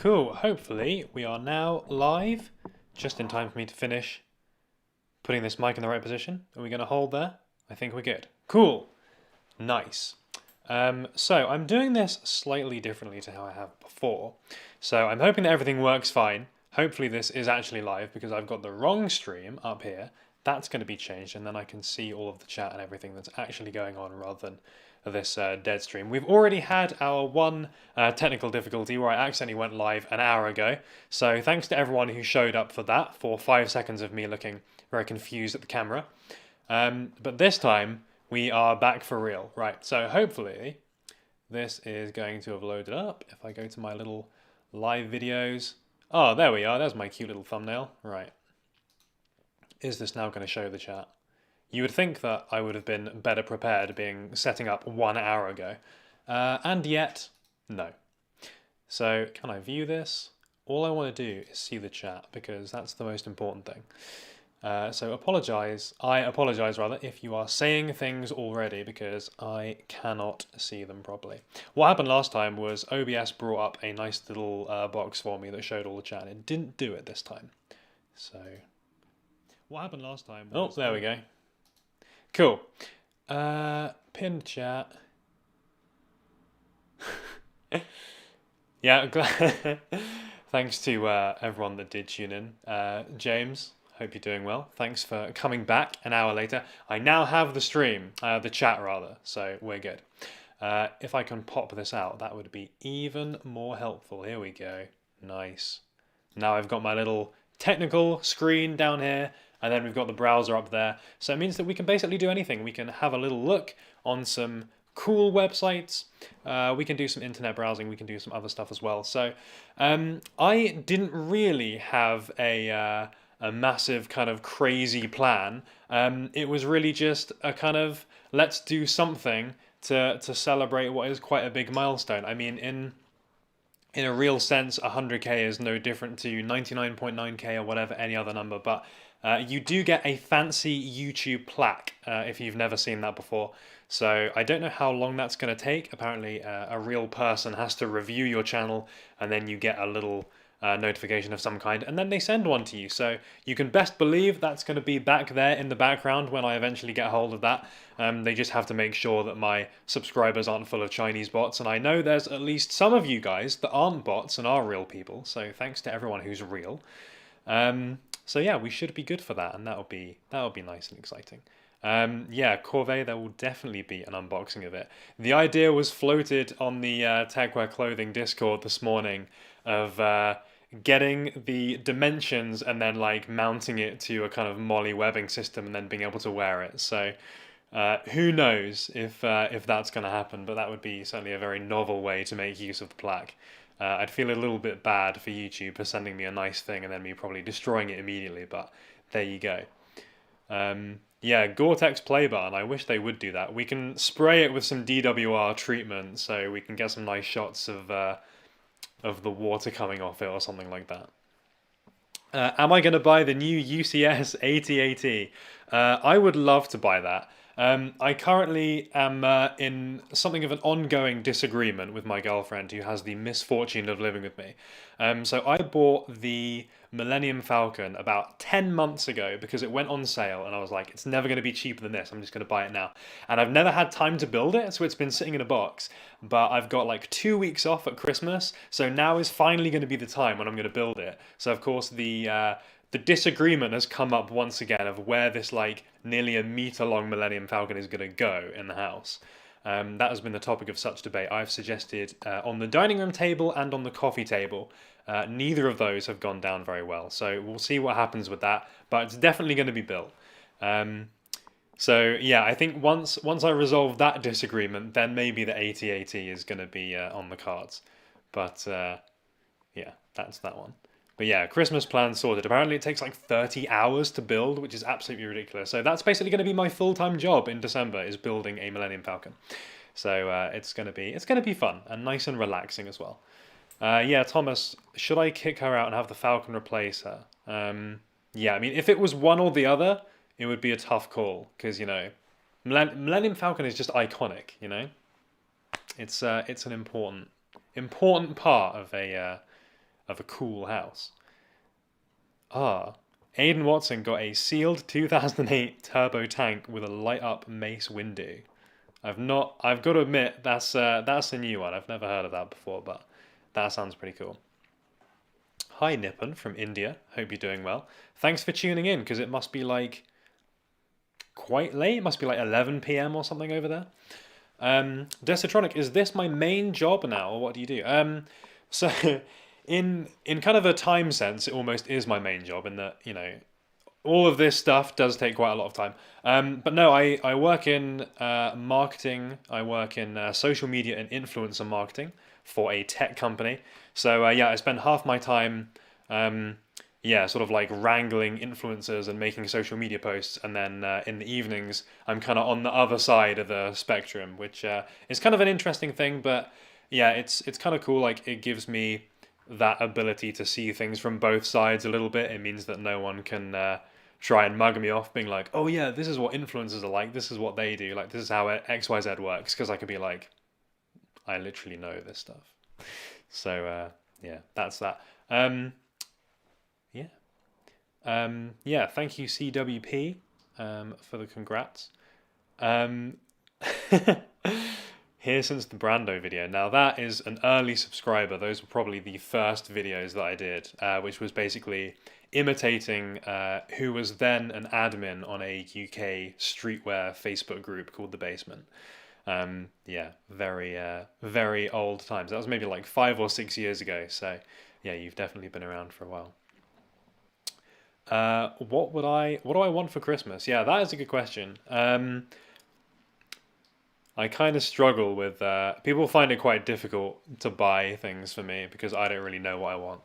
Cool, hopefully we are now live, just in time for me to finish putting this mic in the right position. Are we going to hold there? I think we're good. Cool, nice. So I'm doing this slightly differently to how I have before. So I'm hoping that everything works fine. Hopefully this is actually live because I've got the wrong stream up here. That's going to be changed and then I can see all of the chat and everything that's actually going on rather than this dead stream. We've already had our one technical difficulty where I accidentally went live an hour ago. So thanks to everyone who showed up for that, for 5 seconds of me looking very confused at the camera. But this time we are back for real. Right, so hopefully this is going to have loaded up. If I go to my little live videos. Oh, there we are. There's my cute little thumbnail. Right. Is this now going to show the chat? You would think that I would have been better prepared setting up 1 hour ago. And yet, no. So, can I view this? All I want to do is see the chat because that's the most important thing. So I apologize rather if you are saying things already because I cannot see them properly. What happened last time was OBS brought up a nice little box for me that showed all the chat. It didn't do it this time. So, what happened last time was... Oh, there we go. Cool. Pinned chat. Yeah, thanks to everyone that did tune in. James, hope you're doing well. Thanks for coming back an hour later. I now have the stream, the chat rather, so we're good. If I can pop this out, that would be even more helpful. Here we go. Nice. Now I've got my little technical screen down here. And then we've got the browser up there. So it means that we can basically do anything. We can have a little look on some cool websites. We can do some internet browsing. We can do some other stuff as well. So I didn't really have a massive kind of crazy plan. It was really just a kind of let's do something to celebrate what is quite a big milestone. I mean, in a real sense, 100k is no different to 99.9k or whatever any other number. But you do get a fancy YouTube plaque if you've never seen that before. So I don't know how long that's going to take. Apparently a real person has to review your channel and then you get a little notification of some kind and then they send one to you. So you can best believe that's going to be back there in the background when I eventually get hold of that. They just have to make sure that my subscribers aren't full of Chinese bots. And I know there's at least some of you guys that aren't bots and are real people. So thanks to everyone who's real. So yeah, we should be good for that, and that'll be nice and exciting. Yeah, Corvée, there will definitely be an unboxing of it. The idea was floated on the Techwear Clothing Discord this morning of getting the dimensions and then like mounting it to a kind of molly webbing system and then being able to wear it. So who knows if that's going to happen, but that would be certainly a very novel way to make use of the plaque. I'd feel a little bit bad for YouTube for sending me a nice thing and then me probably destroying it immediately, but there you go. Yeah, Gore-Tex play button, I wish they would do that. We can spray it with some DWR treatment so we can get some nice shots of the water coming off it or something like that. Am I going to buy the new UCS 8080? I would love to buy that. I currently am in something of an ongoing disagreement with my girlfriend who has the misfortune of living with me. So I bought the Millennium Falcon about 10 months ago because it went on sale and I was like, it's never going to be cheaper than this. I'm just going to buy it now. And I've never had time to build it, so it's been sitting in a box. But I've got like 2 weeks off at Christmas, so now is finally going to be the time when I'm going to build it. So of course the disagreement has come up once again of where this like nearly a meter long Millennium Falcon is going to go in the house. That has been the topic of such debate. I've suggested on the dining room table and on the coffee table. Neither of those have gone down very well. So we'll see what happens with that. But it's definitely going to be built. So yeah, I think once I resolve that disagreement, then maybe the 8080 is going to be on the cards. But yeah, that's that one. But yeah, Christmas plan sorted. Apparently it takes like 30 hours to build, which is absolutely ridiculous. So that's basically going to be my full-time job in December, is building a Millennium Falcon. So it's going to be fun and nice and relaxing as well. Yeah, Thomas, should I kick her out and have the Falcon replace her? Yeah, I mean, if it was one or the other, it would be a tough call because, you know, Millennium Falcon is just iconic, you know? It's an important part of of a cool house. Ah, Aiden Watson got a sealed 2008 turbo tank with a light up mace window. I've got to admit, that's a new one. I've never heard of that before, but that sounds pretty cool. Hi Nippon from India. Hope you're doing well. Thanks for tuning in, because it must be like quite late. It must be like 11 p.m. or something over there. Desatronic, is this my main job now, or what do you do? So in kind of a time sense, it almost is my main job in that, all of this stuff does take quite a lot of time. But no, I work in marketing. I work in social media and influencer marketing for a tech company. So yeah, I spend half my time, sort of like wrangling influencers and making social media posts, and then in the evenings I'm kind of on the other side of the spectrum, which is kind of an interesting thing. But yeah, it's kind of cool. Like, it gives me that ability to see things from both sides a little bit. It means that no one can try and mug me off being like, oh yeah, this is what influencers are like, this is what they do, like this is how XYZ works, because I could be like, I literally know this stuff. So yeah, that's that. Yeah. Yeah, thank you CWP for the congrats. Here since the Brando video. Now that is an early subscriber. Those were probably the first videos that I did, which was basically imitating who was then an admin on a UK streetwear Facebook group called The Basement. Yeah, very old times. That was maybe like 5 or 6 years ago. So yeah, you've definitely been around for a while. What do I want for Christmas? Yeah, that is a good question. I kind of struggle with people find it quite difficult to buy things for me because I don't really know what I want.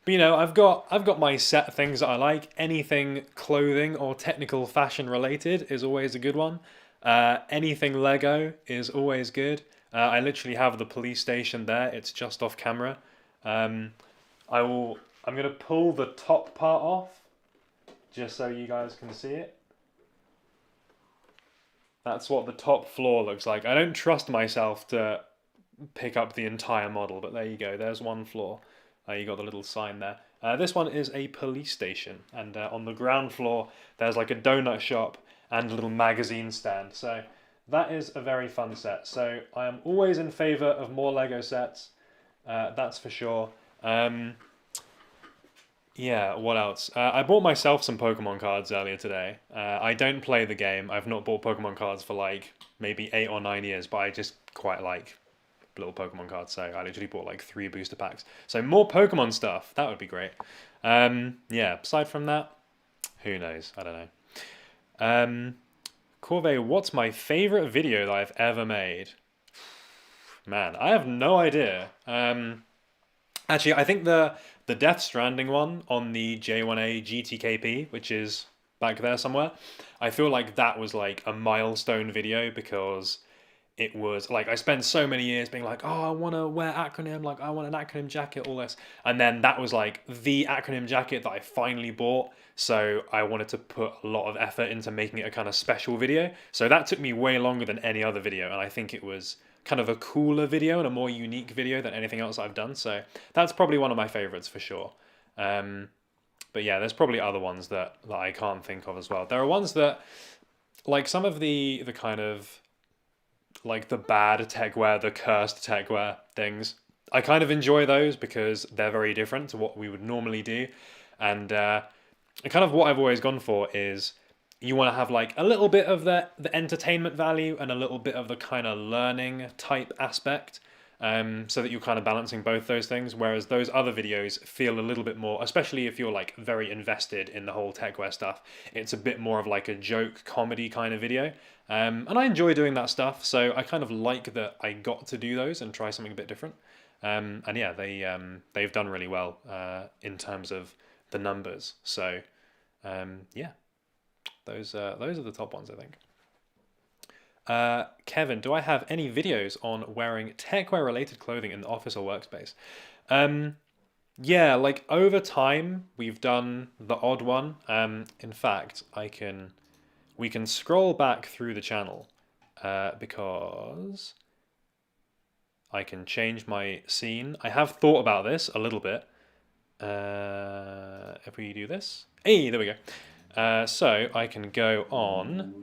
But I've got my set things that I like. Anything clothing or technical fashion related is always a good one. Anything Lego is always good. I literally have the police station there. It's just off camera. I'm gonna pull the top part off just so you guys can see it. That's what the top floor looks like. I don't trust myself to pick up the entire model, but there you go. There's one floor. You got the little sign there. This one is a police station, and on the ground floor there's like a donut shop and a little magazine stand. So that is a very fun set. So I am always in favour of more Lego sets. That's for sure. Yeah, what else? I bought myself some Pokemon cards earlier today. I don't play the game. I've not bought Pokemon cards for like maybe 8 or 9 years, but I just quite like little Pokemon cards. So I literally bought like 3 booster packs. So more Pokemon stuff. That would be great. Yeah, aside from that, who knows? I don't know. Corvée, what's my favorite video that I've ever made? Man, I have no idea. Actually, I think the Death Stranding one on the J1A GTKP, which is back there somewhere, I feel like that was like a milestone video because it was like I spent so many years being like, oh, I want to wear acronym, like I want an acronym jacket, all this, and then that was like the acronym jacket that I finally bought. So I wanted to put a lot of effort into making it a kind of special video. So that took me way longer than any other video, and I think it was kind of a cooler video and a more unique video than anything else I've done. So that's probably one of my favorites for sure. But yeah, there's probably other ones that I can't think of as well. There are ones that, like some of the kind of like the bad techwear, the cursed techwear things, I kind of enjoy those because they're very different to what we would normally do. And kind of what I've always gone for is you want to have like a little bit of the entertainment value and a little bit of the kind of learning type aspect, so that you're kind of balancing both those things. Whereas those other videos feel a little bit more, especially if you're like very invested in the whole techwear stuff, it's a bit more of like a joke comedy kind of video. And I enjoy doing that stuff, so I kind of like that I got to do those and try something a bit different. And yeah, they've done really well in terms of the numbers. So yeah. Those are the top ones, I think. Kevin, do I have any videos on wearing techwear related clothing in the office or workspace? Yeah, like over time we've done the odd one. In fact, we can scroll back through the channel because I can change my scene. I have thought about this a little bit. If we do this, hey, there we go. So I can go on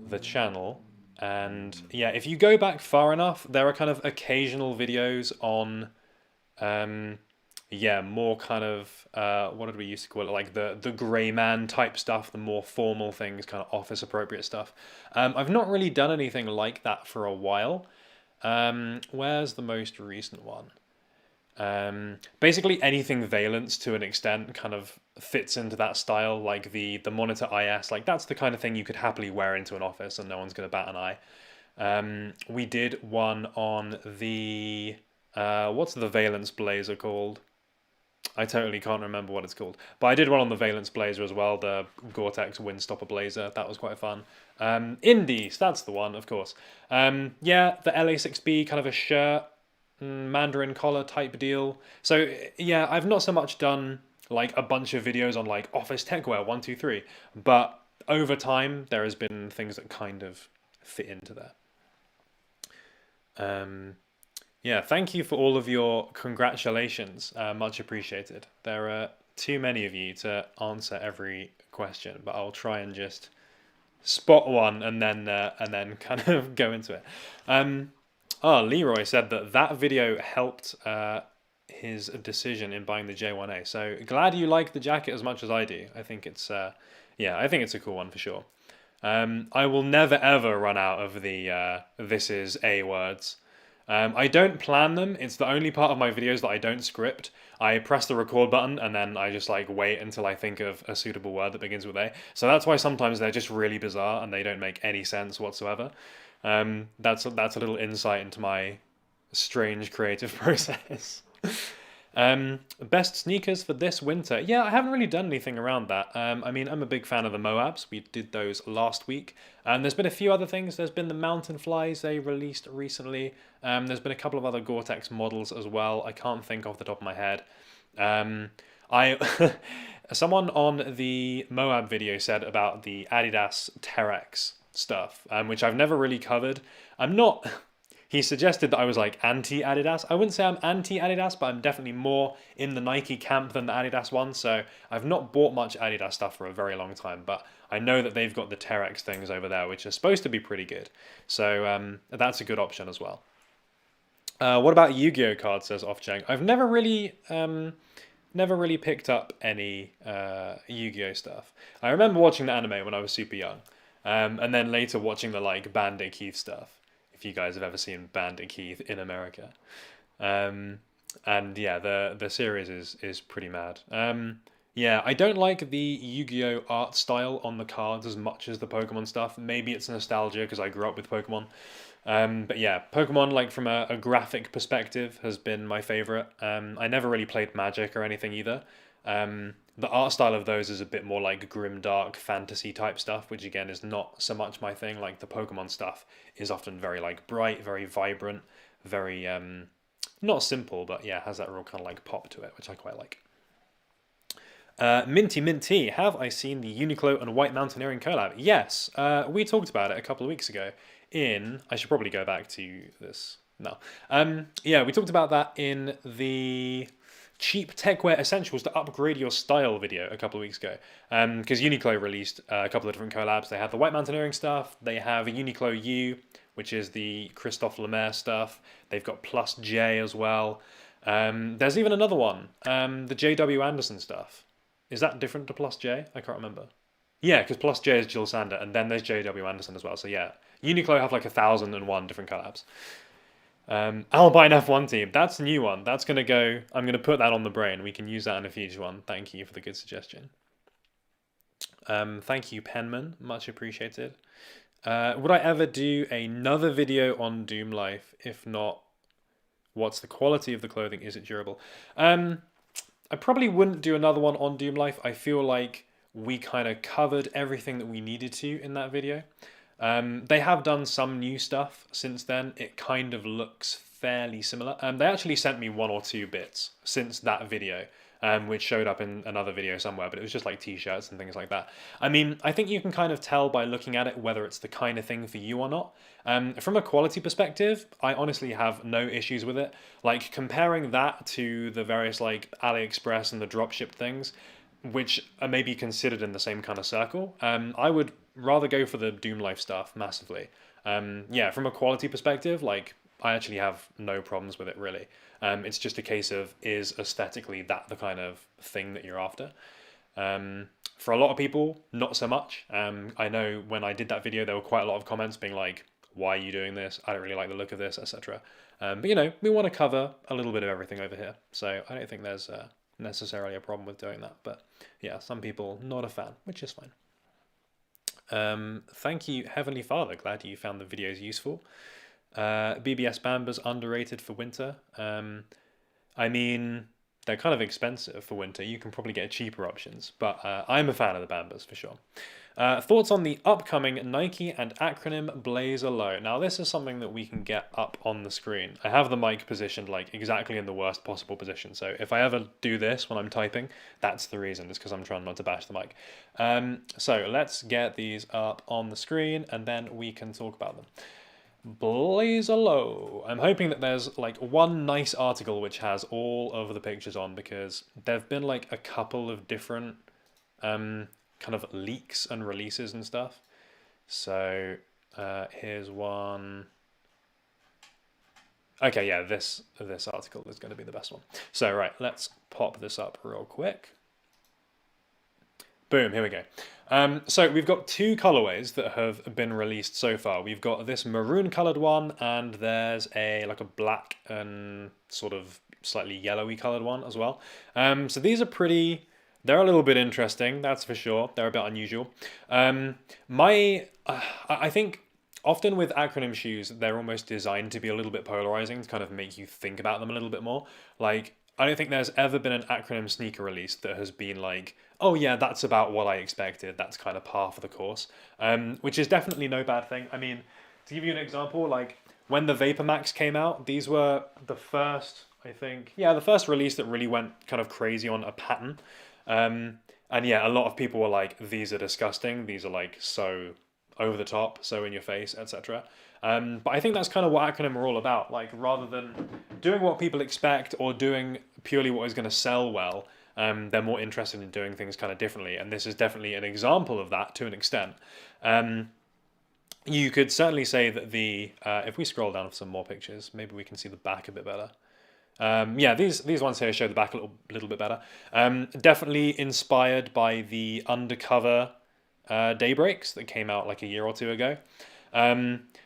the channel, and yeah, if you go back far enough, there are kind of occasional videos on, yeah, more kind of what did we used to call it, like the grey man type stuff, the more formal things, kind of office appropriate stuff. I've not really done anything like that for a while. Where's the most recent one? Basically anything valence to an extent kind of fits into that style, like the monitor IS, like that's the kind of thing you could happily wear into an office and no one's going to bat an eye. We did one on the what's the valence blazer called? I totally can't remember what it's called, but I did one on the valence blazer as well, the Gore-Tex Windstopper blazer. That was quite fun. Indies, that's the one, of course. Yeah, the LA6B, kind of a shirt, Mandarin collar type deal. So yeah, I've not so much done like a bunch of videos on like office techwear 1, 2, 3, but over time there has been things that kind of fit into there. Yeah, thank you for all of your congratulations. Much appreciated. There are too many of you to answer every question, but I'll try and just spot one and then kind of go into it. Oh, Leroy said that video helped his decision in buying the J1A. So glad you like the jacket as much as I do. I think it's yeah, I think it's a cool one for sure. I will never ever run out of the this is A words. I don't plan them. It's the only part of my videos that I don't script. I press the record button and then I just like wait until I think of a suitable word that begins with A. So that's why sometimes they're just really bizarre and they don't make any sense whatsoever. That's a little insight into my strange creative process. Best sneakers for this winter. Yeah, I haven't really done anything around that. I mean, I'm a big fan of the Moabs. We did those last week. There's been a few other things. There's been the Mountain Flies they released recently. There's been a couple of other Gore-Tex models as well. I can't think off the top of my head. Someone on the Moab video said about the Adidas Terex stuff, which I've never really covered. I'm not... He suggested that I was like anti-Adidas. I wouldn't say I'm anti-Adidas, but I'm definitely more in the Nike camp than the Adidas one. So I've not bought much Adidas stuff for a very long time, but I know that they've got the Terex things over there, which are supposed to be pretty good. So that's a good option as well. What about Yu-Gi-Oh cards, says Offchang. I've never really picked up any Yu-Gi-Oh stuff. I remember watching the anime when I was super young, and then later watching the like Bandit Keith stuff. If you guys have ever seen Bandit Keith in America, and yeah, the series is pretty mad. Yeah, I don't like the Yu-Gi-Oh art style on the cards as much as the Pokemon stuff. Maybe it's nostalgia because I grew up with Pokemon. But yeah, Pokemon, like from a graphic perspective, has been my favorite. I never really played Magic or anything either. The art style of those is a bit more like grim dark fantasy type stuff, which again is not so much my thing. Like the Pokemon stuff is often very like bright, very vibrant, very not simple, but yeah, has that real kind of like pop to it, which I quite like. Minty, have I seen the Uniqlo and White Mountaineering collab? Yes, we talked about it a couple of weeks ago I should probably go back to this. No. Yeah, we talked about that in the cheap techwear essentials to upgrade your style video a couple of weeks ago. Because Uniqlo released a couple of different collabs. They have the White Mountaineering stuff. They have a Uniqlo U, which is the Christophe Lemaire stuff. They've got Plus J as well. There's even another one, the JW Anderson stuff. Is that different to Plus J? I can't remember. Yeah, because Plus J is Jill Sander, and then there's JW Anderson as well. So yeah, Uniqlo have like 1,001 different collabs. Albine F1 team, that's a new one. That's going to go, I'm going to put that on the brain. We can use that in a future one. Thank you for the good suggestion. Thank you, Penman. Much appreciated. Would I ever do another video on Doom Life? If not, what's the quality of the clothing? Is it durable? I probably wouldn't do another one on Doom Life. I feel like we kind of covered everything that we needed to in that video. They have done some new stuff since then. It kind of looks fairly similar. They actually sent me one or two bits since that video, which showed up in another video somewhere, but it was just like t-shirts and things like that. I mean, I think you can kind of tell by looking at it whether it's the kind of thing for you or not. From a quality perspective, I honestly have no issues with it. Like comparing that to the various like AliExpress and the dropship things, which are maybe considered in the same kind of circle, I would rather go for the Doom Life stuff massively. Yeah, from a quality perspective, like I actually have no problems with it really. It's just a case of, is aesthetically that the kind of thing that you're after? For a lot of people, not so much. I know when I did that video, there were quite a lot of comments being like, why are you doing this? I don't really like the look of this, etc. But you know, we want to cover a little bit of everything over here. So I don't think there's necessarily a problem with doing that. But yeah, some people not a fan, which is fine. Thank you, Heavenly Father. Glad you found the videos useful. BBS Bambas underrated for winter. I mean, they're kind of expensive for winter. You can probably get cheaper options, but I'm a fan of the Bambas for sure. Thoughts on the upcoming Nike and acronym Blazer Low. Now, this is something that we can get up on the screen. I have the mic positioned like exactly in the worst possible position. So if I ever do this when I'm typing, that's the reason. It's because I'm trying not to bash the mic. So let's get these up on the screen and then we can talk about them. Blazer Low. I'm hoping that there's like one nice article which has all of the pictures on, because there've been like a couple of different kind of leaks and releases and stuff. So here's one. Okay, yeah, this article is going to be the best one. So right, let's pop this up real quick. Boom, here we go. So we've got two colorways that have been released so far. We've got this maroon colored one, and there's like a black and sort of slightly yellowy colored one as well. So these are pretty, they're a little bit interesting, that's for sure. They're a bit unusual. I think often with acronym shoes, they're almost designed to be a little bit polarizing, to kind of make you think about them a little bit more. Like, I don't think there's ever been an acronym sneaker release that has been like, oh yeah, that's about what I expected. That's kind of par for the course, which is definitely no bad thing. I mean, to give you an example, like when the Vapor Max came out, these were the first, I think, yeah, the first release that really went kind of crazy on a pattern. And yeah, a lot of people were like, these are disgusting. These are like so over the top, so in your face, etc. But I think that's kind of what acronym are all about. Like, rather than doing what people expect or doing purely what is going to sell well, they're more interested in doing things kind of differently. And this is definitely an example of that to an extent. You could certainly say that if we scroll down for some more pictures, maybe we can see the back a bit better. Yeah, these ones here show the back a little bit better. Definitely inspired by the Undercover Daybreaks that came out like a year or two ago.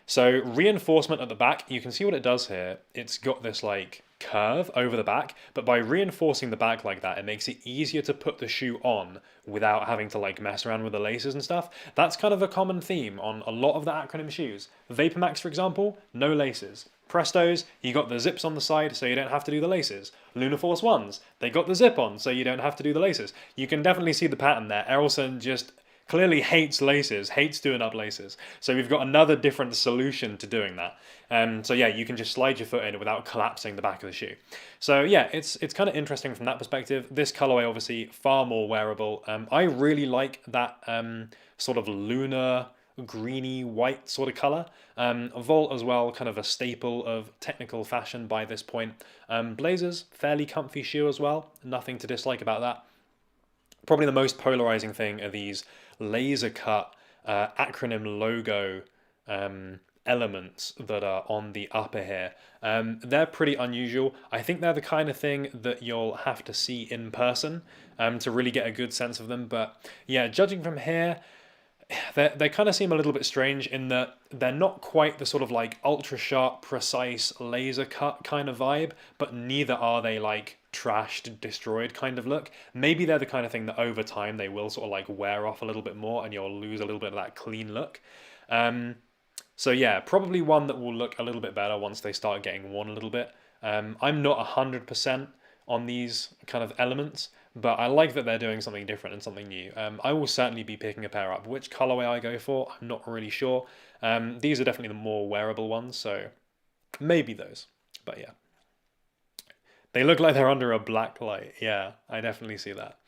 So reinforcement at the back, you can see what it does here. It's got this like curve over the back, but by reinforcing the back like that, it makes it easier to put the shoe on without having to like mess around with the laces and stuff. That's kind of a common theme on a lot of the acronym shoes. Vapor Max, for example, no laces. Prestos, you got the zips on the side, so you don't have to do the laces. Lunaforce 1s, they got the zip on, so you don't have to do the laces. You can definitely see the pattern there. Errolson just clearly hates laces, hates doing up laces. So we've got another different solution to doing that. So yeah, you can just slide your foot in without collapsing the back of the shoe. So yeah, it's kind of interesting from that perspective. This colorway obviously far more wearable. I really like that sort of lunar greeny white sort of color. Volt as well, kind of a staple of technical fashion by this point. Blazers, fairly comfy shoe as well. Nothing to dislike about that. Probably the most polarizing thing are these laser cut acronym logo elements that are on the upper here. They're pretty unusual. I think they're the kind of thing that you'll have to see in person to really get a good sense of them. But yeah, judging from here, they kind of seem a little bit strange in that they're not quite the sort of like ultra sharp, precise laser cut kind of vibe, but neither are they like trashed, destroyed kind of look. Maybe they're the kind of thing that over time they will sort of like wear off a little bit more and you'll lose a little bit of that clean look. So yeah, probably one that will look a little bit better once they start getting worn a little bit. I'm not 100% on these kind of elements, but I like that they're doing something different and something new. I will certainly be picking a pair up. Which colorway I go for, I'm not really sure. These are definitely the more wearable ones, so maybe those. But yeah. They look like they're under a black light. Yeah, I definitely see that.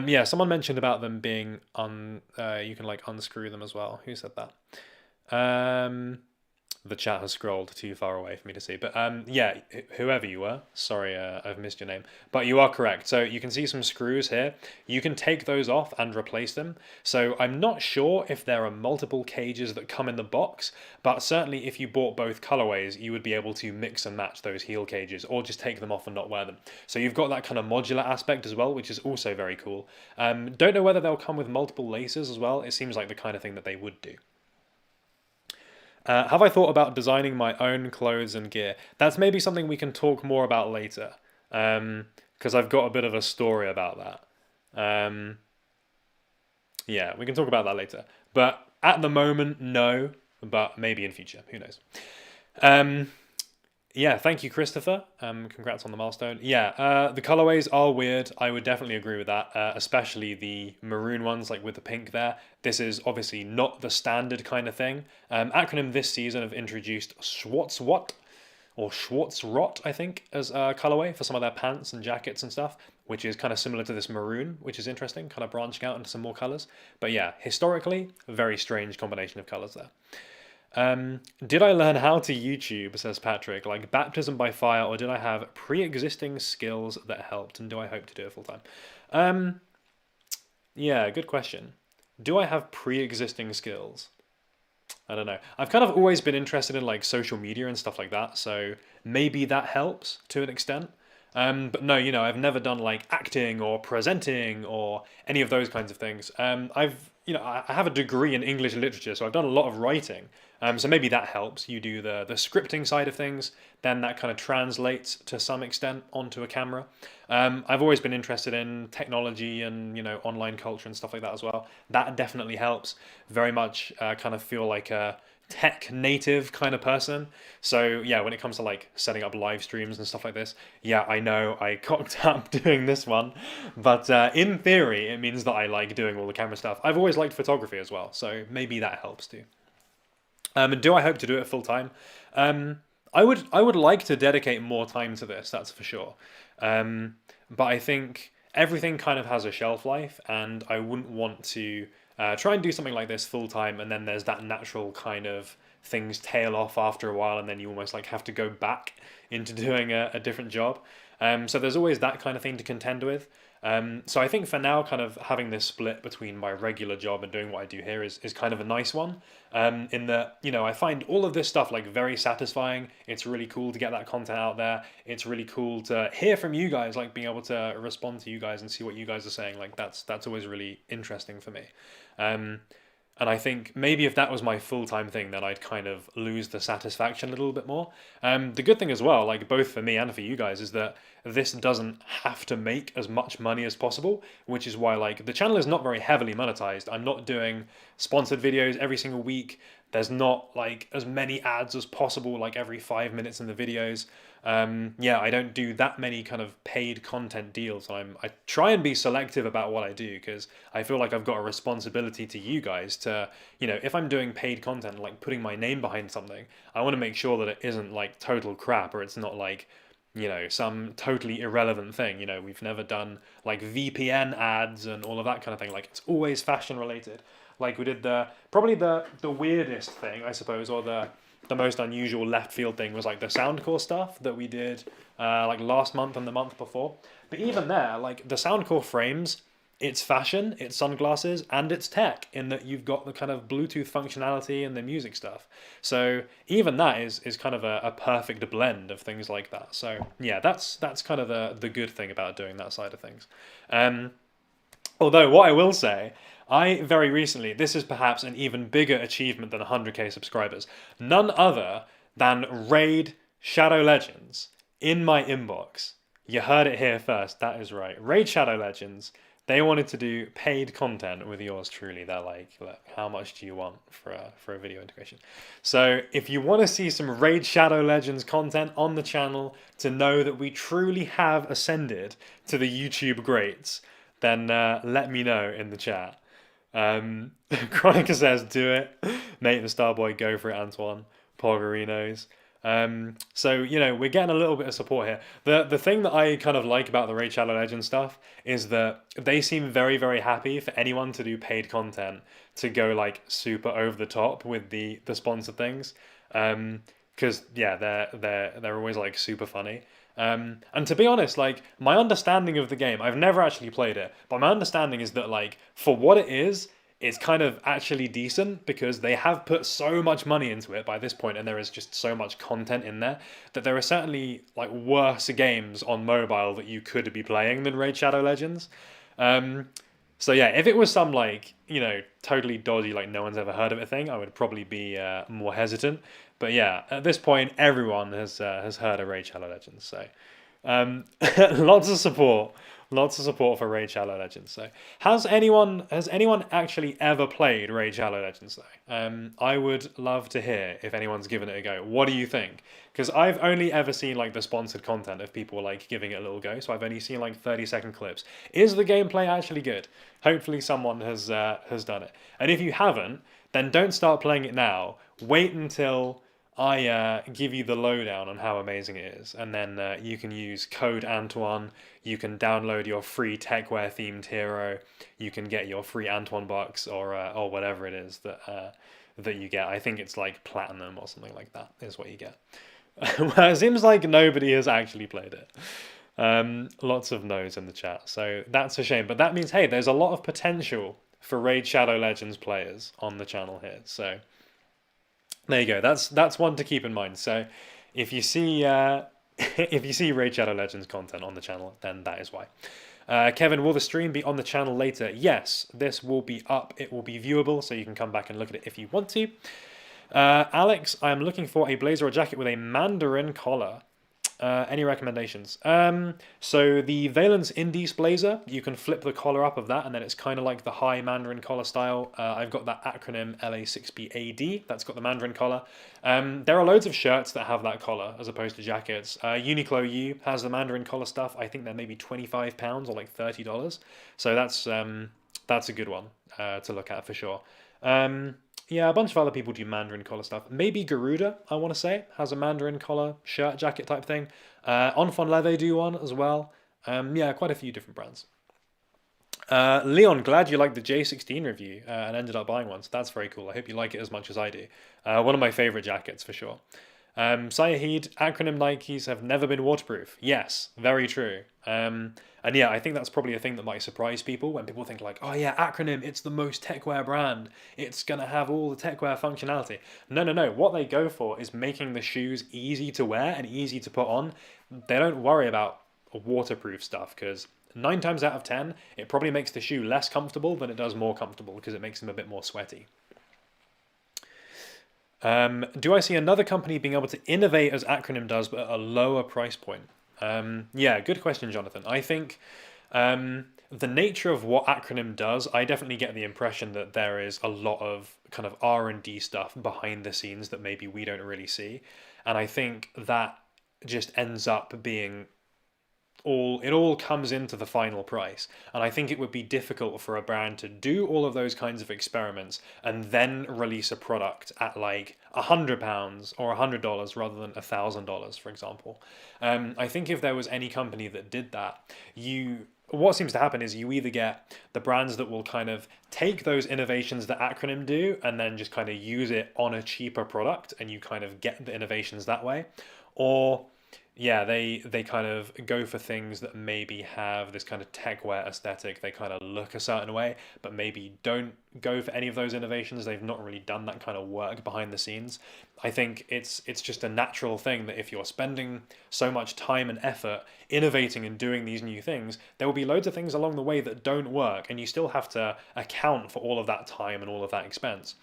Yeah, someone mentioned about them being you can like unscrew them as well. Who said that? The chat has scrolled too far away for me to see. But yeah, whoever you were, sorry, I've missed your name. But you are correct. So you can see some screws here. You can take those off and replace them. So I'm not sure if there are multiple cages that come in the box, but certainly if you bought both colorways, you would be able to mix and match those heel cages or just take them off and not wear them. So you've got that kind of modular aspect as well, which is also very cool. Don't know whether they'll come with multiple laces as well. It seems like the kind of thing that they would do. Have I thought about designing my own clothes and gear? That's maybe something we can talk more about later, because I've got a bit of a story about that. Yeah, we can talk about that later. But at the moment, no, but maybe in future. Who knows? Yeah, thank you, Christopher. Congrats on the milestone. Yeah, the colorways are weird. I would definitely agree with that, especially the maroon ones, like with the pink there. This is obviously not the standard kind of thing. Acronym this season have introduced Schwarzwatt, or Schwarzrot, I think, as a colorway for some of their pants and jackets and stuff, which is kind of similar to this maroon, which is interesting, kind of branching out into some more colors. But yeah, historically, a very strange combination of colors there. Did I learn how to YouTube, says Patrick, like baptism by fire, or did I have pre-existing skills that helped, and do I hope to do it full time? Yeah, good question. Do I have pre-existing skills? I don't know. I've kind of always been interested in like social media and stuff like that, so maybe that helps to an extent. But no, I've never done like acting or presenting or any of those kinds of things. I have a degree in English literature, so I've done a lot of writing. So maybe that helps. You do the scripting side of things, then that kind of translates to some extent onto a camera. I've always been interested in technology and online culture and stuff like that as well. That definitely helps. Very much kind of feel like a tech native kind of person. So yeah, when it comes to like setting up live streams and stuff like this, yeah, I know I cocked up doing this one, but in theory, it means that I like doing all the camera stuff. I've always liked photography as well, so maybe that helps too. And do I hope to do it full time? I would like to dedicate more time to this, that's for sure. But I think everything kind of has a shelf life, and I wouldn't want to try and do something like this full time, and then there's that natural kind of things tail off after a while, and then you almost like have to go back into doing a different job. So there's always that kind of thing to contend with. So I think for now, kind of having this split between my regular job and doing what I do here is kind of a nice one. In that, I find all of this stuff like very satisfying. It's really cool to get that content out there. It's really cool to hear from you guys, like being able to respond to you guys and see what you guys are saying. Like that's always really interesting for me. And I think maybe if that was my full-time thing, then I'd kind of lose the satisfaction a little bit more. The good thing as well, like both for me and for you guys, is that this doesn't have to make as much money as possible, which is why like the channel is not very heavily monetized. I'm not doing sponsored videos every single week. There's not like as many ads as possible, like every 5 minutes in the videos. Yeah, I don't do that many kind of paid content deals. I try and be selective about what I do, because I feel like I've got a responsibility to you guys to, if I'm doing paid content, like putting my name behind something, I want to make sure that it isn't like total crap, or it's not like, some totally irrelevant thing. We've never done like VPN ads and all of that kind of thing. Like it's always fashion related. Like we did probably the weirdest thing, I suppose, or the most unusual left field thing was like the Soundcore stuff that we did like last month and the month before. But even there, like the Soundcore frames, it's fashion, it's sunglasses, and it's tech, in that you've got the kind of Bluetooth functionality and the music stuff. So even that is kind of a perfect blend of things like that. So yeah, that's kind of the good thing about doing that side of things. Although what I will say, I very recently, this is perhaps an even bigger achievement than 100k subscribers, none other than Raid Shadow Legends in my inbox. You heard it here first, that is right. Raid Shadow Legends They wanted to do paid content with yours truly. They're like, look, how much do you want for a video integration? So if you want to see some Raid Shadow Legends content on the channel to know that we truly have ascended to the YouTube greats, then let me know in the chat. Chronica says, do it. Nate the Starboy, go for it, Antoine. Pogorinos. So, we're getting a little bit of support here. The thing that I kind of like about the Raid Shadow Legends stuff is that they seem very, very happy for anyone to do paid content to go like super over the top with the sponsored things. Because they're always like super funny. And to be honest, like my understanding of the game, I've never actually played it, but my understanding is that like for what it is, it's kind of actually decent because they have put so much money into it by this point, and there is just so much content in there that there are certainly like worse games on mobile that you could be playing than Raid Shadow Legends. So yeah, if it was some like totally dodgy, like no one's ever heard of it thing, I would probably be more hesitant. But yeah, at this point, everyone has heard of Raid Shadow Legends. So lots of support for Raid Shadow Legends. So has anyone actually ever played Raid Shadow Legends though? I would love to hear if anyone's given it a go. What do you think? Because I've only ever seen like the sponsored content of people like giving it a little go. So I've only seen like 30-second clips. Is the gameplay actually good? Hopefully someone has done it. And if you haven't, then don't start playing it now. Wait until I give you the lowdown on how amazing it is, and then you can use code Antoine. You can download your free Techwear themed hero. You can get your free Antoine bucks or whatever it is that you get. I think it's like platinum or something like that is what you get. Well, it seems like nobody has actually played it. Lots of no's in the chat, so that's a shame. But that means, hey, there's a lot of potential for Raid Shadow Legends players on the channel here. So there you go. That's one to keep in mind. So if you see if you see Raid Shadow Legends content on the channel, then that is why. Kevin, will the stream be on the channel later? Yes, this will be up. It will be viewable, so you can come back and look at it if you want to. Alex, I am looking for a blazer or jacket with a mandarin collar. Any recommendations? So the Valence Indies blazer, you can flip the collar up of that, and then it's kind of like the high Mandarin collar style. I've got that acronym LA6BAD, that's got the Mandarin collar. There are loads of shirts that have that collar as opposed to jackets. Uniqlo U has the Mandarin collar stuff. I think they're maybe £25 or like $30. So that's a good one to look at for sure. Yeah, a bunch of other people do Mandarin collar stuff. Maybe Garuda, I want to say, has a Mandarin collar shirt jacket type thing. Enfant Leather do one as well. Yeah, quite a few different brands. Leon, glad you liked the J16 review and ended up buying one. So that's very cool. I hope you like it as much as I do. One of my favorite jackets for sure. Sayahid, acronym Nikes have never been waterproof. Yes, very true. And yeah, I think that's probably a thing that might surprise people when people think like, oh yeah, acronym, it's the most Techwear brand. It's going to have all the Techwear functionality. No. What they go for is making the shoes easy to wear and easy to put on. They don't worry about waterproof stuff because 9 times out of 10, it probably makes the shoe less comfortable than it does more comfortable because it makes them a bit more sweaty. Do I see another company being able to innovate as Acronym does, but at a lower price point? Yeah, good question, Jonathan. I think the nature of what Acronym does, I definitely get the impression that there is a lot of kind of R&D stuff behind the scenes that maybe we don't really see. And I think that just ends up being it all comes into the final price. And I think it would be difficult for a brand to do all of those kinds of experiments and then release a product at like £100 or $100 rather than $1,000, for example. I think if there was any company that did that, what seems to happen is you either get the brands that will kind of take those innovations that Acronym do and then just kind of use it on a cheaper product and you kind of get the innovations that way, or yeah, they kind of go for things that maybe have this kind of techwear aesthetic. They kind of look a certain way, but maybe don't go for any of those innovations. They've not really done that kind of work behind the scenes. I think it's just a natural thing that if you're spending so much time and effort innovating and doing these new things, there will be loads of things along the way that don't work, and you still have to account for all of that time and all of that expense.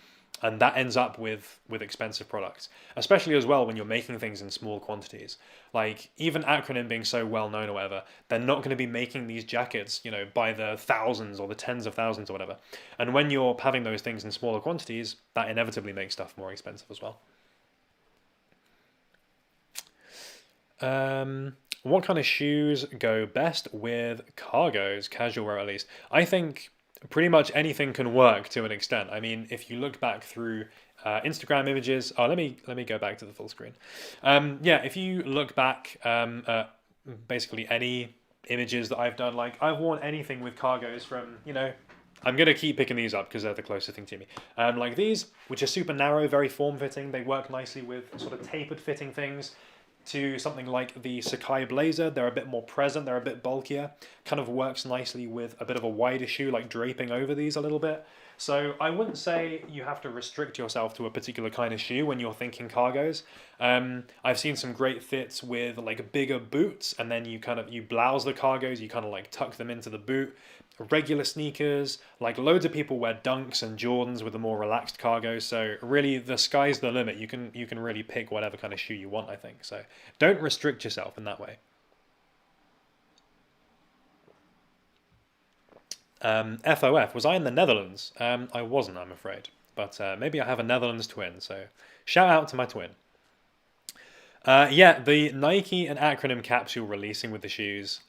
And that ends up with expensive products, especially as well when you're making things in small quantities. Like even Acronym being so well known or whatever, they're not going to be making these jackets, by the thousands or the tens of thousands or whatever. And when you're having those things in smaller quantities, that inevitably makes stuff more expensive as well. What kind of shoes go best with cargos, casual wear at least? I think pretty much anything can work to an extent. I mean, if you look back through Instagram images, let me go back to the full screen. Yeah, if you look back at basically any images that I've done, like I've worn anything with cargos from, I'm gonna keep picking these up because they're the closest thing to me. Like these, which are super narrow, very form-fitting. They work nicely with sort of tapered fitting things, to something like the Sakai Blazer. They're a bit more present, they're a bit bulkier, kind of works nicely with a bit of a wider shoe, like draping over these a little bit. So I wouldn't say you have to restrict yourself to a particular kind of shoe when you're thinking cargos. I've seen some great fits with like bigger boots, and then you blouse the cargos, you kind of like tuck them into the boot. Regular sneakers, like loads of people wear Dunks and Jordans with a more relaxed cargo. So really, the sky's the limit. You can really pick whatever kind of shoe you want, I think. So don't restrict yourself in that way. FOF, was I in the Netherlands? I wasn't, I'm afraid. But maybe I have a Netherlands twin. So shout out to my twin. Yeah, the Nike and Acronym capsule releasing with the shoes,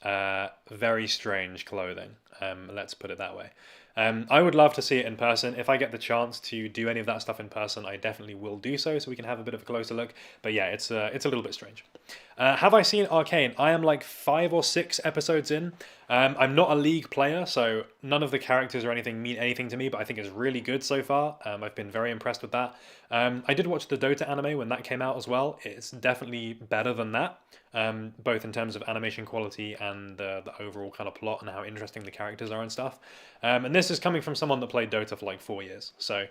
very strange clothing. Let's put it that way. I would love to see it in person. If I get the chance to do any of that stuff in person, I definitely will do so we can have a bit of a closer look. But yeah, it's a little bit strange. Have I seen Arcane? I am like 5 or 6 episodes in. I'm not a League player, so none of the characters or anything mean anything to me, but I think it's really good so far. I've been very impressed with that. I did watch the Dota anime when that came out as well. It's definitely better than that, both in terms of animation quality and the overall kind of plot and how interesting the characters are and stuff. And this is coming from someone that played Dota for like 4 years. So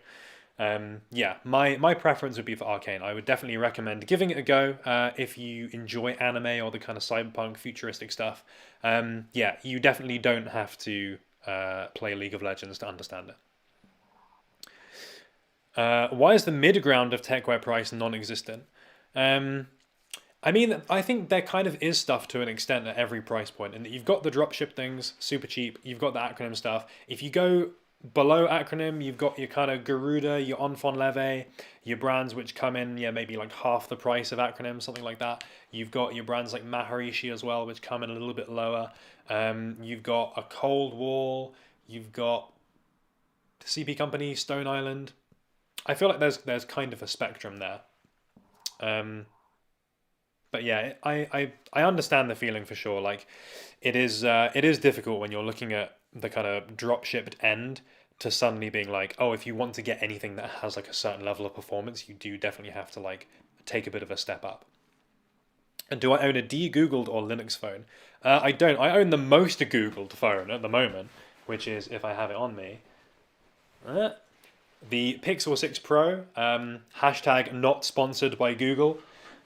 yeah, my preference would be for Arcane. I would definitely recommend giving it a go if you enjoy anime or the kind of cyberpunk futuristic stuff. Yeah, you definitely don't have to play League of Legends to understand it. Why is the mid ground of Techwear price non-existent? I mean, I think there kind of is stuff to an extent at every price point, and you've got the dropship things, super cheap. You've got the Acronym stuff. If you go below Acronym, you've got your kind of Garuda, your Enfant Leve, your brands which come in, yeah, maybe like half the price of Acronym, something like that. You've got your brands like Maharishi as well, which come in a little bit lower. You've got a Cold Wall. You've got the CP Company, Stone Island. I feel like there's kind of a spectrum there. But yeah, I understand the feeling for sure. Like it is difficult when you're looking at the kind of drop shipped end to suddenly being like, oh, if you want to get anything that has like a certain level of performance, you do definitely have to like take a bit of a step up. And do I own a de-Googled or Linux phone? I don't. I own the most Googled phone at the moment, which is, if I have it on me, the Pixel 6 Pro, hashtag not sponsored by Google.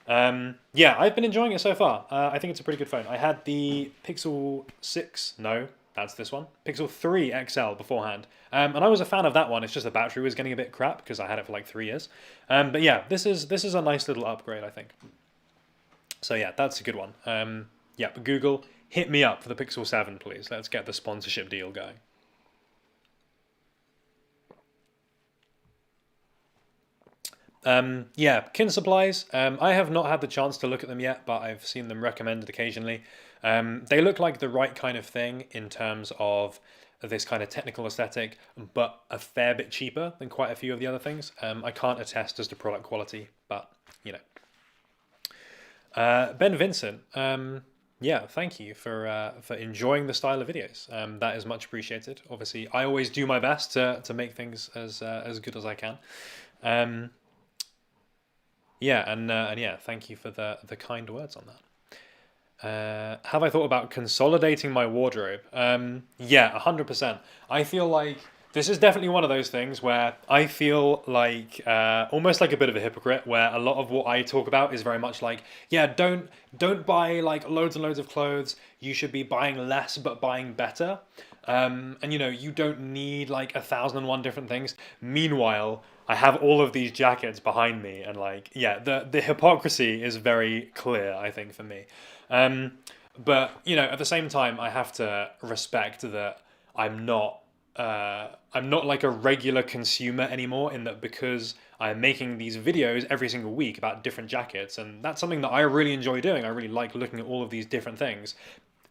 Yeah, I've been enjoying it so far. I think it's a pretty good phone. I had the Pixel 6, no, that's this one, Pixel 3 XL beforehand. And I was a fan of that one. It's just the battery was getting a bit crap because I had it for like 3 years. But yeah, this is a nice little upgrade, I think. So yeah, that's a good one. Yeah, but Google, hit me up for the Pixel 7, please. Let's get the sponsorship deal going. Yeah, kin supplies. I have not had the chance to look at them yet, but I've seen them recommended occasionally. They look like the right kind of thing in terms of this kind of technical aesthetic, but a fair bit cheaper than quite a few of the other things. I can't attest as to product quality, but you know. Ben Vincent, yeah, thank you for enjoying the style of videos. That is much appreciated. Obviously, I always do my best to make things as good as I can. Yeah, and yeah, thank you for the kind words on that. Have I thought about consolidating my wardrobe? Yeah, 100%. I feel like This is definitely one of those things where I feel like almost like a bit of a hypocrite, where a lot of what I talk about is very much like, yeah, don't buy like loads and loads of clothes. You should be buying less but buying better. And you know, you don't need like 1,001 different things. Meanwhile, I have all of these jackets behind me, and like, yeah, the hypocrisy is very clear, I think, for me. Um, but you know, at the same time, I have to respect that I'm not I'm not like a regular consumer anymore, in that because I'm making these videos every single week about different jackets, and that's something that I really enjoy doing. I really like looking at all of these different things.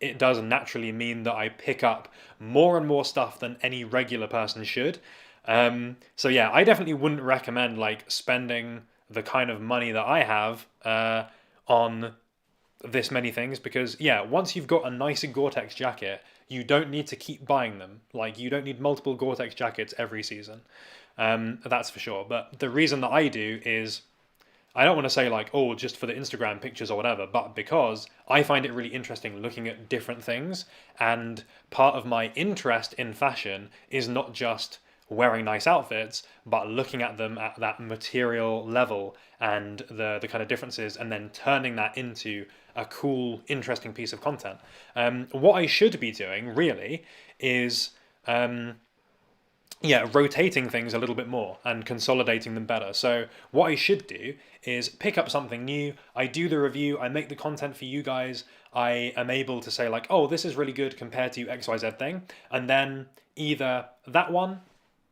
It does naturally mean that I pick up more and more stuff than any regular person should. So yeah, I definitely wouldn't recommend like spending the kind of money that I have on this many things, because yeah, once you've got a nice Gore-Tex jacket, you don't need to keep buying them. Like, you don't need multiple Gore-Tex jackets every season. That's for sure. But the reason that I do is, I don't want to say like, oh, just for the Instagram pictures or whatever, but because I find it really interesting looking at different things. And part of my interest in fashion is not just wearing nice outfits, but looking at them at that material level and the kind of differences, and then turning that into a cool, interesting piece of content. What I should be doing really is yeah, rotating things a little bit more and consolidating them better. So what I should do is pick up something new. I do the review, I make the content for you guys. I am able to say like, oh, this is really good compared to XYZ thing. And then either that one,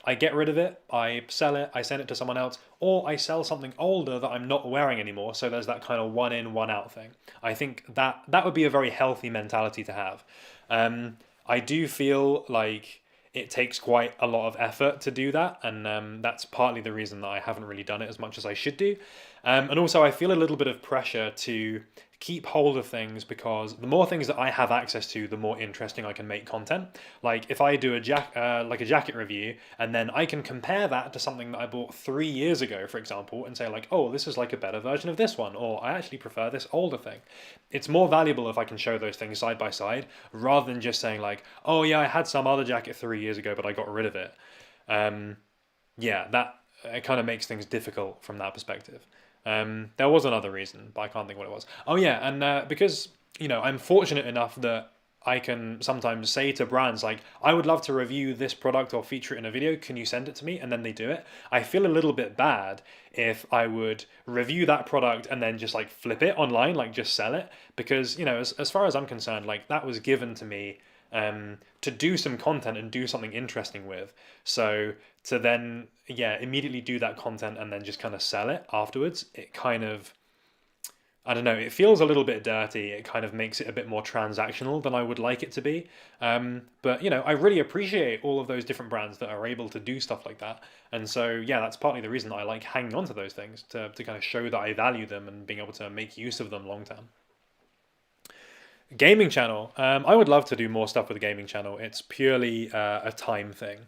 I get rid of it, I sell it, I send it to someone else, or I sell something older that I'm not wearing anymore. So there's that kind of one in, one out thing. I think that would be a very healthy mentality to have. I do feel like it takes quite a lot of effort to do that, and that's partly the reason that I haven't really done it as much as I should do. And also, I feel a little bit of pressure to keep hold of things, because the more things that I have access to, the more interesting I can make content. Like if I do a jacket review, and then I can compare that to something that I bought 3 years ago, for example, and say like, oh, this is like a better version of this one, or I actually prefer this older thing. It's more valuable if I can show those things side by side, rather than just saying like, oh yeah, I had some other jacket 3 years ago, but I got rid of it. Yeah, that it kind of makes things difficult from that perspective. There was another reason, but I can't think what it was. Oh yeah, and because you know, I'm fortunate enough that I can sometimes say to brands like, I would love to review this product or feature it in a video. Can you send it to me? And then they do it. I feel a little bit bad if I would review that product and then just like flip it online, like just sell it, because you know, as far as I'm concerned, like that was given to me to do some content and do something interesting with. So to then, yeah, immediately do that content and then just kind of sell it afterwards, it kind of, I don't know, it feels a little bit dirty. It kind of makes it a bit more transactional than I would like it to be. But, you know, I really appreciate all of those different brands that are able to do stuff like that. And so, yeah, that's partly the reason that I like hanging on to those things, to kind of show that I value them and being able to make use of them long term. Gaming channel. I would love to do more stuff with the gaming channel. It's purely a time thing,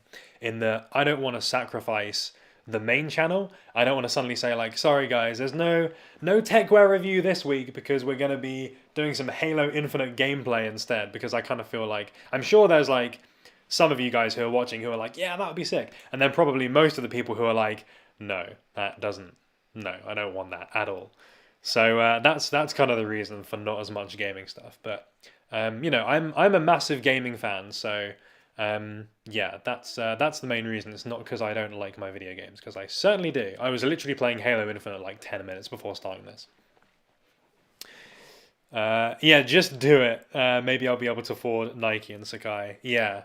in that I don't want to sacrifice the main channel. I don't want to suddenly say like, sorry guys, there's no Techwear review this week because we're going to be doing some Halo Infinite gameplay instead, because I kind of feel like, I'm sure there's like some of you guys who are watching who are like, yeah, that would be sick. And then probably most of the people who are like, no, that doesn't, no, I don't want that at all. So that's kind of the reason for not as much gaming stuff. But you know, I'm a massive gaming fan, so yeah, that's the main reason. It's not because I don't like my video games, because I certainly do. I was literally playing Halo Infinite like 10 minutes before starting this. Yeah, just do it. Maybe I'll be able to afford Nike and Sakai. Yeah,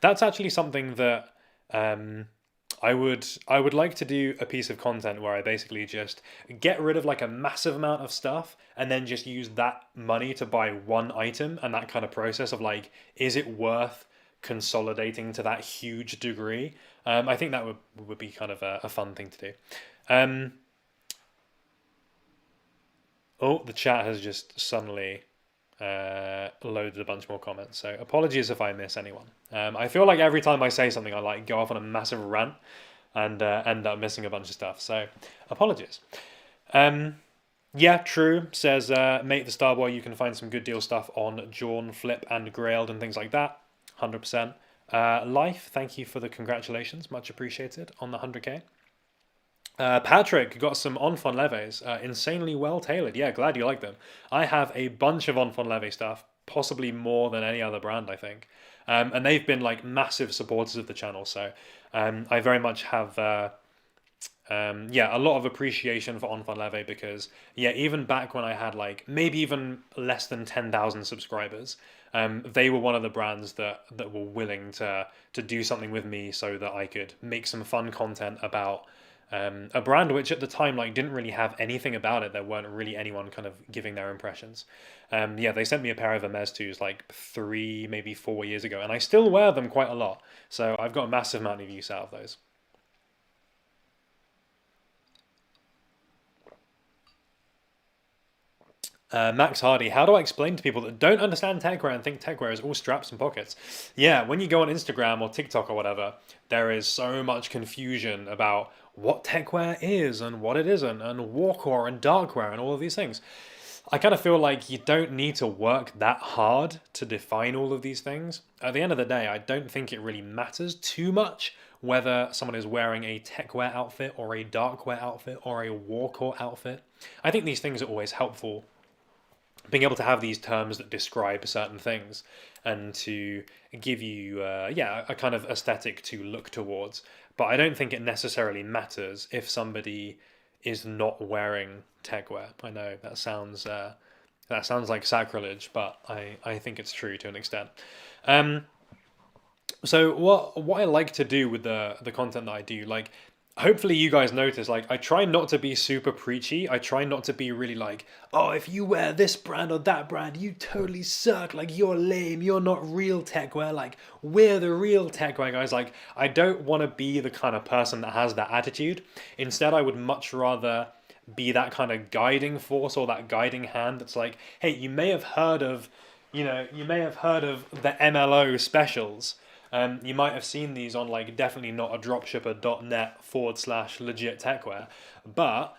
that's actually something that I would like to do a piece of content where I basically just get rid of like a massive amount of stuff and then just use that money to buy one item, and that kind of process of like, is it worth consolidating to that huge degree? I think that would be kind of a fun thing to do. Oh, the chat has just suddenly loaded a bunch more comments, so apologies if I miss anyone. I feel like every time I say something, I like go off on a massive rant and end up missing a bunch of stuff, so apologies. Yeah, true, says Mate the Starboy, you can find some good deal stuff on Jawn, Flip and Grailed and things like that, 100%. Life, thank you for the congratulations. Much appreciated on the 100K. Patrick got some Enfant Leves, insanely well tailored. Yeah, glad you like them. I have a bunch of Enfant Leve stuff, possibly more than any other brand, I think. And they've been like massive supporters of the channel. So I very much have, yeah, a lot of appreciation for Enfant Leve because, yeah, even back when I had like maybe even less than 10,000 subscribers, they were one of the brands that were willing to do something with me so that I could make some fun content about a brand which at the time like didn't really have anything about it. There weren't really anyone kind of giving their impressions. Yeah, they sent me a pair of Hermes 2s like 3, maybe 4 years ago, and I still wear them quite a lot. So I've got a massive amount of use out of those. Max Hardy, how do I explain to people that don't understand techwear and think techwear is all straps and pockets? Yeah, when you go on Instagram or TikTok or whatever, there is so much confusion about what techwear is and what it isn't, and warcore and darkwear and all of these things. I kind of feel like you don't need to work that hard to define all of these things. At the end of the day, I don't think it really matters too much whether someone is wearing a techwear outfit or a darkwear outfit or a warcore outfit. I think these things are always helpful, being able to have these terms that describe certain things and to give you yeah, a kind of aesthetic to look towards. But I don't think it necessarily matters if somebody is not wearing techwear. I know that sounds like sacrilege, but I think it's true to an extent. So what I like to do with the content that I do, like, hopefully you guys notice, like, I try not to be super preachy. I try not to be really like, oh, if you wear this brand or that brand, you totally suck. Like, you're lame. You're not real techwear. Like, we're the real techwear guys. Like, I don't want to be the kind of person that has that attitude. Instead, I would much rather be that kind of guiding force or that guiding hand that's like, hey, you may have heard of, you may have heard of the MLO specials. You might have seen these on like definitely not a dropshipper.net/legit techwear. But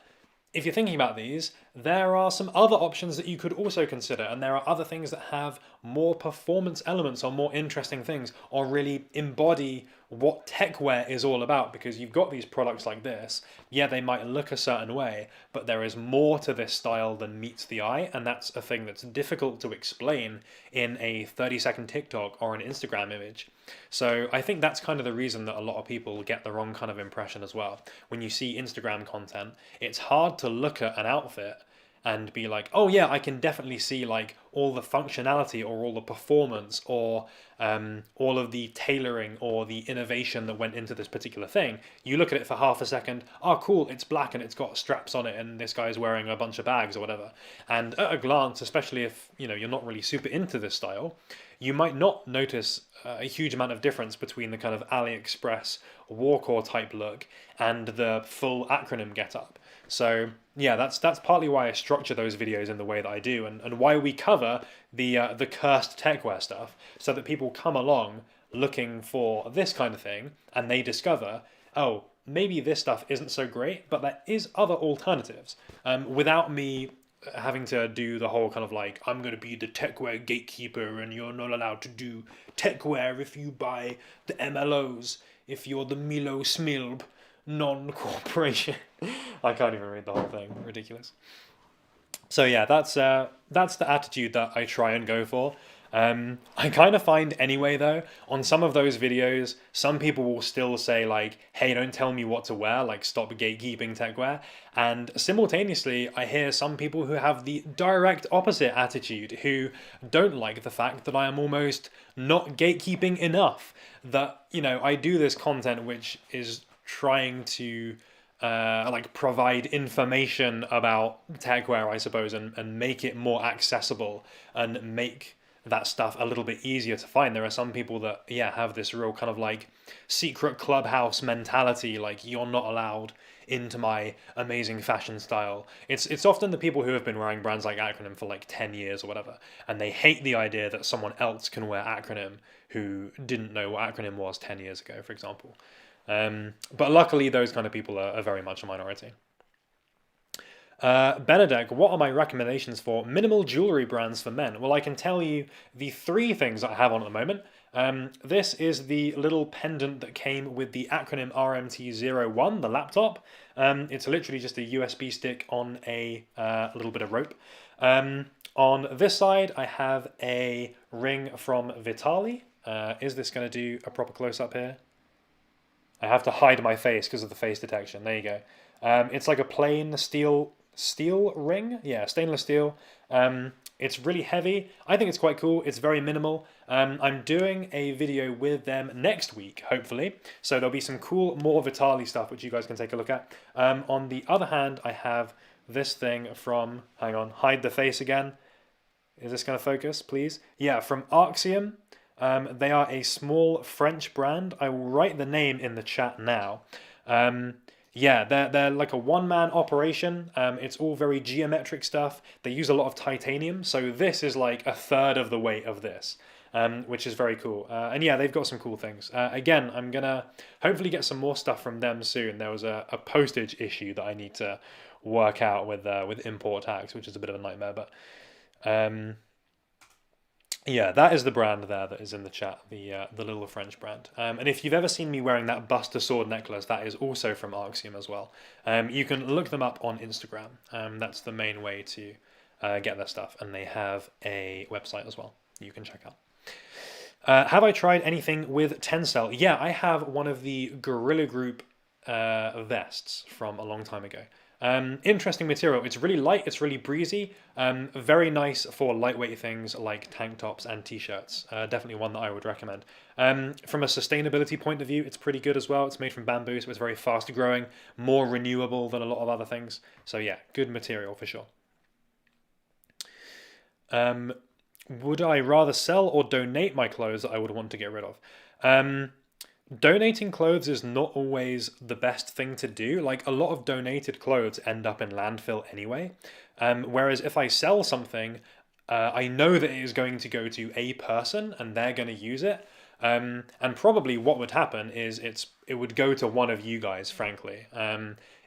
if you're thinking about these, there are some other options that you could also consider, and there are other things that have more performance elements or more interesting things or really embody what techwear is all about, because you've got these products like this. Yeah, they might look a certain way, but there is more to this style than meets the eye, and that's a thing that's difficult to explain in a 30-second TikTok or an Instagram image. So I think that's kind of the reason that a lot of people get the wrong kind of impression as well. When you see Instagram content, it's hard to look at an outfit and be like, oh yeah, I can definitely see like all the functionality or all the performance or all of the tailoring or the innovation that went into this particular thing. You look at it for half a second, oh cool, it's black and it's got straps on it and this guy's wearing a bunch of bags or whatever. And at a glance, especially if you're not really super into this style, you might not notice a huge amount of difference between the kind of AliExpress warcore type look and the full acronym getup. So yeah, that's partly why I structure those videos in the way that I do, and why we cover the cursed techwear stuff, so that people come along looking for this kind of thing and they discover, oh, maybe this stuff isn't so great, but there is other alternatives, without me having to do the whole kind of like, I'm going to be the techwear gatekeeper and you're not allowed to do techwear if you buy the MLOs, if you're the Milo Smilb non-corporation. I can't even read the whole thing. Ridiculous. So yeah, that's the attitude that I try and go for. I kind of find anyway though, on some of those videos, some people will still say like, hey, don't tell me what to wear, like stop gatekeeping techwear. And simultaneously, I hear some people who have the direct opposite attitude, who don't like the fact that I am almost not gatekeeping enough. That, I do this content which is trying to like provide information about techwear, I suppose, and make it more accessible and make that stuff a little bit easier to find. There are some people that, yeah, have this real kind of like secret clubhouse mentality, like you're not allowed into my amazing fashion style. It's often the people who have been wearing brands like Acronym for like 10 years or whatever, and they hate the idea that someone else can wear Acronym who didn't know what Acronym was 10 years ago, for example. But luckily those kind of people are very much a minority. Benedek, what are my recommendations for minimal jewelry brands for men? Well, I can tell you the 3 things that I have on at the moment. This is the little pendant that came with the acronym RMT01, the laptop. It's literally just a USB stick on a little bit of rope. On this side, I have a ring from Vitali. Is this going to do a proper close-up here? I have to hide my face because of the face detection. There you go. It's like a plain steel ring. Yeah, stainless steel. It's really heavy. I think it's quite cool. It's very minimal. I'm doing a video with them next week, hopefully. So there'll be some cool, more Vitali stuff, which you guys can take a look at. On the other hand, I have this thing from, hang on, hide the face again. Is this going to focus, please? Yeah, from Arxium. They are a small French brand. I will write the name in the chat now. Yeah, they're like a one-man operation. It's all very geometric stuff. They use a lot of titanium, so this is like a third of the weight of this, which is very cool. And yeah, they've got some cool things. Again, I'm gonna hopefully get some more stuff from them soon. There was a postage issue that I need to work out with import tax, which is a bit of a nightmare. But yeah, that is the brand there that is in the chat, the little French brand. And if you've ever seen me wearing that Buster Sword necklace, that is also from Arxium as well. You can look them up on Instagram. That's the main way to get their stuff. And they have a website as well you can check out. Have I tried anything with Tencel? Yeah, I have one of the Gorilla Group vests from a long time ago. Interesting material. It's really light, it's really breezy, very nice for lightweight things like tank tops and t-shirts. Definitely one that I would recommend. From a sustainability point of view, it's pretty good as well. It's made from bamboo, so it's very fast growing, more renewable than a lot of other things. So yeah, good material for sure. Would I rather sell or donate my clothes that I would want to get rid of? Donating clothes is not always the best thing to do. Like, a lot of donated clothes end up in landfill anyway. Whereas if I sell something, I know that it is going to go to a person and they're going to use it. And probably what would happen is it would go to one of you guys, frankly,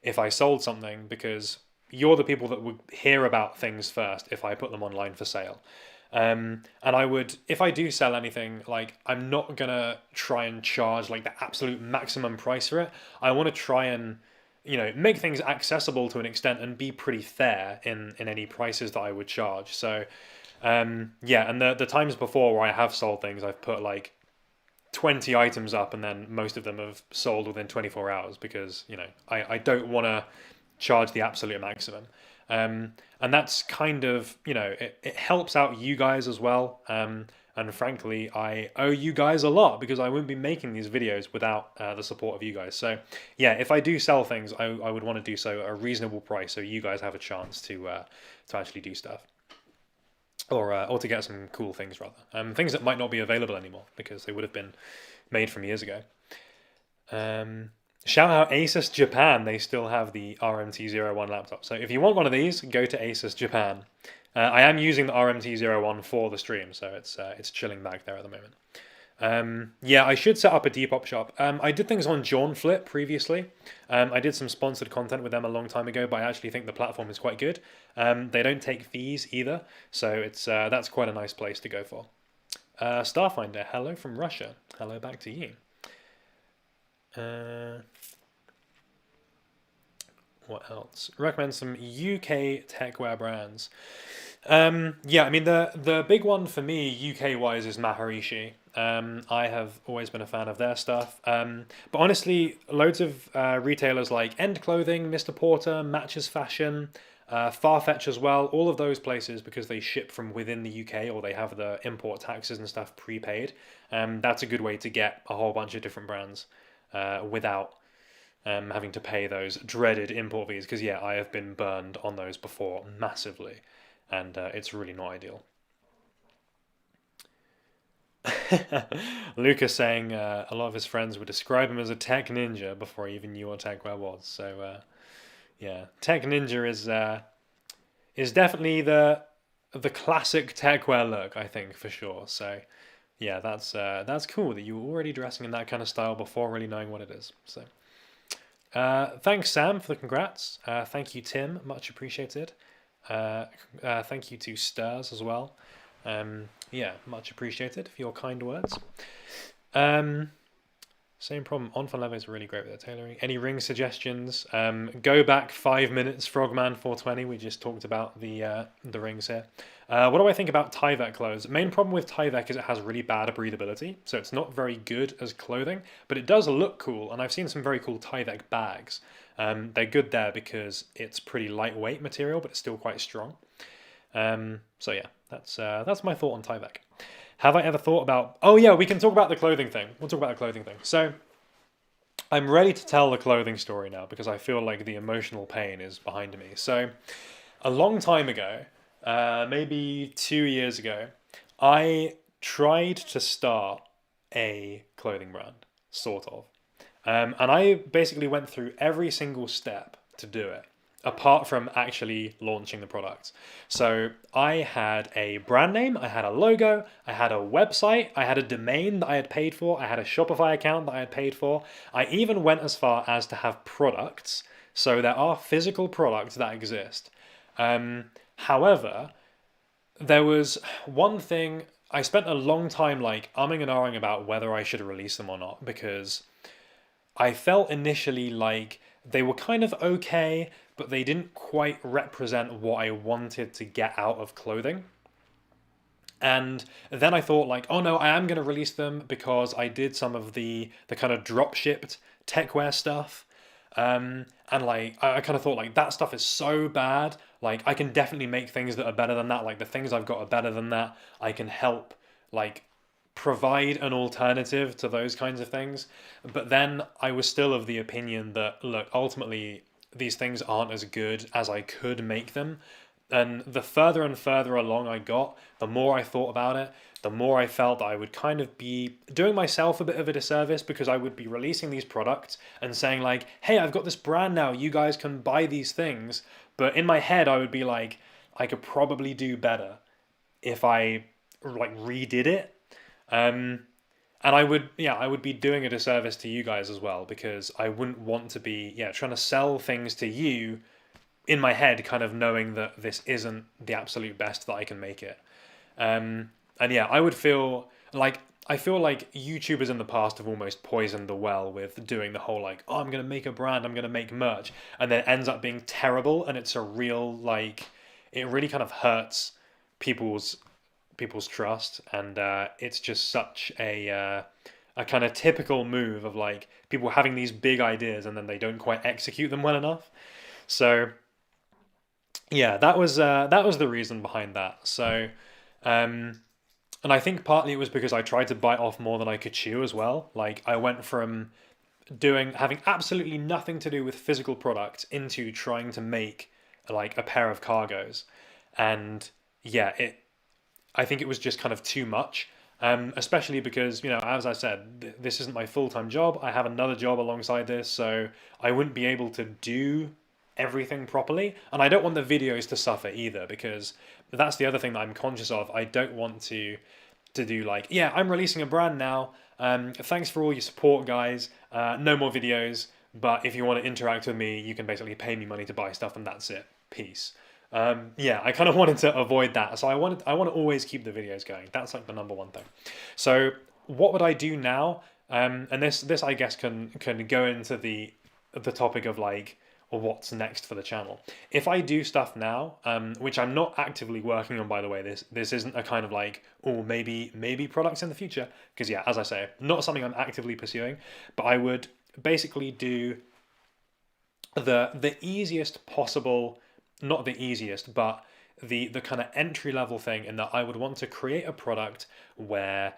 if I sold something, because you're the people that would hear about things first if I put them online for sale. And I would, if I do sell anything, like, I'm not gonna try and charge like the absolute maximum price for it. I want to try and, make things accessible to an extent and be pretty fair in any prices that I would charge. So, yeah, and the times before where I have sold things, I've put like 20 items up and then most of them have sold within 24 hours because, I don't want to charge the absolute maximum. And that's kind of, it helps out you guys as well. And frankly, I owe you guys a lot because I wouldn't be making these videos without the support of you guys. So yeah, if I do sell things, I would want to do so at a reasonable price so you guys have a chance to actually do stuff. Or to get some cool things rather. Things that might not be available anymore because they would have been made from years ago. Shout out Asus Japan, they still have the RMT01 laptop. So if you want one of these, go to Asus Japan. I am using the RMT01 for the stream, so it's chilling back there at the moment. Yeah, I should set up a Depop shop. I did things on JawnFlip previously. I did some sponsored content with them a long time ago, but I actually think the platform is quite good. They don't take fees either, so that's quite a nice place to go for. Starfinder, hello from Russia. Hello back to you. What else? Recommend some UK techwear brands. Yeah, I mean the big one for me UK wise is Maharishi. I have always been a fan of their stuff. But honestly, loads of retailers like End Clothing, Mr. Porter, Matches Fashion, Farfetch as well. All of those places, because they ship from within the UK or they have the import taxes and stuff prepaid. That's a good way to get a whole bunch of different brands without having to pay those dreaded import fees, because yeah, I have been burned on those before massively, and it's really not ideal. Lucas saying a lot of his friends would describe him as a tech ninja before he even knew what techwear was. So yeah, tech ninja is definitely the classic techwear look, I think, for sure. So yeah, that's cool that you were already dressing in that kind of style before really knowing what it is. So thanks, Sam, for the congrats. Thank you, Tim, much appreciated. Thank you to Sturs as well. Yeah, much appreciated for your kind words. Um, Same problem. On for Leather is really great with their tailoring. Any ring suggestions? Go back 5 minutes, Frogman 420. We just talked about the rings here. What do I think about Tyvek clothes? Main problem with Tyvek is it has really bad breathability, so it's not very good as clothing, but it does look cool, and I've seen some very cool Tyvek bags. They're good there because it's pretty lightweight material, but it's still quite strong. So yeah, that's my thought on Tyvek. Have I ever thought about? Oh yeah, we can talk about the clothing thing. We'll talk about the clothing thing. So I'm ready to tell the clothing story now because I feel like the emotional pain is behind me. So a long time ago, maybe 2 years ago, I tried to start a clothing brand, sort of. And I basically went through every single step to do it, apart from actually launching the product. So I had a brand name, I had a logo, I had a website, I had a domain that I had paid for, I had a Shopify account that I had paid for. I even went as far as to have products. So there are physical products that exist. However, there was one thing I spent a long time like umming and ahhing about whether I should release them or not because I felt initially like they were kind of okay, but they didn't quite represent what I wanted to get out of clothing. And then I thought like, oh no, I am going to release them because I did some of the kind of drop shipped Techwear stuff. And like I kind of thought like that stuff is so bad. Like I can definitely make things that are better than that. Like the things I've got are better than that. I can help like provide an alternative to those kinds of things. But then I was still of the opinion that look, ultimately these things aren't as good as I could make them. And the further and further along I got, the more I thought about it, the more I felt that I would kind of be doing myself a bit of a disservice because I would be releasing these products and saying like, hey, I've got this brand now, you guys can buy these things. But in my head, I would be like, I could probably do better if I like redid it. And I would be doing a disservice to you guys as well because I wouldn't want to be, trying to sell things to you in my head, kind of knowing that this isn't the absolute best that I can make it. And yeah, I feel like YouTubers in the past have almost poisoned the well with doing the whole like, oh, I'm gonna make a brand, I'm gonna make merch, and then it ends up being terrible, and it's a real like, it really kind of hurts people's trust, and it's just such a kind of typical move of like people having these big ideas and then they don't quite execute them well enough. So yeah, that was the reason behind that. So, um, and I think partly it was because I tried to bite off more than I could chew as well. Like I went from doing having absolutely nothing to do with physical product into trying to make like a pair of cargos, and yeah, it I think it was just kind of too much. Especially because, as I said, this isn't my full time job. I have another job alongside this, so I wouldn't be able to do everything properly. And I don't want the videos to suffer either, because that's the other thing that I'm conscious of. I don't want to do like, yeah, I'm releasing a brand now. Thanks for all your support, guys. No more videos, but if you want to interact with me, you can basically pay me money to buy stuff, and that's it. Peace. Yeah, I kind of wanted to avoid that, so I want to always keep the videos going. That's like the number one thing. So what would I do now? And this I guess can go into the topic of like what's next for the channel. If I do stuff now, which I'm not actively working on, by the way, this isn't a kind of like, oh, maybe products in the future, because yeah, as I say, not something I'm actively pursuing, but I would basically do the easiest possible, not the easiest, but the kind of entry level thing, in that I would want to create a product where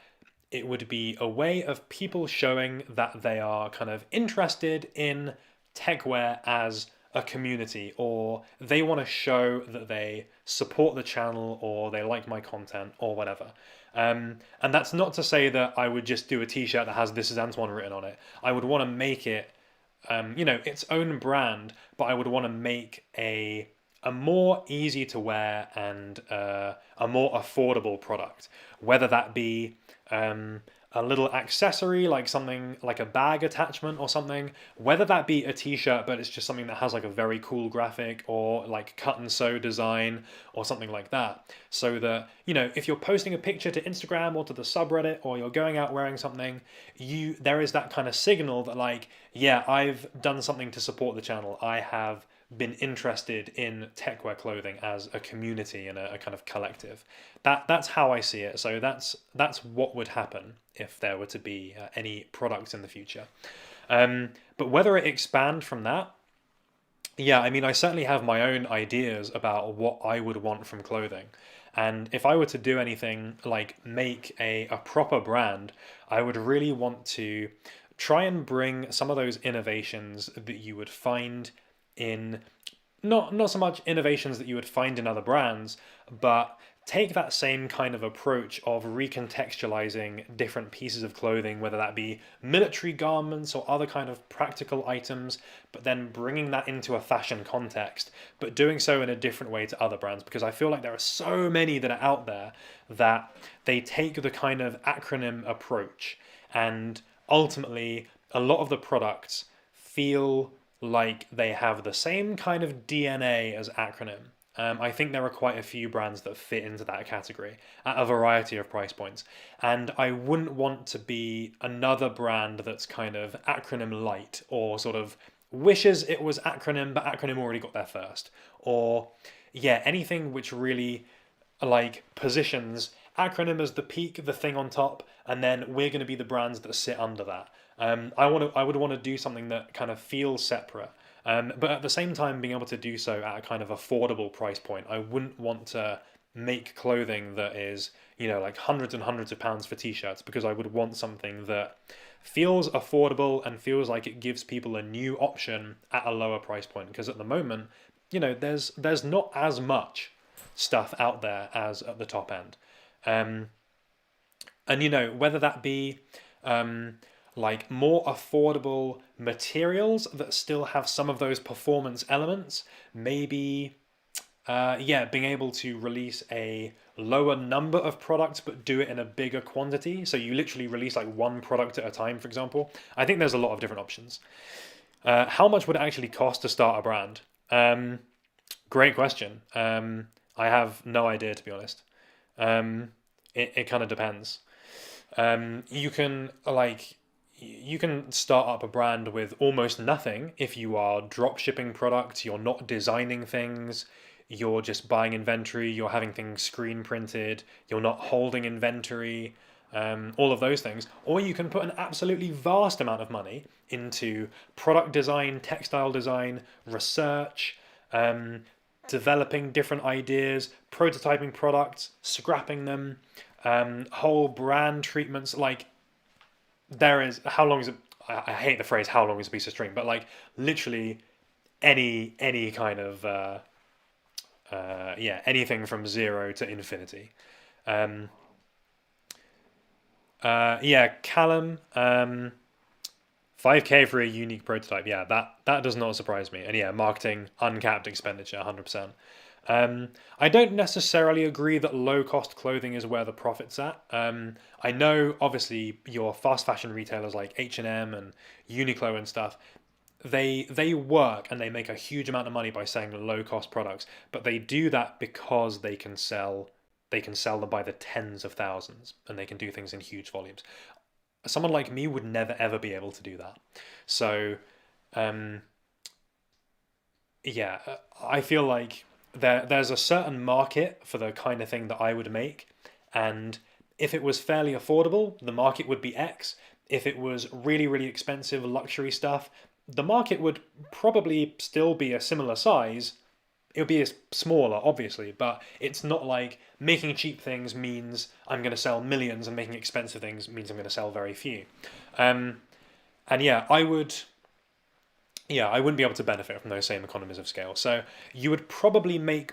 it would be a way of people showing that they are kind of interested in techwear as a community, or they want to show that they support the channel or they like my content or whatever. And that's not to say that I would just do a t-shirt that has "This is Antoine" written on it. I would want to make it its own brand, but I would want to make a more easy to wear and a more affordable product, whether that be a little accessory, like something like a bag attachment or something, whether that be a t-shirt, but it's just something that has like a very cool graphic, or like cut and sew design or something like that. So that, if you're posting a picture to Instagram or to the subreddit, or you're going out wearing something, there is that kind of signal that like, yeah, I've done something to support the channel. I have been interested in techwear clothing as a community and a kind of collective. That's how I see it. So that's what would happen if there were to be any products in the future. But whether it expand from that, yeah, I mean, I certainly have my own ideas about what I would want from clothing. And if I were to do anything like make a proper brand, I would really want to try and bring some of those innovations that you would find in, not so much innovations that you would find in other brands, but take that same kind of approach of recontextualizing different pieces of clothing, whether that be military garments or other kind of practical items, but then bringing that into a fashion context, but doing so in a different way to other brands. Because I feel like there are so many that are out there that they take the kind of acronym approach, and ultimately a lot of the products feel like they have the same kind of DNA as acronym. I think there are quite a few brands that fit into that category at a variety of price points. And I wouldn't want to be another brand that's kind of acronym light, or sort of wishes it was acronym, but acronym already got there first. Or, yeah, anything which really like positions acronym as the peak, the thing on top, and then we're going to be the brands that sit under that. I would want to do something that kind of feels separate. But at the same time, being able to do so at a kind of affordable price point. I wouldn't want to make clothing that is, like hundreds and hundreds of pounds for t-shirts, because I would want something that feels affordable and feels like it gives people a new option at a lower price point. Because at the moment, there's not as much stuff out there as at the top end. And whether that be like more affordable materials that still have some of those performance elements, maybe being able to release a lower number of products but do it in a bigger quantity, so you literally release like one product at a time, for example. I think there's a lot of different options. How much would it actually cost to start a brand? Great question. I have no idea, to be honest. It kind of depends. You can start up a brand with almost nothing if you are drop shipping products, you're not designing things, you're just buying inventory, you're having things screen printed, you're not holding inventory, all of those things. Or you can put an absolutely vast amount of money into product design, textile design, research, developing different ideas, prototyping products, scrapping them, whole brand treatments. Like, there is, how long is it? I hate the phrase "how long is a piece of string," but like literally any kind of anything from 0 to infinity. Callum, 5K for a unique prototype. Yeah, that does not surprise me. And yeah, marketing, uncapped expenditure, 100%. I don't necessarily agree that low-cost clothing is where the profit's at. I know, obviously, your fast fashion retailers like H&M and Uniqlo and stuff, they work and they make a huge amount of money by selling low-cost products, but they do that because they can sell them by the tens of thousands, and they can do things in huge volumes. Someone like me would never ever be able to do that. So, I feel like there's a certain market for the kind of thing that I would make, and if it was fairly affordable, the market would be X. If it was really, really expensive luxury stuff, the market would probably still be a similar size. It would be smaller, obviously, but it's not like making cheap things means I'm going to sell millions and making expensive things means I'm going to sell very few. I wouldn't be able to benefit from those same economies of scale. So you would probably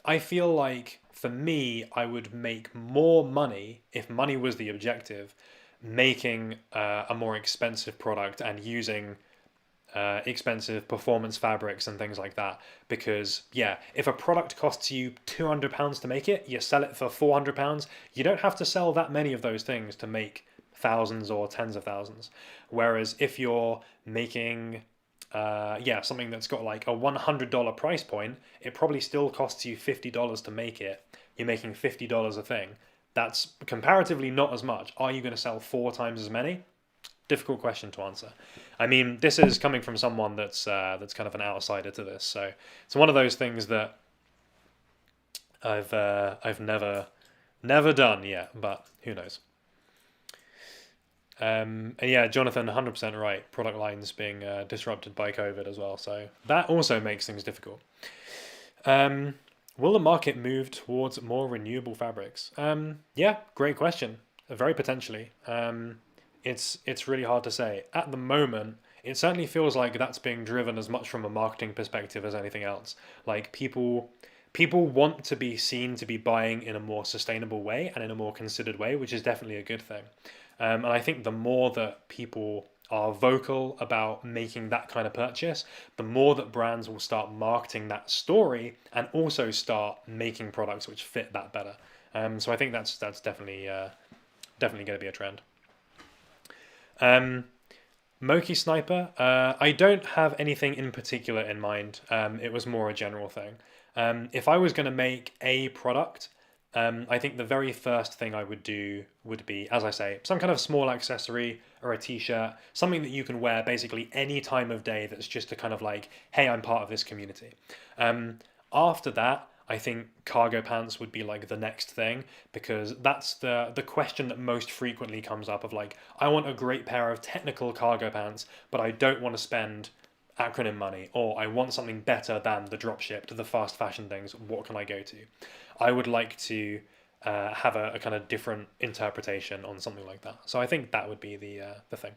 I feel like for me, I would make more money if money was the objective, making a more expensive product and using expensive performance fabrics and things like that. Because if a product costs you £200 to make it, you sell it for £400. You don't have to sell that many of those things to make thousands or tens of thousands. Whereas if you're making something that's got like a $100 price point, it probably still costs you $50 to make it. You're making $50 a thing. That's comparatively not as much. Are you going to sell 4 times as many? Difficult question to answer. I mean, this is coming from someone that's kind of an outsider to this, so it's one of those things that I've never done yet, but who knows. And yeah, Jonathan, 100% right. Product lines being disrupted by COVID as well, so that also makes things difficult. Will the market move towards more renewable fabrics? Yeah, great question. Very potentially. It's really hard to say. At the moment, it certainly feels like that's being driven as much from a marketing perspective as anything else. Like people want to be seen to be buying in a more sustainable way and in a more considered way, which is definitely a good thing. And I think the more that people are vocal about making that kind of purchase, the more that brands will start marketing that story and also start making products which fit that better. So I think that's definitely going to be a trend. Moki Sniper, I don't have anything in particular in mind. It was more a general thing. If I was going to make a product, I think the very first thing I would do would be, as I say, some kind of small accessory or a t-shirt, something that you can wear basically any time of day that's just a kind of like, hey, I'm part of this community. After that, I think cargo pants would be like the next thing, because that's the question that most frequently comes up of like, I want a great pair of technical cargo pants, but I don't want to spend acronym money, or I want something better than the dropshipped, the fast fashion things. What can I go to? I would like to have a kind of different interpretation on something like that. So I think that would be the thing.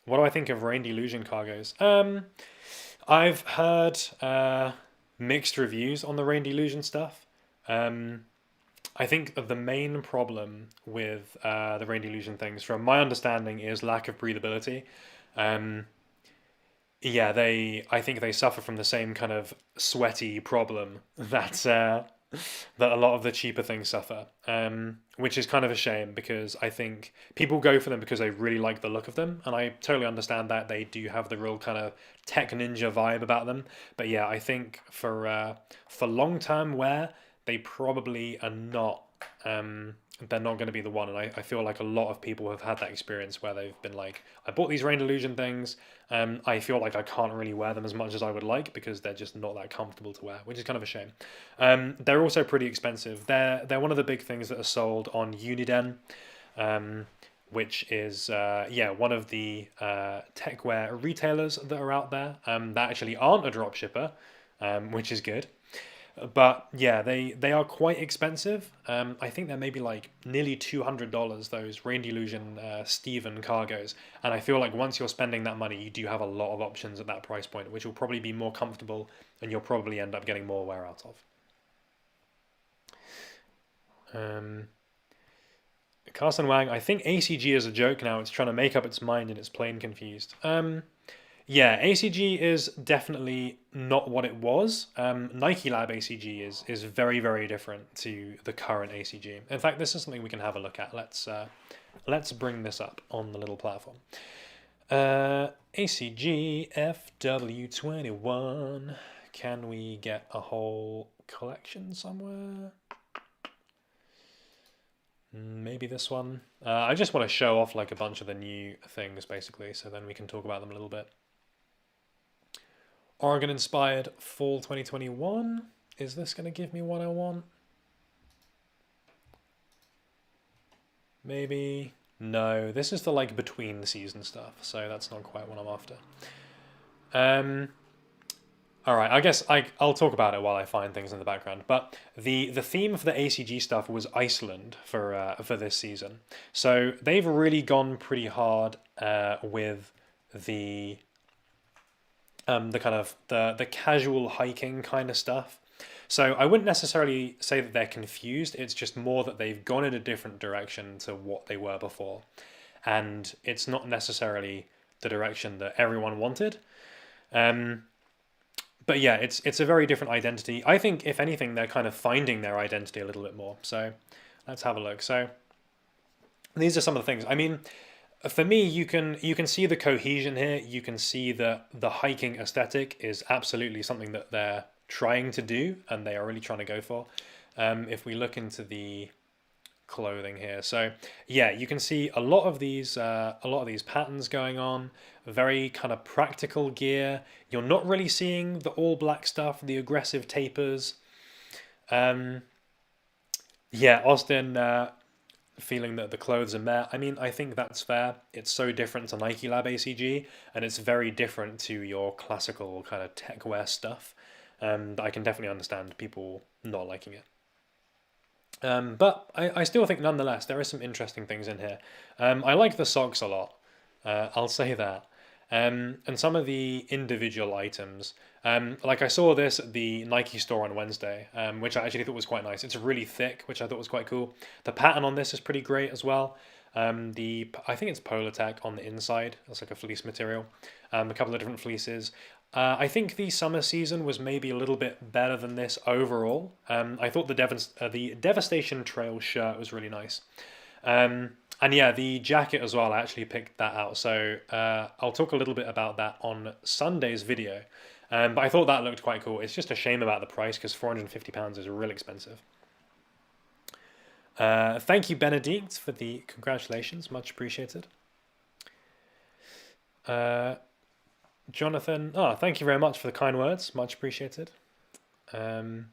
What do I think of Rain Delusion cargoes? I've heard mixed reviews on the Rain Delusion stuff. I think the main problem with the Rain Delusion things, from my understanding, is lack of breathability. Yeah, I think they suffer from the same kind of sweaty problem that a lot of the cheaper things suffer, which is kind of a shame, because I think people go for them because they really like the look of them, and I totally understand that they do have the real kind of tech ninja vibe about them. But yeah, I think for long term wear, they probably are not. They're not going to be the one, and I feel like a lot of people have had that experience where they've been like, I bought these Rain Delusion things, I feel like I can't really wear them as much as I would like because they're just not that comfortable to wear, which is kind of a shame. They're also pretty expensive. They're one of the big things that are sold on Uniden, which is one of the techwear retailers that are out there that actually aren't a dropshipper, which is good. But yeah, they are quite expensive. I think they're maybe like nearly $200, those Rain Delusion Steven cargos. And I feel like once you're spending that money, you do have a lot of options at that price point, which will probably be more comfortable, and you'll probably end up getting more wear out of. Carson Wang, I think ACG is a joke now. It's trying to make up its mind and it's plain confused. Yeah, ACG is definitely not what it was. Nike Lab ACG is very, very different to the current ACG. In fact, this is something we can have a look at. Let's bring this up on the little platform. ACG FW21. Can we get a whole collection somewhere? Maybe this one. I just want to show off like a bunch of the new things, basically, so then we can talk about them a little bit. Oregon inspired fall 2021. Is this going to give me what I want? Maybe. No, this is the like between the season stuff, so that's not quite what I'm after. All right, I guess I'll talk about it while I find things in the background. But the theme for the ACG stuff was Iceland for this season, so they've really gone pretty hard with the kind of the casual hiking kind of stuff. So I wouldn't necessarily say that they're confused. It's just more that they've gone in a different direction to what they were before, and it's not necessarily the direction that everyone wanted. But yeah, it's a very different identity. I think if anything, they're kind of finding their identity a little bit more. So let's have a look. So these are some of the things. I mean, for me, you can see the cohesion here. You can see that the hiking aesthetic is absolutely something that they're trying to do, and they are really trying to go for. If we look into the clothing here, so yeah, you can see a lot of these patterns going on. Very kind of practical gear. You're not really seeing the all black stuff, the aggressive tapers. Um, yeah, Austin. Feeling that the clothes are meh. I mean, I think that's fair. It's so different to Nike Lab ACG, and it's very different to your classical kind of techwear stuff. I can definitely understand people not liking it. But I still think, nonetheless, there are some interesting things in here. I like the socks a lot. I'll say that. And some of the individual items, like I saw this at the Nike store on Wednesday, which I actually thought was quite nice. It's really thick, which I thought was quite cool. The pattern on this is pretty great as well. I think it's Polartec on the inside. It's like a fleece material. A couple of different fleeces. I think the summer season was maybe a little bit better than this overall. I thought the Devastation Trail shirt was really nice. And yeah, the jacket as well, I actually picked that out. So I'll talk a little bit about that on Sunday's video. But I thought that looked quite cool. It's just a shame about the price because £450 is real expensive. Thank you, Benedict, for the congratulations. Much appreciated. Jonathan, thank you very much for the kind words. Much appreciated. Um,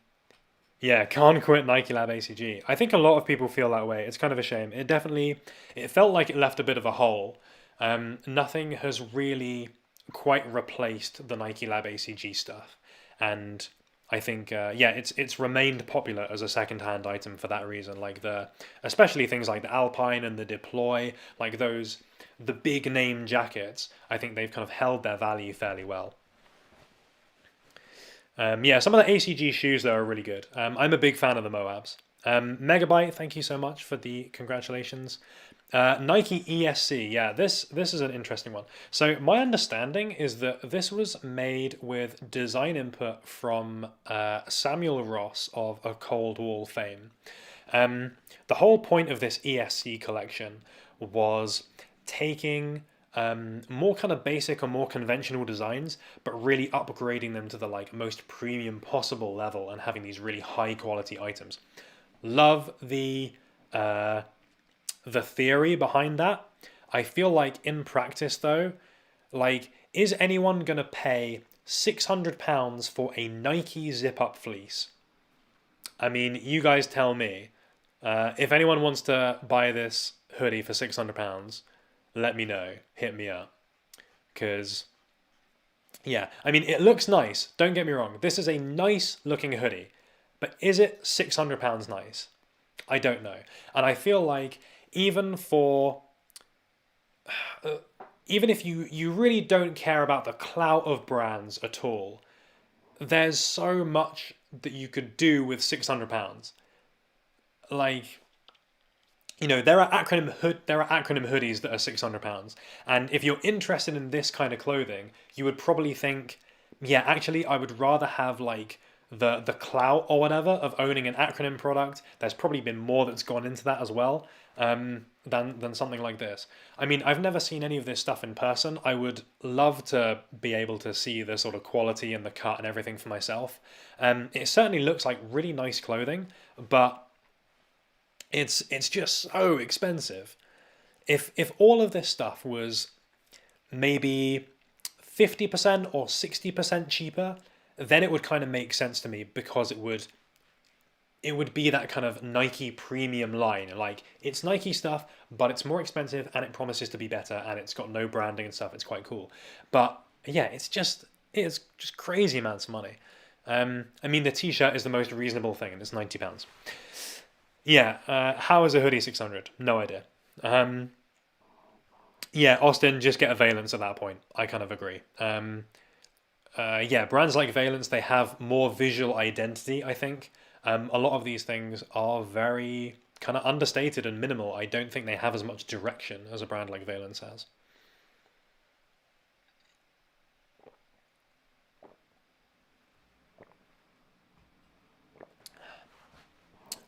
yeah, can't quit Nike Lab ACG. I think a lot of people feel that way. It's kind of a shame. It felt like it left a bit of a hole. Nothing has really quite replaced the Nike Lab ACG stuff, and I think yeah, it's remained popular as a second-hand item for that reason. Like especially things like the Alpine and the Deploy, like the big name jackets. I think they've kind of held their value fairly well. Yeah, some of the ACG shoes though are really good. I'm a big fan of the Moabs. Megabyte, thank you so much for the congratulations. Nike ESC, yeah, this is an interesting one. So my understanding is that this was made with design input from Samuel Ross of A Cold Wall fame. The whole point of this ESC collection was taking more kind of basic or more conventional designs, but really upgrading them to the like most premium possible level and having these really high quality items. Love the theory behind that. I feel like in practice though, like is anyone gonna pay £600 for a Nike zip up fleece? I mean, you guys tell me. If anyone wants to buy this hoodie for £600, let me know. Hit me up. Because, yeah, I mean, it looks nice. Don't get me wrong. This is a nice looking hoodie. But is it £600 nice? I don't know. And I feel like even for even if you really don't care about the clout of brands at all, there's so much that you could do with £600. Like, there are acronym hoodies that are £600, and if you're interested in this kind of clothing, you would probably think, yeah, actually, I would rather have like the clout or whatever of owning an acronym product. There's probably been more that's gone into that as well, than something like this. I mean, I've never seen any of this stuff in person. I would love to be able to see the sort of quality and the cut and everything for myself. It certainly looks like really nice clothing, but it's just so expensive. If all of this stuff was maybe 50% or 60% cheaper, then it would kind of make sense to me because it would be that kind of Nike premium line. Like it's Nike stuff, but it's more expensive and it promises to be better and it's got no branding and stuff. It's quite cool. But yeah, it's just crazy amounts of money. I mean, the t-shirt is the most reasonable thing and it's £90. Yeah, how is a hoodie 600? No idea. Yeah, Austin, just get a Valence at that point. I kind of agree. Yeah, brands like Valence, they have more visual identity, I think. A lot of these things are very kind of understated and minimal. I don't think they have as much direction as a brand like Valence has.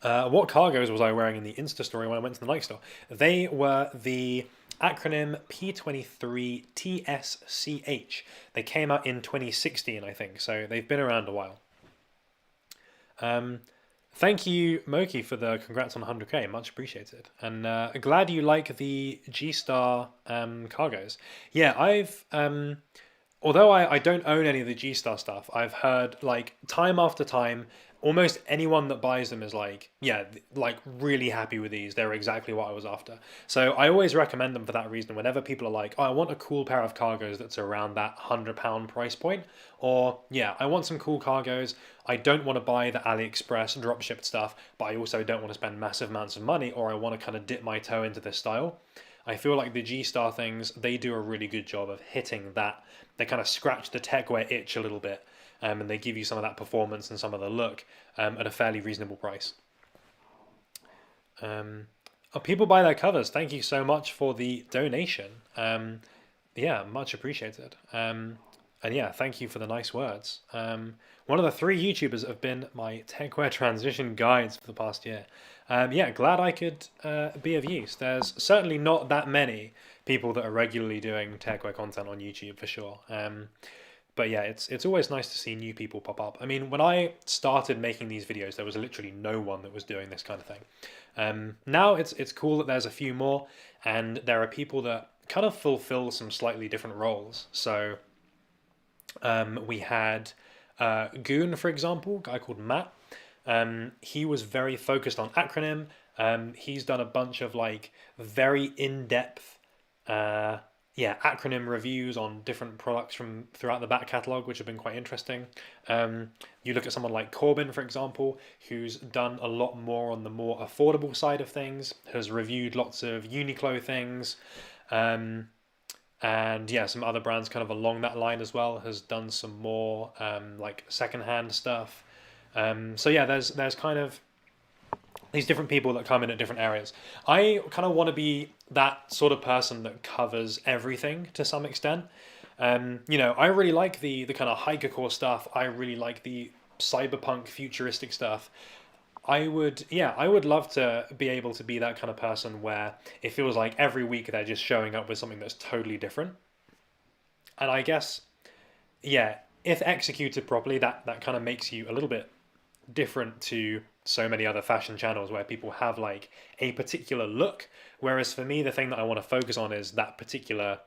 What cargoes was I wearing in the Insta story when I went to the Nike store? They were the acronym P23TSCH. They came out in 2016, I think, so they've been around a while. Thank you, Moki, for the congrats on 100k. Much appreciated. And glad you like the G-Star cargoes. Yeah, although I don't own any of the G-Star stuff, I've heard like time after time, almost anyone that buys them is like, yeah, like really happy with these. They're exactly what I was after. So I always recommend them for that reason. Whenever people are like, oh, I want a cool pair of cargos that's around that £100 price point, or yeah, I want some cool cargos. I don't want to buy the AliExpress dropshipped stuff, but I also don't want to spend massive amounts of money, or I want to kind of dip my toe into this style. I feel like the G-Star things, they do a really good job of hitting that. They kind of scratch the Techwear itch a little bit, and they give you some of that performance and some of the look at a fairly reasonable price. People buy their covers. Thank you so much for the donation. Yeah, much appreciated. And yeah, thank you for the nice words. One of the 3 YouTubers that have been my Techwear transition guides for the past year. Yeah, glad I could be of use. There's certainly not that many people that are regularly doing Techwear content on YouTube for sure. But yeah, it's always nice to see new people pop up. I mean, when I started making these videos, there was literally no one that was doing this kind of thing. Now it's cool that there's a few more, and there are people that kind of fulfill some slightly different roles. So we had Goon, for example, a guy called Matt. He was very focused on acronym. He's done a bunch of like very in-depth acronym reviews on different products from throughout the back catalogue, which have been quite interesting. You look at someone like Corbin, for example, who's done a lot more on the more affordable side of things, has reviewed lots of Uniqlo things, and yeah, some other brands kind of along that line as well, has done some more like secondhand stuff. So yeah, there's kind of these different people that come in at different areas. I kind of want to be that sort of person that covers everything to some extent. I really like the kind of hiker-core stuff. I really like the cyberpunk futuristic stuff. I would love to be able to be that kind of person where it feels like every week they're just showing up with something that's totally different. And I guess, yeah, if executed properly, that kind of makes you a little bit different to so many other fashion channels where people have like a particular look, whereas for me the thing that I want to focus on is that particular,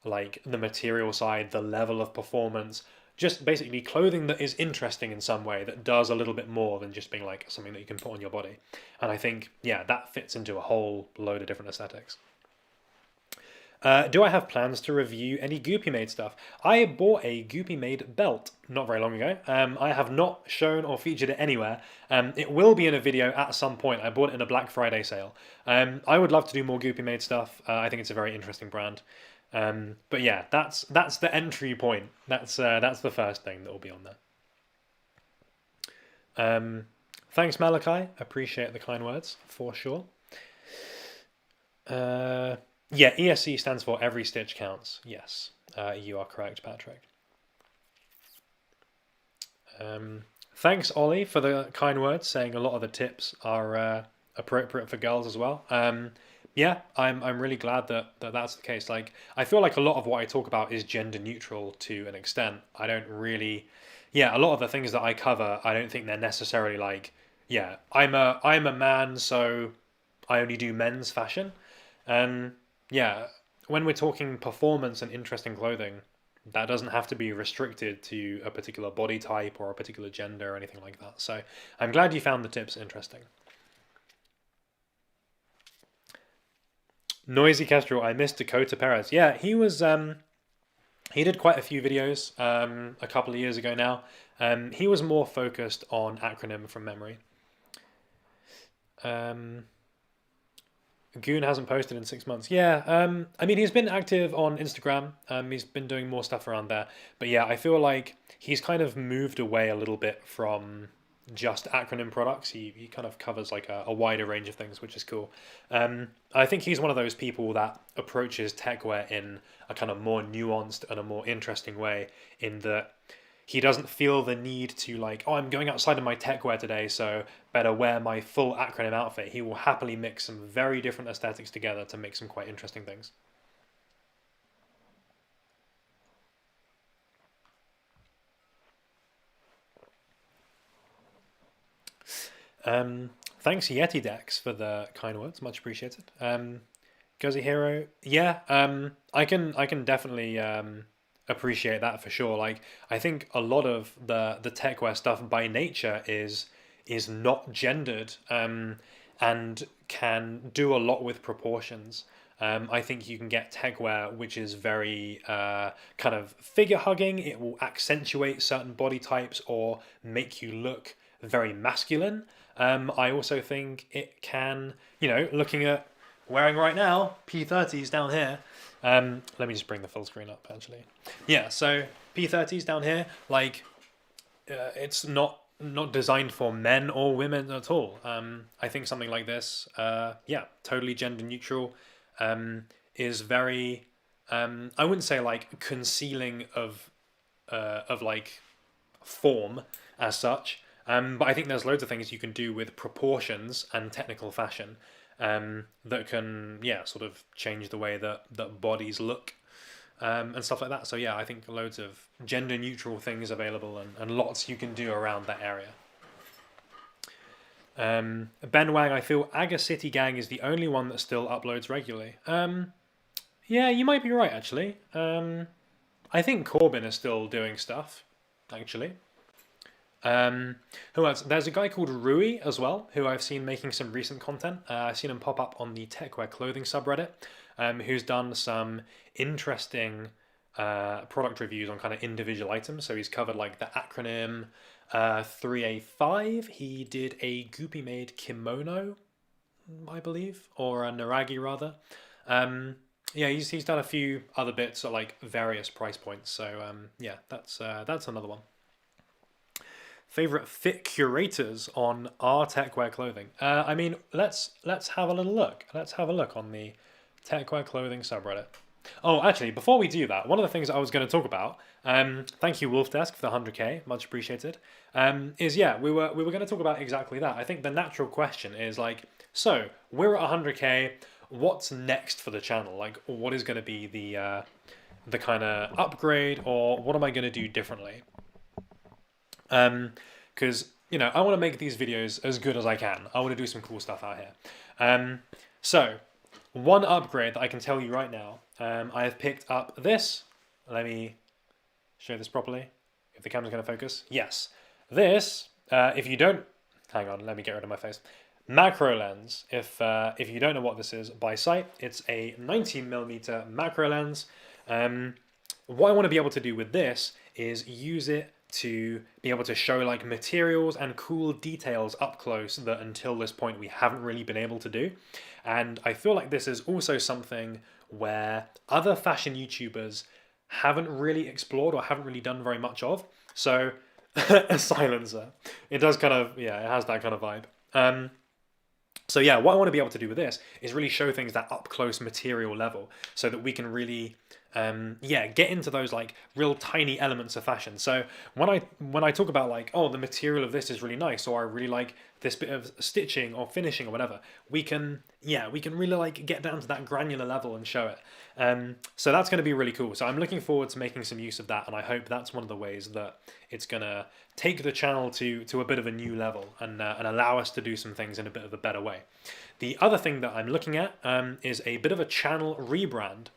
like the material side, the level of performance, just basically clothing that is interesting in some way, that does a little bit more than just being like something that you can put on your body. And I think, yeah, that fits into a whole load of different aesthetics. Do I have plans to review any Goopy Made stuff? I bought a Goopy Made belt not very long ago. I have not shown or featured it anywhere. It will be in a video at some point. I bought it in a Black Friday sale. I would love to do more Goopy Made stuff. I think it's a very interesting brand. But yeah, that's the entry point. That's the first thing that will be on there. Thanks, Malachi. Appreciate the kind words for sure. Yeah, ESC stands for Every Stitch Counts. Yes, you are correct, Patrick. Thanks, Ollie, for the kind words, saying a lot of the tips are appropriate for girls as well. Yeah, I'm really glad that that's the case. Like, I feel like a lot of what I talk about is gender neutral to an extent. I don't really, yeah, a lot of the things that I cover, I don't think they're necessarily like, yeah, I'm a man, so I only do men's fashion. Yeah, when we're talking performance and interesting clothing, that doesn't have to be restricted to a particular body type or a particular gender or anything like that. So I'm glad you found the tips interesting. Noisy Kestrel, I missed Dakota Perez. Yeah, he was he did quite a few videos a couple of years ago now. He was more focused on acronym from memory. Goon hasn't posted in 6 months. Yeah, I mean, he's been active on Instagram. He's been doing more stuff around there. But yeah, I feel like he's kind of moved away a little bit from just acronym products. He kind of covers like a wider range of things, which is cool. I think he's one of those people that approaches techwear in a kind of more nuanced and a more interesting way, in that he doesn't feel the need to like, oh, I'm going outside in my techwear today, so better wear my full acronym outfit. He will happily mix some very different aesthetics together to make some quite interesting things. Thanks Yeti Dex for the kind words, much appreciated. Gozi Hero, yeah, I can definitely appreciate that for sure. Like I think a lot of the techwear stuff by nature is not gendered, and can do a lot with proportions. I think you can get techwear which is very kind of figure hugging. It will accentuate certain body types or make you look very masculine. I also think it can, looking at wearing right now, P30s down here. Let me just bring the full screen up actually. Yeah, so P30s down here, like it's not designed for men or women at all. I think something like this, yeah, totally gender neutral, is very, I wouldn't say like concealing of like form as such. But I think there's loads of things you can do with proportions and technical fashion, that can, yeah, sort of change the way that bodies look, and stuff like that. So yeah, I think loads of gender neutral things available, and lots you can do around that area. Ben Wang, I feel Aga City Gang is the only one that still uploads regularly. Yeah, you might be right actually. I think Corbin is still doing stuff, actually. Who else? There's a guy called Rui as well, who I've seen making some recent content. I've seen him pop up on the Techwear clothing subreddit, who's done some interesting product reviews on kind of individual items. So he's covered like the acronym 3A5. He did a Goopy made kimono, I believe, or a Naragi rather. Yeah, he's done a few other bits at like various price points. So yeah, that's another one. Favorite fit curators on our Techwear clothing. I mean, let's have a little look. Let's have a look on the Techwear clothing subreddit. Oh, actually, before we do that, one of the things I was going to talk about, thank you Wolfdesk for the 100k, much appreciated, is yeah, we were going to talk about exactly that. I think the natural question is like, so we're at 100k, what's next for the channel? Like, what is going to be the kind of upgrade, or what am I going to do differently? Because I want to make these videos as good as I can. I want to do some cool stuff out here. So one upgrade that I can tell you right now, I have picked up this. Let me show this properly. If the camera's going to focus, yes. This, if you don't, hang on, let me get rid of my face. Macro lens. If you don't know what this is by sight, it's a 19mm macro lens. What I want to be able to do with this is use it to be able to show like materials and cool details up close that until this point we haven't really been able to do. And I feel like this is also something where other fashion YouTubers haven't really explored or haven't really done very much of. So a silencer. It does kind of, yeah, it has that kind of vibe. So yeah, what I want to be able to do with this is really show things that up close material level so that we can really get into those like real tiny elements of fashion. So when I talk about like, oh, the material of this is really nice, or I really like this bit of stitching or finishing or whatever, we can really like get down to that granular level and show it. So that's going to be really cool. So I'm looking forward to making some use of that, and I hope that's one of the ways that it's going to take the channel to a bit of a new level and allow us to do some things in a bit of a better way. The other thing that I'm looking at is a bit of a channel rebrand.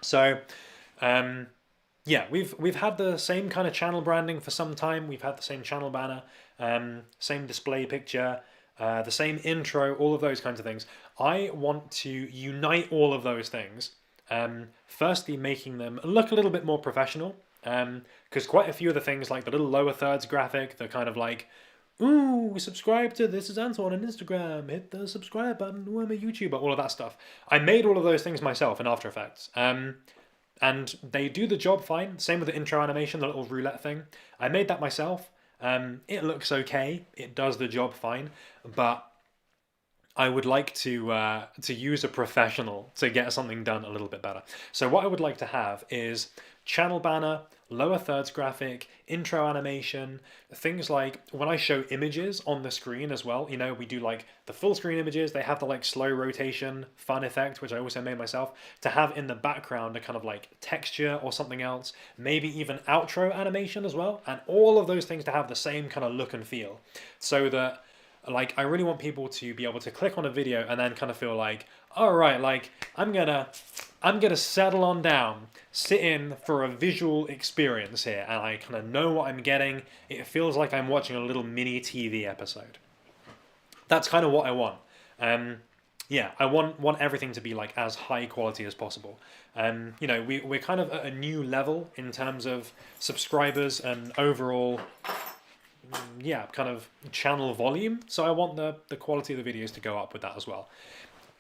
So, yeah, we've had the same kind of channel branding for some time. We've had the same channel banner, same display picture, the same intro, all of those kinds of things. I want to unite all of those things. Firstly, making them look a little bit more professional, because quite a few of the things, like the little lower thirds graphic, the kind of like, ooh, subscribe to This Is Anton on Instagram, hit the subscribe button, ooh, I'm a YouTuber, all of that stuff. I made all of those things myself in After Effects. And they do the job fine. Same with the intro animation, the little roulette thing. I made that myself. It looks okay. It does the job fine. But I would like to use a professional to get something done a little bit better. So what I would like to have is channel banner, lower thirds graphic, intro animation, things like when I show images on the screen as well, you know, we do like the full screen images, they have the like slow rotation fun effect, which I also made myself, to have in the background a kind of like texture or something else, maybe even outro animation as well, and all of those things to have the same kind of look and feel, so that like I really want people to be able to click on a video and then kind of feel like, all right, like I'm gonna settle on down, sit in for a visual experience here, and I kind of know what I'm getting. It feels like I'm watching a little mini TV episode. That's kind of what I want. Yeah, I want everything to be like as high quality as possible. You know, we're kind of at a new level in terms of subscribers and overall, yeah, kind of channel volume. So I want the quality of the videos to go up with that as well.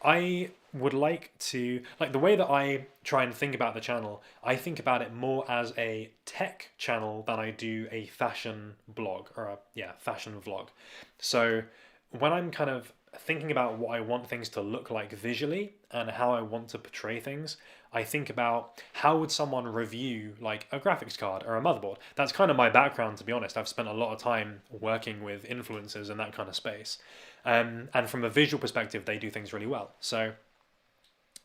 I would like to, like the way that I try and think about the channel, I think about it more as a tech channel than I do a fashion blog or fashion vlog. So when I'm kind of thinking about what I want things to look like visually and how I want to portray things, I think about how would someone review like a graphics card or a motherboard. That's kind of my background, to be honest. I've spent a lot of time working with influencers in that kind of space. And from a visual perspective, they do things really well. So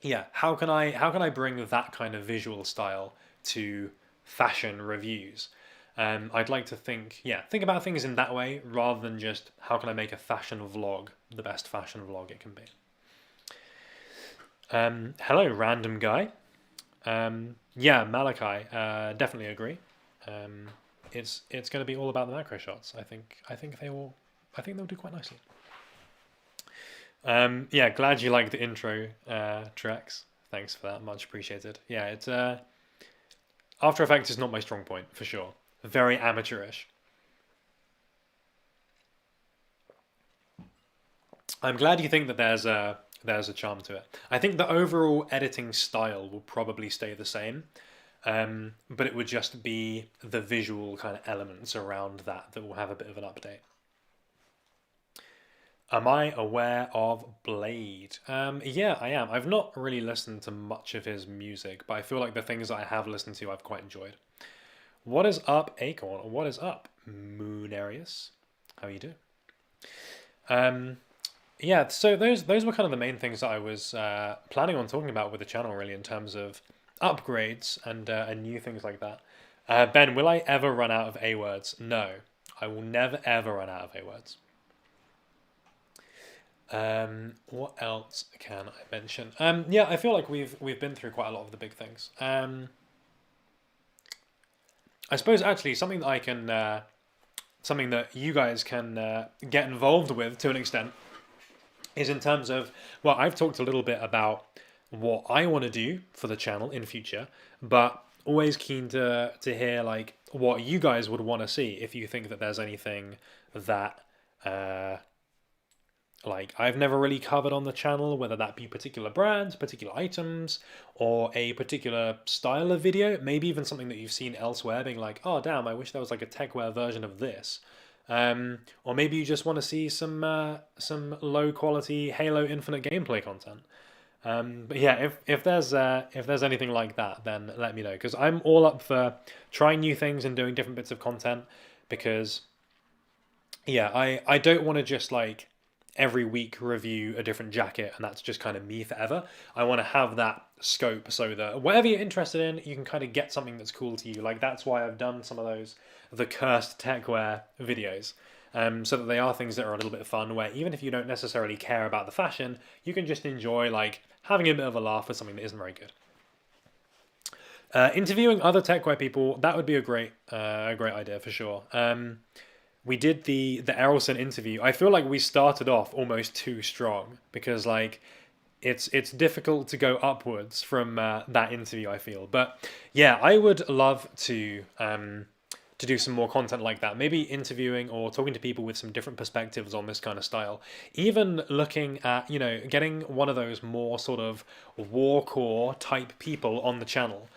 yeah, how can I bring that kind of visual style to fashion reviews? I'd like to think about things in that way rather than just how can I make a fashion vlog the best fashion vlog it can be. Hello, random guy. Yeah, Malachi, definitely agree. It's going to be all about the macro shots. I think they'll do quite nicely. Yeah, glad you like the intro tracks. Thanks for that, much appreciated. Yeah, it's After Effects is not my strong point for sure. Very amateurish. I'm glad you think that there's a charm to it. I think the overall editing style will probably stay the same, but it would just be the visual kind of elements around that will have a bit of an update. Am I aware of Blade? Yeah, I am. I've not really listened to much of his music, but I feel like the things that I have listened to I've quite enjoyed. What is up, Acorn? What is up, Moonarius? How you doing? Yeah, so those were kind of the main things that I was planning on talking about with the channel, really, in terms of upgrades and new things like that. Ben, will I ever run out of A words? No, I will never ever run out of A words. What else can I mention? Yeah, I feel like we've been through quite a lot of the big things. I suppose actually something that I can, something that you guys can get involved with to an extent is in terms of, well, I've talked a little bit about what I want to do for the channel in future, but always keen to hear like what you guys would want to see if you think that there's anything that like I've never really covered on the channel, whether that be particular brands, particular items, or a particular style of video, maybe even something that you've seen elsewhere, being like, oh damn, I wish there was like a Techwear version of this. Or maybe you just want to see some low quality Halo Infinite gameplay content. But yeah, if there's anything like that, then let me know, because I'm all up for trying new things and doing different bits of content, because yeah, I don't want to just like every week review a different jacket and that's just kind of me forever. I want to have that scope so that whatever you're interested in, you can kind of get something that's cool to you. Like that's why I've done some of those the cursed Techwear videos, so that they are things that are a little bit fun, where even if you don't necessarily care about the fashion, you can just enjoy like having a bit of a laugh with something that isn't very good. Interviewing other Techwear people, that would be a great idea for sure. We did the Errolson interview. I feel like we started off almost too strong, because like it's difficult to go upwards from that interview, I feel. But yeah, I would love to do some more content like that. Maybe interviewing or talking to people with some different perspectives on this kind of style. Even looking at, you know, getting one of those more sort of warcore type people on the channel.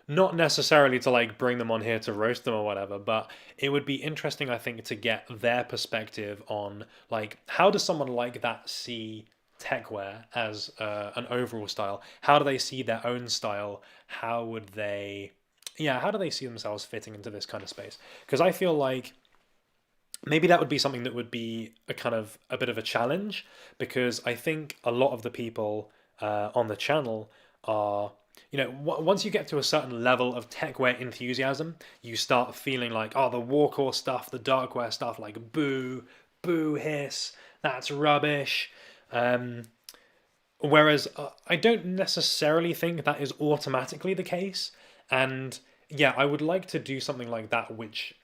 Not necessarily to like bring them on here to roast them or whatever, but it would be interesting, I think, to get their perspective on like how does someone like that see Techwear as an overall style? How do they see their own style? How would they, yeah, how do they see themselves fitting into this kind of space? Because I feel like maybe that would be something that would be a kind of a bit of a challenge, because I think a lot of the people on the channel are, once you get to a certain level of techwear enthusiasm, you start feeling like, oh, the warcore stuff, the darkwear stuff, like boo, boo, hiss, that's rubbish. Um, Whereas I don't necessarily think that is automatically the case. And yeah, I would like to do something like that, which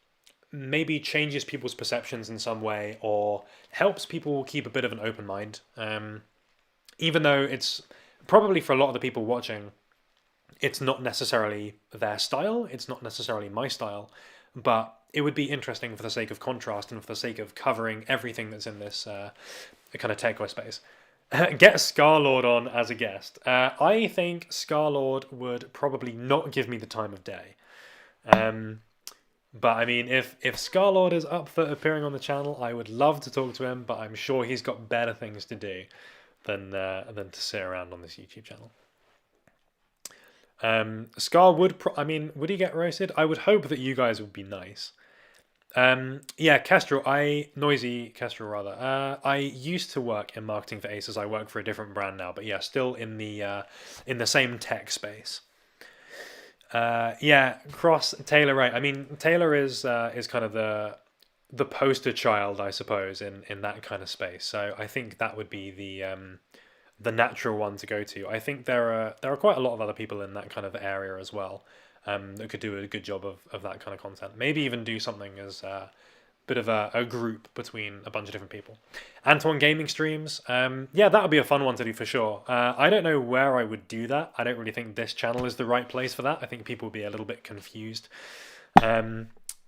maybe changes people's perceptions in some way, or helps people keep a bit of an open mind. Even though it's probably, for a lot of the people watching, it's not necessarily their style, it's not necessarily my style, but it would be interesting for the sake of contrast and for the sake of covering everything that's in this kind of techwear space. Get Scarlord on as a guest. I think Scarlord would probably not give me the time of day. But I mean, if Scarlord is up for appearing on the channel, I would love to talk to him. But I'm sure he's got better things to do than to sit around on this YouTube channel. Scar would, I mean, would he get roasted? I would hope that you guys would be nice. Yeah, Kestrel, Noisy Kestrel rather. I used to work in marketing for Aces. I work for a different brand now, but yeah, still in the same tech space. Yeah, Cross Taylor, right? I mean, Taylor is kind of the poster child, I suppose, in that kind of space. So I think that would be the natural one to go to. I think there are quite a lot of other people in that kind of area as well, that could do a good job of that kind of content. Maybe even do something as a bit of a group between a bunch of different people. Antoine Gaming streams. Yeah, that would be a fun one to do for sure. I don't know where I would do that. I don't really think this channel is the right place for that. I think people would be a little bit confused.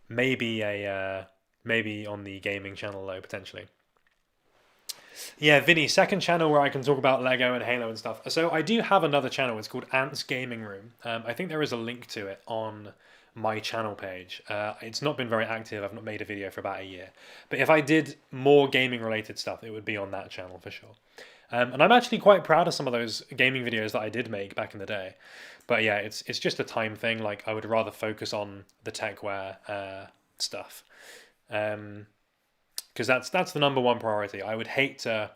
Maybe on the gaming channel though, potentially. Yeah, Vinny, second channel where I can talk about Lego and Halo and stuff. So I do have another channel. It's called Ant's Gaming Room. I think there is a link to it on my channel page. It's not been very active. I've not made a video for about a year. But if I did more gaming related stuff, it would be on that channel for sure. And I'm actually quite proud of some of those gaming videos that I did make back in the day. But yeah, it's just a time thing. Like, I would rather focus on the techwear stuff. Because that's the number one priority. I would hate to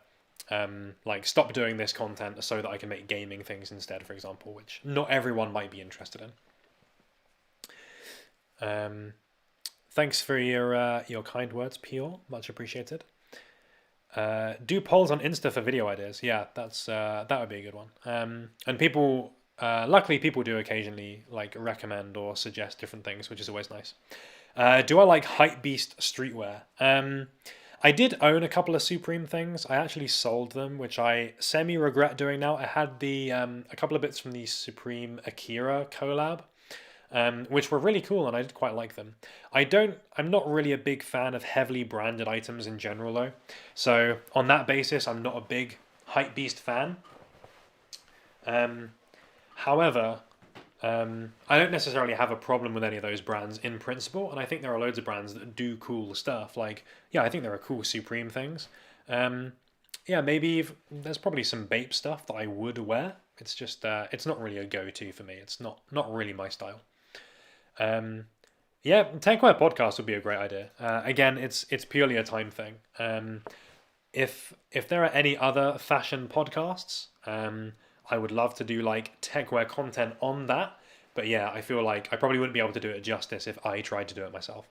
like stop doing this content so that I can make gaming things instead, for example, which not everyone might be interested in. Thanks for your kind words, Pure. Much appreciated. Do polls on Insta for video ideas. Yeah, that would be a good one. And people, luckily, people do occasionally like recommend or suggest different things, which is always nice. Do I like Hypebeast streetwear? I did own a couple of Supreme things. I actually sold them, which I semi-regret doing now. I had a couple of bits from the Supreme Akira collab, which were really cool, and I did quite like them. I'm not really a big fan of heavily branded items in general, though. So on that basis, I'm not a big Hypebeast fan. However, I don't necessarily have a problem with any of those brands in principle, and I think there are loads of brands that do cool stuff. Like, yeah, I think there are cool Supreme things. Yeah, maybe there's probably some Bape stuff that I would wear. It's just it's not really a go-to for me. It's not really my style. Yeah, Techwear podcast would be a great idea. Again, it's purely a time thing. If there are any other fashion podcasts, I would love to do like techwear content on that. But yeah, I feel like I probably wouldn't be able to do it justice if I tried to do it myself.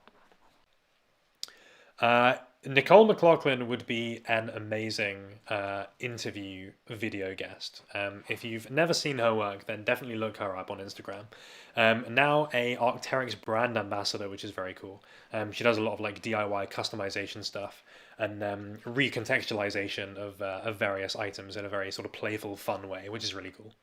Nicole McLaughlin would be an amazing interview video guest. If you've never seen her work, then definitely look her up on Instagram. Now a Arc'teryx brand ambassador, which is very cool. She does a lot of like DIY customization stuff and recontextualization of various items in a very sort of playful, fun way, which is really cool.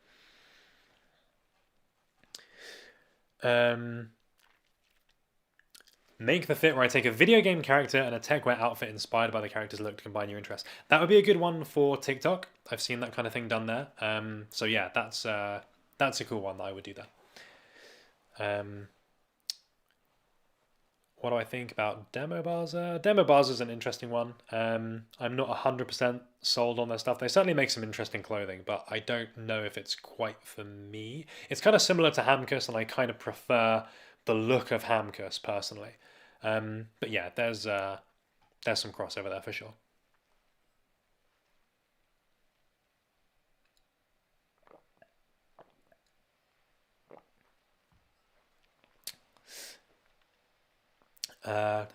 Make the fit where I take a video game character and a techwear outfit inspired by the character's look to combine your interests. That would be a good one for TikTok. I've seen that kind of thing done there. So yeah, that's a cool one that I would do that. what do I think about Demo Bazaar? Demo Bazaar is an interesting one. I'm not 100% sold on their stuff. They certainly make some interesting clothing, but I don't know if it's quite for me. It's kind of similar to Hamkus, and I kind of prefer the look of Hamkus personally. But yeah, there's some crossover there for sure.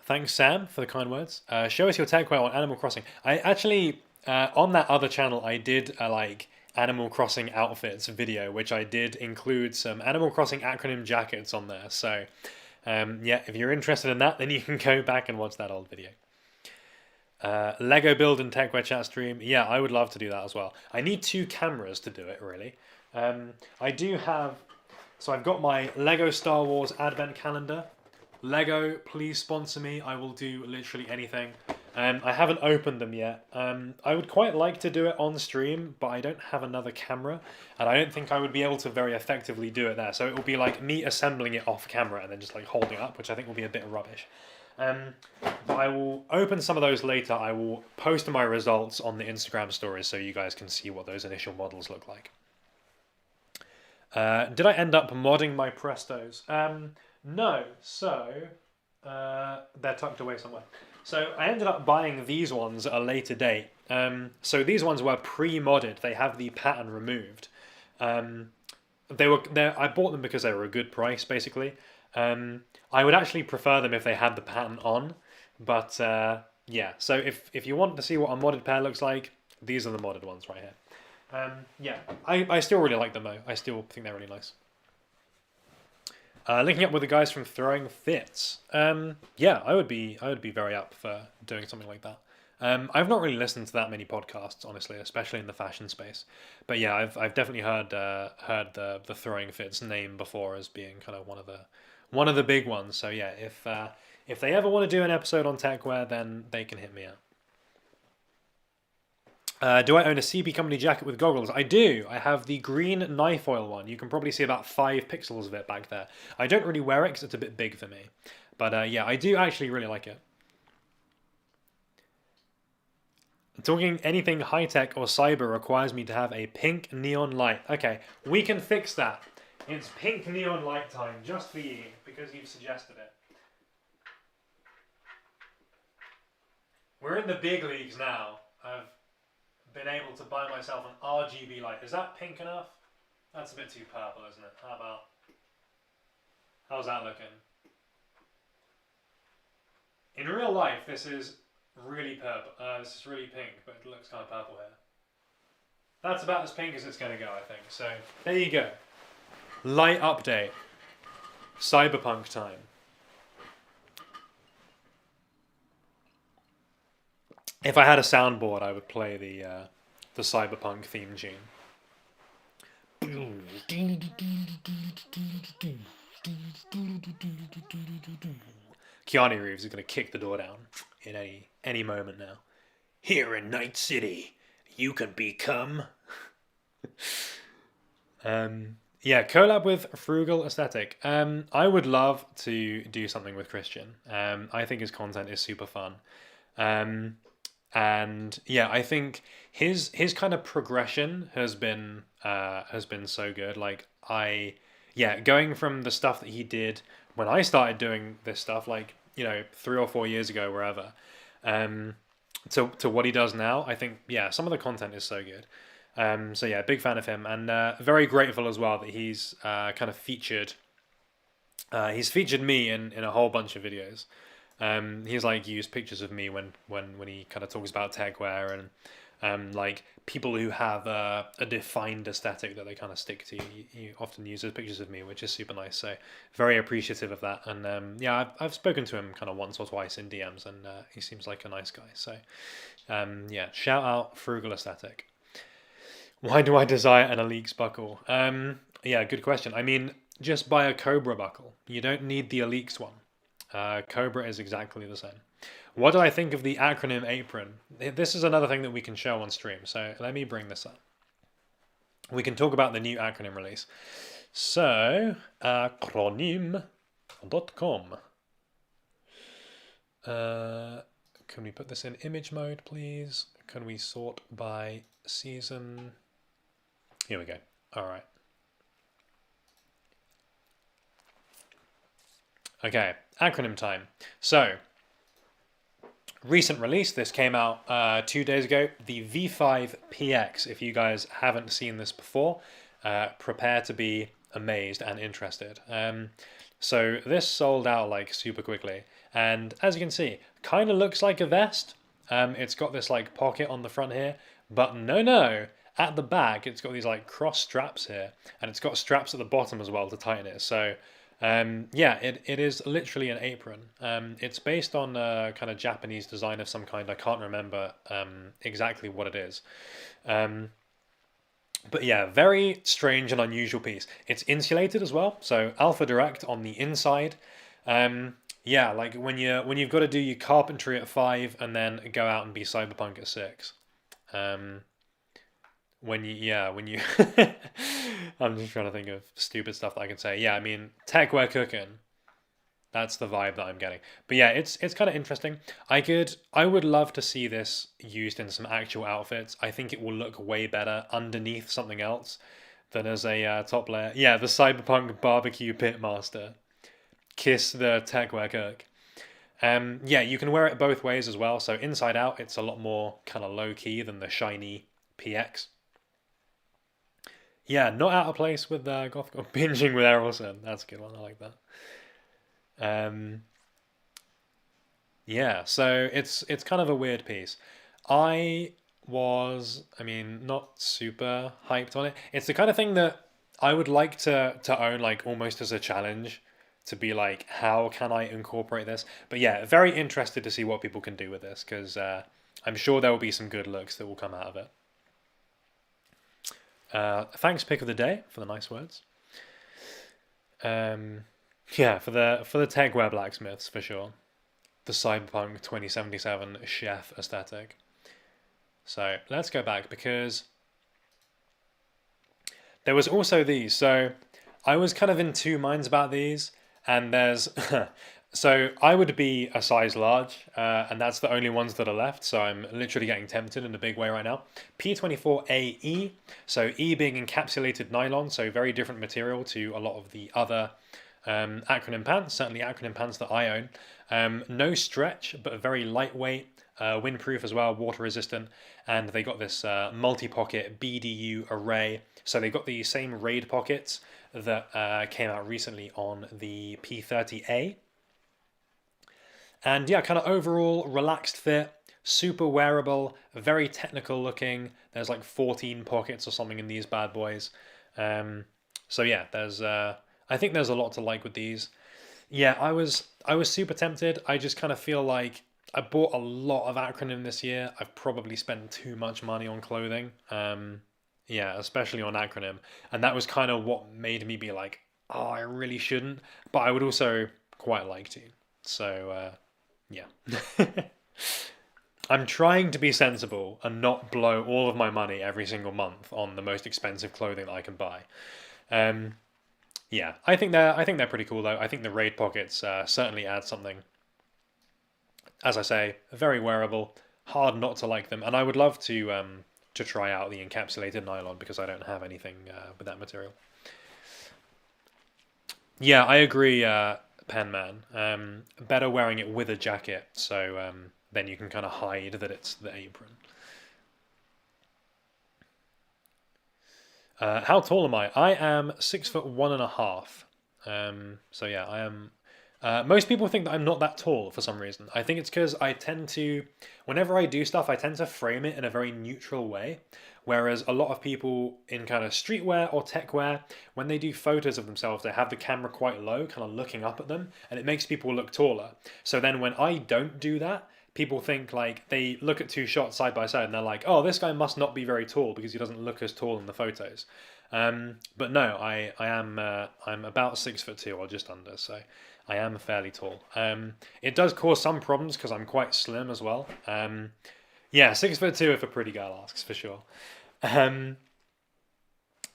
Thanks, Sam, for the kind words. Show us your Techwear on Animal Crossing. I actually, on that other channel, I did like Animal Crossing outfits video, which I did include some Animal Crossing acronym jackets on there. So, yeah, if you're interested in that, then you can go back and watch that old video. Lego build and Techwear chat stream. Yeah, I would love to do that as well. I need 2 cameras to do it, really. I do have, so I've got my Lego Star Wars advent calendar. Lego, please sponsor me. I will do literally anything. I haven't opened them yet. I would quite like to do it on stream, but I don't have another camera, and I don't think I would be able to very effectively do it there. So it will be like me assembling it off camera and then just like holding it up, which I think will be a bit rubbish. But I will open some of those later. I will post my results on the Instagram stories so you guys can see what those initial models look like. Did I end up modding my Prestos? No, so they're tucked away somewhere. So I ended up buying these ones at a later date. So these ones were pre-modded. They have the pattern removed. I bought them because they were a good price, basically. I would actually prefer them if they had the pattern on, but yeah. So if you want to see what a modded pair looks like, these are the modded ones right here. Yeah, I still really like them though. I still think they're really nice. Linking up with the guys from Throwing Fits. Yeah, I would be very up for doing something like that. I've not really listened to that many podcasts, honestly, especially in the fashion space. But yeah, I've definitely heard the Throwing Fits name before as being kind of one of the big ones. So yeah, if they ever want to do an episode on Techwear, then they can hit me up. Do I own a CB Company jacket with goggles? I do. I have the green knife oil one. You can probably see about 5 pixels of it back there. I don't really wear it because it's a bit big for me. But yeah, I do actually really like it. Talking anything high-tech or cyber requires me to have a pink neon light. Okay, we can fix that. It's pink neon light time just for you because you've suggested it. We're in the big leagues now. I've been able to buy myself an RGB light. Is that pink enough? That's a bit too purple, isn't it? How's that looking? In real life, this is really purple. This is really pink, but it looks kind of purple here. That's about as pink as it's going to go, I think. So there you go. Light update. Cyberpunk time. If I had a soundboard, I would play the Cyberpunk theme tune. Keanu Reeves is going to kick the door down in any moment now. Here in Night City, you can become. Yeah, collab with Frugal Aesthetic. I would love to do something with Christian. I think his content is super fun. And yeah, I think his kind of progression has been so good. Like going from the stuff that he did when I started doing this stuff, like 3 or 4 years ago, wherever, to what he does now. I think some of the content is so good. So yeah, big fan of him, and very grateful as well that he's kind of featured. He's featured me in a whole bunch of videos. He's like used pictures of me when he kind of talks about Techwear and like people who have a defined aesthetic that they kind of stick to. He often uses pictures of me, which is super nice. So very appreciative of that. And I've spoken to him kind of once or twice in DMs, and he seems like a nice guy. So shout out Frugal Aesthetic. Why do I desire an Aleeks buckle? Good question. I mean, just buy a Cobra buckle. You don't need the Aleeks one. Cobra is exactly the same. What do I think of the acronym apron? This is another thing that we can show on stream. So let me bring this up. We can talk about the new acronym release. So, acronym.com. Uh, can we put this in image mode, please? Can we sort by season? Here we go. All right. Okay, acronym time. So, recent release, this came out 2 days ago, the V5PX. If you guys haven't seen this before, prepare to be amazed and interested. So this sold out like super quickly, and as you can see, kind of looks like a vest. It's got this like pocket on the front here, but no, at the back it's got these like cross straps here, and it's got straps at the bottom as well to tighten it. So yeah, it is literally an apron. It's based on a kind of Japanese design of some kind. I can't remember exactly what it is. But yeah, very strange and unusual piece. It's insulated as well, so Alpha Direct on the inside. Yeah, like when you've got to do your carpentry at 5 and then go out and be cyberpunk at 6. When you I'm just trying to think of stupid stuff that I can say. Yeah, I mean, Techwear cooking. That's the vibe that I'm getting. But yeah, it's kind of interesting. I would love to see this used in some actual outfits. I think it will look way better underneath something else than as a top layer. Yeah, the Cyberpunk Barbecue Pitmaster. Kiss the Techwear cook. Yeah, you can wear it both ways as well. So inside out, it's a lot more kind of low key than the shiny PX. Yeah, not out of place with Goth binging with Errolson. That's a good one. I like that. Um, yeah, so it's kind of a weird piece. I mean, not super hyped on it. It's the kind of thing that I would like to own, like almost as a challenge, to be like, how can I incorporate this? But yeah, very interested to see what people can do with this because I'm sure there will be some good looks that will come out of it. Thanks, pick of the day, for the nice words. Um, yeah, for the Techwear blacksmiths for sure. The Cyberpunk 2077 chef aesthetic. So let's go back because there was also these. So I was kind of in two minds about these, and there's so I would be a size large, and that's the only ones that are left. So I'm literally getting tempted in a big way right now. P24AE, so E being encapsulated nylon, so very different material to a lot of the other acronym pants, certainly acronym pants that I own. No stretch, but very lightweight, windproof as well, water resistant, and they got this multi-pocket BDU array. So they got the same raid pockets that came out recently on the P30A. And yeah, kind of overall relaxed fit, super wearable, very technical looking. There's like 14 pockets or something in these bad boys. So yeah, there's I think there's a lot to like with these. Yeah, I was super tempted. I just kind of feel like I bought a lot of acronym this year. I've probably spent too much money on clothing. Yeah, especially on acronym, and that was kind of what made me be like, oh, I really shouldn't, but I would also quite like to. So yeah. I'm trying to be sensible and not blow all of my money every single month on the most expensive clothing that I can buy. Um, yeah, I think they're pretty cool though. I think the raid pockets certainly add something. As I say, very wearable, hard not to like them, and I would love to try out the encapsulated nylon because I don't have anything with that material. Yeah, I agree, Penman. Better wearing it with a jacket, so then you can kind of hide that it's the apron. How tall am I? I am 6 foot 1.5. So yeah, I am. Most people think that I'm not that tall for some reason. I think it's because I tend to, whenever I do stuff, I tend to frame it in a very neutral way. Whereas a lot of people in kind of streetwear or techwear, when they do photos of themselves, they have the camera quite low, kind of looking up at them, and it makes people look taller. So then when I don't do that, people think like they look at two shots side by side and they're like, oh, this guy must not be very tall because he doesn't look as tall in the photos. But no, I'm about 6 foot 2 or just under, so I am fairly tall. It does cause some problems because I'm quite slim as well. Yeah, 6 foot 2 if a pretty girl asks for sure. Um,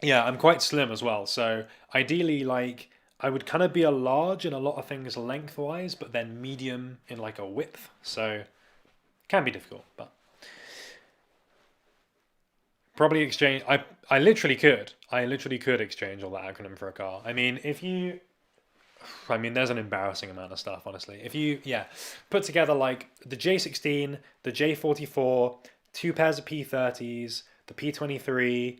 yeah, I'm quite slim as well, so ideally, like I would kind of be a large in a lot of things lengthwise, but then medium in like a width. So it can be difficult, but probably exchange. I literally could. I literally could exchange all that acronym for a car. I mean, there's an embarrassing amount of stuff, honestly. If you, yeah, put together like the J16, the J44, two pairs of P30s, the P23,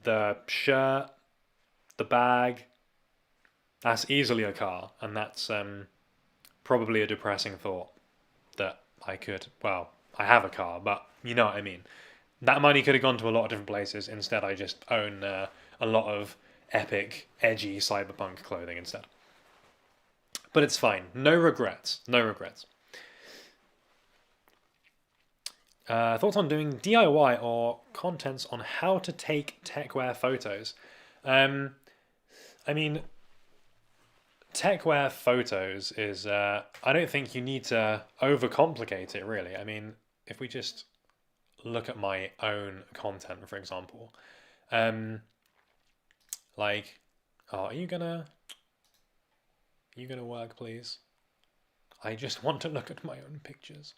the shirt, the bag, that's easily a car, and that's probably a depressing thought that I could. Well, I have a car, but you know what I mean. That money could have gone to a lot of different places. Instead, I just own a lot of epic, edgy cyberpunk clothing instead. But it's fine. No regrets. No regrets. Thoughts on doing DIY or contents on how to take Techwear photos? I mean, Techwear photos is, I don't think you need to overcomplicate it, really. I mean, if we just look at my own content, for example, like, oh, are you gonna work, please? I just want to look at my own pictures.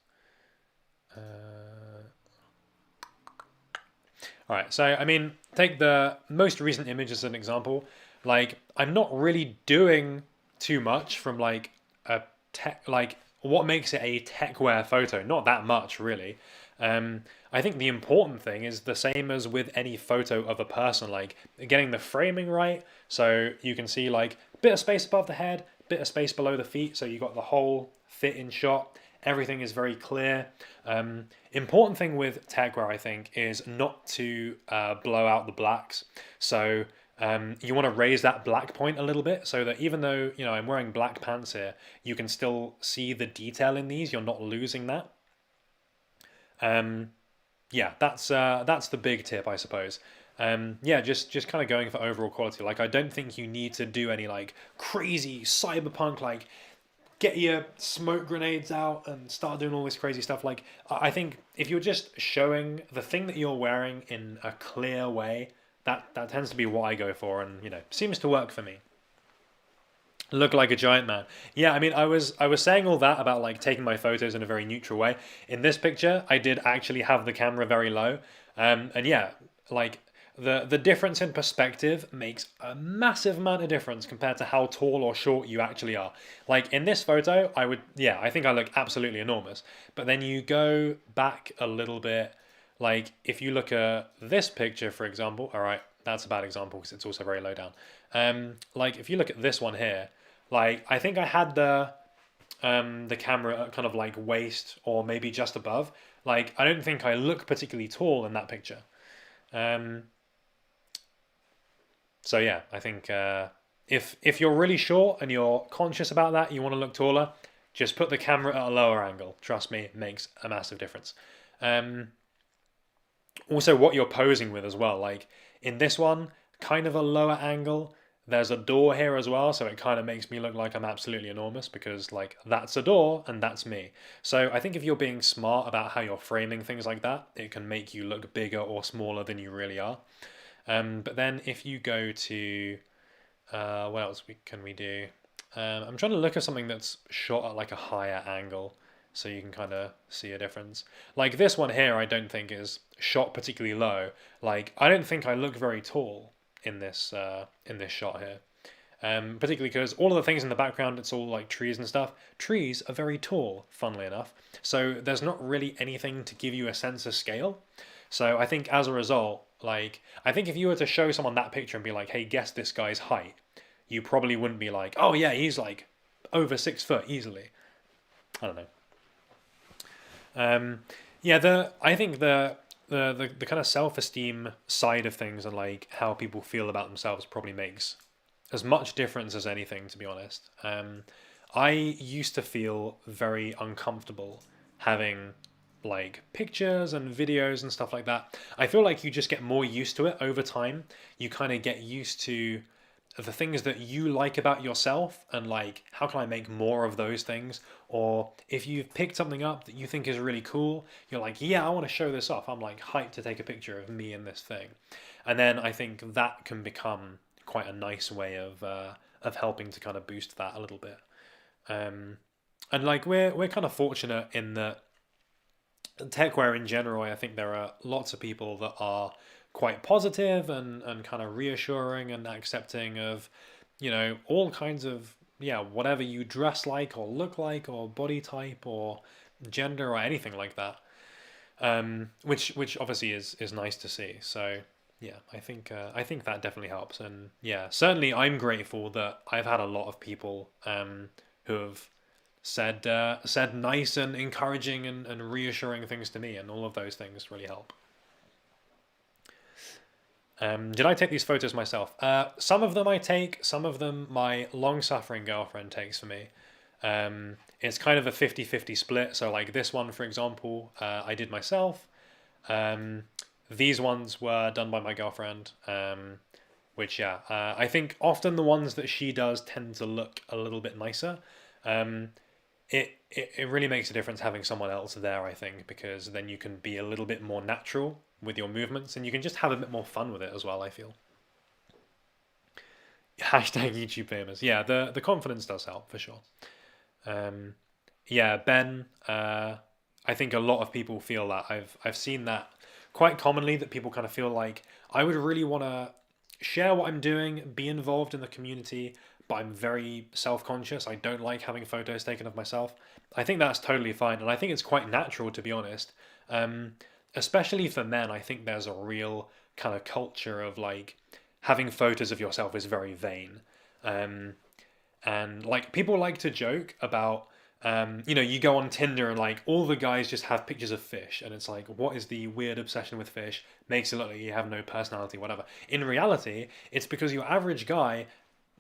All right, so I mean, take the most recent image as an example. Like, I'm not really doing too much from like a tech, like what makes it a Techwear photo. Not that much, really. I think the important thing is the same as with any photo of a person, like getting the framing right, so you can see like a bit of space above the head, bit of space below the feet, so you got the whole fit in shot. Everything is very clear. Important thing with Techwear, I think, is not to blow out the blacks. So you want to raise that black point a little bit, so that even though I'm wearing black pants here, you can still see the detail in these. You're not losing that. Yeah, that's the big tip, I suppose. Yeah, just kind of going for overall quality. Like, I don't think you need to do any like crazy cyberpunk, like get your smoke grenades out and start doing all this crazy stuff. Like, I think if you're just showing the thing that you're wearing in a clear way, that tends to be what I go for, and seems to work for me. Look like a giant man. Yeah, I mean, I was saying all that about like taking my photos in a very neutral way. In this picture, I did actually have the camera very low, and yeah, like the difference in perspective makes a massive amount of difference compared to how tall or short you actually are. Like in this photo, I think I look absolutely enormous. But then you go back a little bit, like if you look at this picture, for example, all right, that's a bad example because it's also very low down. Like if you look at this one here, like I think I had the camera at kind of like waist or maybe just above. Like I don't think I look particularly tall in that picture. So yeah, I think if you're really short and you're conscious about that, you want to look taller, just put the camera at a lower angle. Trust me, it makes a massive difference. Also, what you're posing with as well. Like in this one, kind of a lower angle. There's a door here as well, so it kind of makes me look like I'm absolutely enormous because like that's a door and that's me. So I think if you're being smart about how you're framing things like that, it can make you look bigger or smaller than you really are. But then if you go to, what else can we do? I'm trying to look at something that's shot at like a higher angle so you can kind of see a difference. Like this one here, I don't think is shot particularly low. Like I don't think I look very tall in this shot here. Particularly because all of the things in the background, it's all like trees and stuff. Trees are very tall, funnily enough. So there's not really anything to give you a sense of scale. So I think as a result, like, I think if you were to show someone that picture and be like, hey, guess this guy's height, you probably wouldn't be like, oh yeah, he's like over 6 foot easily. I don't know. Yeah, I think the kind of self-esteem side of things and like how people feel about themselves probably makes as much difference as anything, to be honest. I used to feel very uncomfortable having like pictures and videos and stuff like that. I feel like you just get more used to it over time. You kind of get used to the things that you like about yourself and like, how can I make more of those things? Or if you've picked something up that you think is really cool, you're like, yeah, I want to show this off. I'm like hyped to take a picture of me in this thing. And then I think that can become quite a nice way of helping to kind of boost that a little bit. And like we're kind of fortunate in that techwear in general, I think there are lots of people that are quite positive and kind of reassuring and accepting of, all kinds of, whatever you dress like or look like or body type or gender or anything like that. Which obviously is nice to see. So yeah, I think that definitely helps. And yeah, certainly I'm grateful that I've had a lot of people who have said nice and encouraging and reassuring things to me, and all of those things really help. Did I take these photos myself? Some of them I take, some of them my long-suffering girlfriend takes for me. It's kind of a 50-50 split. So like this one, for example, I did myself. These ones were done by my girlfriend, which, I think often the ones that she does tend to look a little bit nicer. It really makes a difference having someone else there, I think, because then you can be a little bit more natural with your movements and you can just have a bit more fun with it as well, I feel. Hashtag YouTube famous. Yeah, the confidence does help for sure. Um, yeah, Ben, I think a lot of people feel that. I've seen that quite commonly, that people kind of feel like I would really want to share what I'm doing, be involved in the community, but I'm very self-conscious. I don't like having photos taken of myself. I think that's totally fine, and I think it's quite natural, to be honest. Um, Especially for men, I think there's a real kind of culture of like having photos of yourself is very vain. Um, and like people like to joke about, you go on Tinder and like all the guys just have pictures of fish, and it's like, what is the weird obsession with fish? Makes it look like you have no personality, whatever. In reality, it's because your average guy,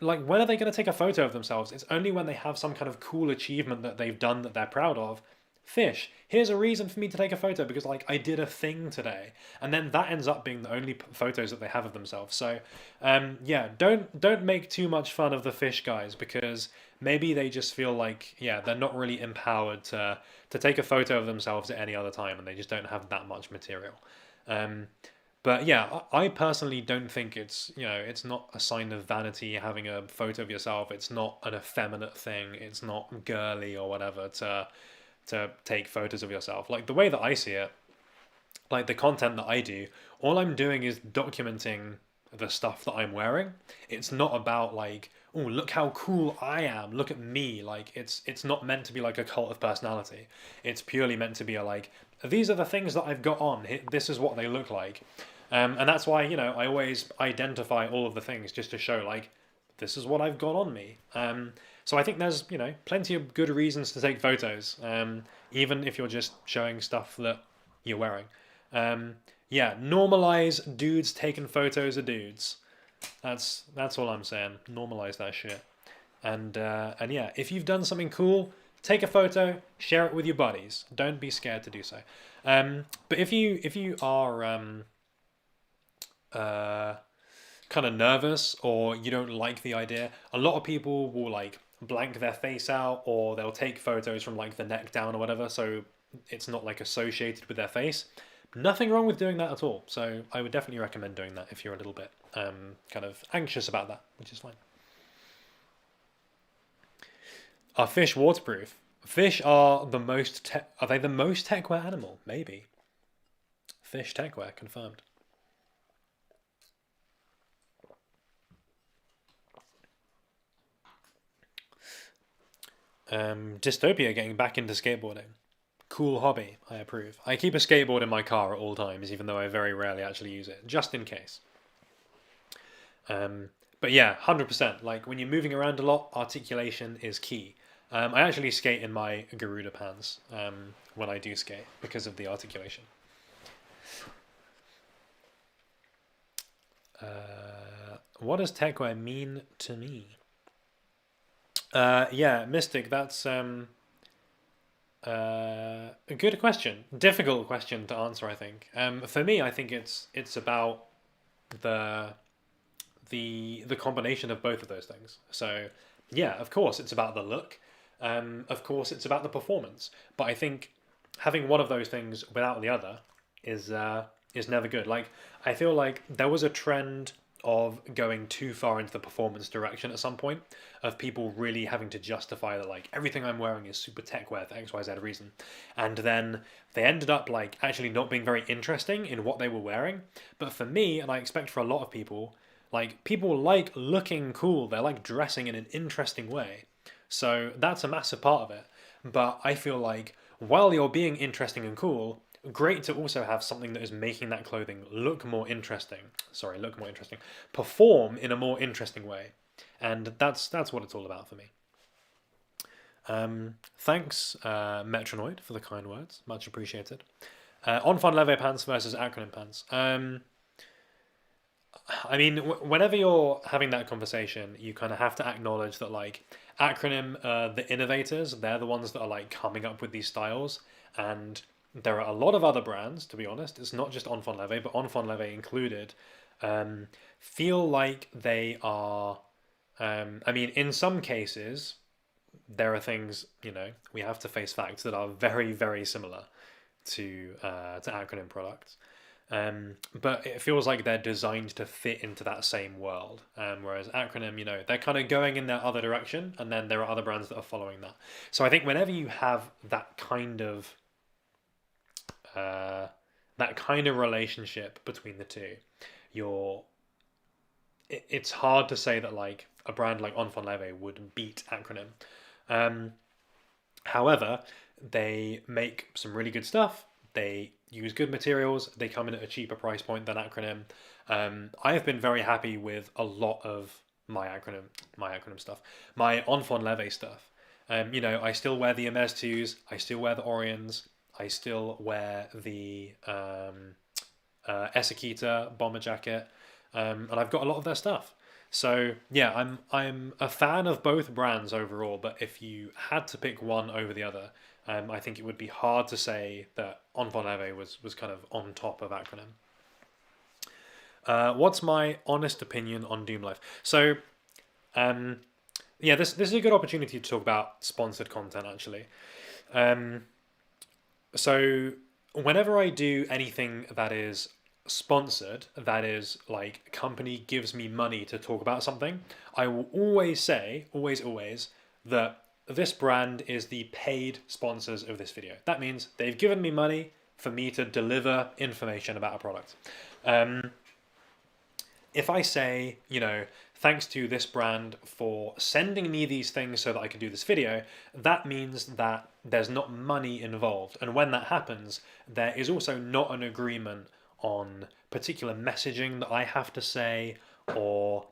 like, when are they going to take a photo of themselves? It's only when they have some kind of cool achievement that they've done that they're proud of. Fish. Here's a reason for me to take a photo because like I did a thing today, and then that ends up being the only photos that they have of themselves. So, yeah, don't make too much fun of the fish guys because maybe they just feel like they're not really empowered to take a photo of themselves at any other time, and they just don't have that much material. Um, but yeah, I personally don't think it's not a sign of vanity having a photo of yourself. It's not an effeminate thing. It's not girly or whatever to take photos of yourself. Like the way that I see it, like the content that I do, all I'm doing is documenting the stuff that I'm wearing. It's not about like, oh, look how cool I am. Look at me. Like it's not meant to be like a cult of personality. It's purely meant to be a like, these are the things that I've got on. This is what they look like. And that's why, I always identify all of the things just to show like, this is what I've got on me. So I think there's, plenty of good reasons to take photos, even if you're just showing stuff that you're wearing. Yeah, normalize dudes taking photos of dudes. That's all I'm saying. Normalize that shit. And yeah, if you've done something cool, take a photo, share it with your buddies. Don't be scared to do so. But if you are kind of nervous or you don't like the idea, a lot of people will like blank their face out, or they'll take photos from like the neck down or whatever, so it's not like associated with their face. Nothing wrong with doing that at all. So I would definitely recommend doing that if you're a little bit kind of anxious about that, which is fine. Are fish waterproof? Fish are are they the most techwear animal? Maybe. Fish techwear confirmed. Dystopia getting back into skateboarding. Cool hobby, I approve. I keep a skateboard in my car at all times, even though I very rarely actually use it, just in case. But yeah, 100%. Like when you're moving around a lot, articulation is key. I actually skate in my Garuda pants when I do skate because of the articulation. What does techwear mean to me? Yeah, Mystic, that's a good question. Difficult question to answer, I think. For me, I think it's about the the combination of both of those things. So yeah, of course, it's about the look. Of course, it's about the performance. But I think having one of those things without the other is never good. Like I feel like there was a trend of going too far into the performance direction at some point, of people really having to justify that like everything I'm wearing is super techwear for XYZ reason. And then they ended up like actually not being very interesting in what they were wearing. But for me, and I expect for a lot of people, like people like looking cool, they like dressing in an interesting way. So that's a massive part of it. But I feel like while you're being interesting and cool, great to also have something that is making that clothing look more interesting. Sorry, look more interesting. Perform in a more interesting way. And that's what it's all about for me. Thanks, Metronoid, for the kind words. Much appreciated. On leve pants versus acronym pants. I mean, whenever you're having that conversation, you kind of have to acknowledge that, like, acronym, the innovators, they're the ones that are, like, coming up with these styles. And there are a lot of other brands, to be honest. It's not just Enfant Leve, but Enfant Leve included, feel like they are. I mean, in some cases, there are things, we have to face facts that are very, very similar to acronym products. But it feels like they're designed to fit into that same world. Whereas acronym, they're kind of going in their other direction, and then there are other brands that are following that. So I think whenever you have that kind of relationship between the two, it's hard to say that like a brand like Enfant Leve would beat acronym. However, they make some really good stuff. They use good materials. They come in at a cheaper price point than acronym. I have been very happy with a lot of my acronym stuff, my Enfant Leve stuff. I still wear the Hermes 2s. I still wear the Orions. I still wear the Esakita bomber jacket, and I've got a lot of their stuff. So yeah, I'm a fan of both brands overall. But if you had to pick one over the other, I think it would be hard to say that Enfant Leve was kind of on top of acronym. What's my honest opinion on Doom Life? So, yeah, this is a good opportunity to talk about sponsored content actually. So whenever I do anything that is sponsored, that is like company gives me money to talk about something, I will always say, always, that this brand is the paid sponsors of this video. That means they've given me money for me to deliver information about a product. If I say, thanks to this brand for sending me these things so that I can do this video, that means that there's not money involved. And when that happens, there is also not an agreement on particular messaging that I have to say, or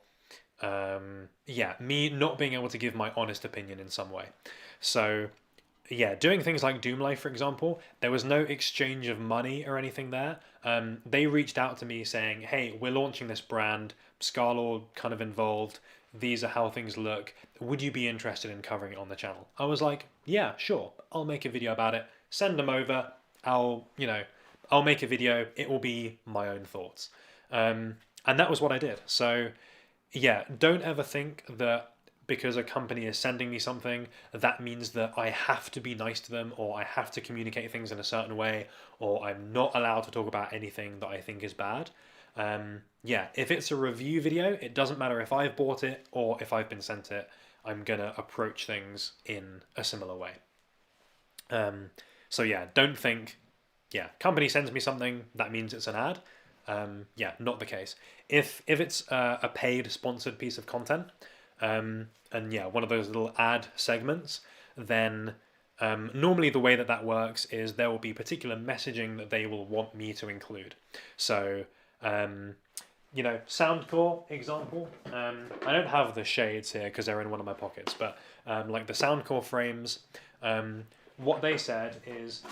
me not being able to give my honest opinion in some way. So yeah, doing things like Doom Life, for example, there was no exchange of money or anything there. They reached out to me saying, hey, we're launching this brand, Scarlord kind of involved, these are how things look, would you be interested in covering it on the channel? I was like, yeah, sure, I'll make a video about it, send them over, I'll make a video, it will be my own thoughts. And that was what I did. So yeah, don't ever think that because a company is sending me something, that means that I have to be nice to them, or I have to communicate things in a certain way, or I'm not allowed to talk about anything that I think is bad. If it's a review video, it doesn't matter if I've bought it or if I've been sent it, I'm gonna approach things in a similar way. So yeah, don't think, company sends me something, that means it's an ad. Not the case. If it's a paid sponsored piece of content, one of those little ad segments, then normally the way that works is there will be particular messaging that they will want me to include. So, Soundcore example. I don't have the shades here because they're in one of my pockets, but like the Soundcore frames, what they said is,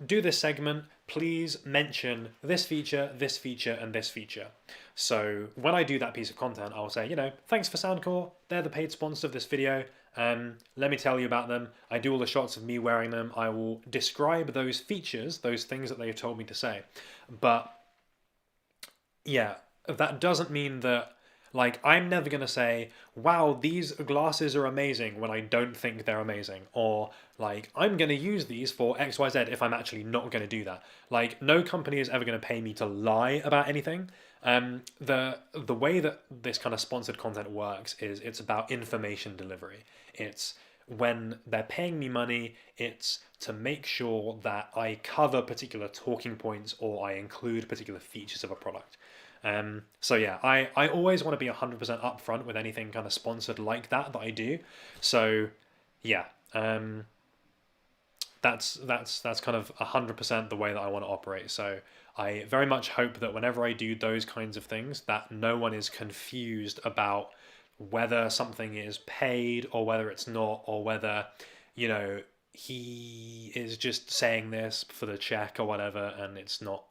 do this segment, please mention this feature, and this feature. So when I do that piece of content, I'll say, thanks for Soundcore, they're the paid sponsor of this video. Let me tell you about them. I do all the shots of me wearing them. I will describe those features, those things that they've told me to say. But yeah, that doesn't mean that, like, I'm never going to say, wow, these glasses are amazing when I don't think they're amazing. Or, like, I'm going to use these for XYZ if I'm actually not going to do that. Like, no company is ever going to pay me to lie about anything. The way that this kind of sponsored content works is it's about information delivery. It's when they're paying me money, it's to make sure that I cover particular talking points or I include particular features of a product. So yeah, I always want to be 100% upfront with anything kind of sponsored like that I do. So yeah, that's kind of 100% the way that I want to operate. So I very much hope that whenever I do those kinds of things, that no one is confused about whether something is paid or whether it's not, or whether, you know, he is just saying this for the check or whatever, and it's not,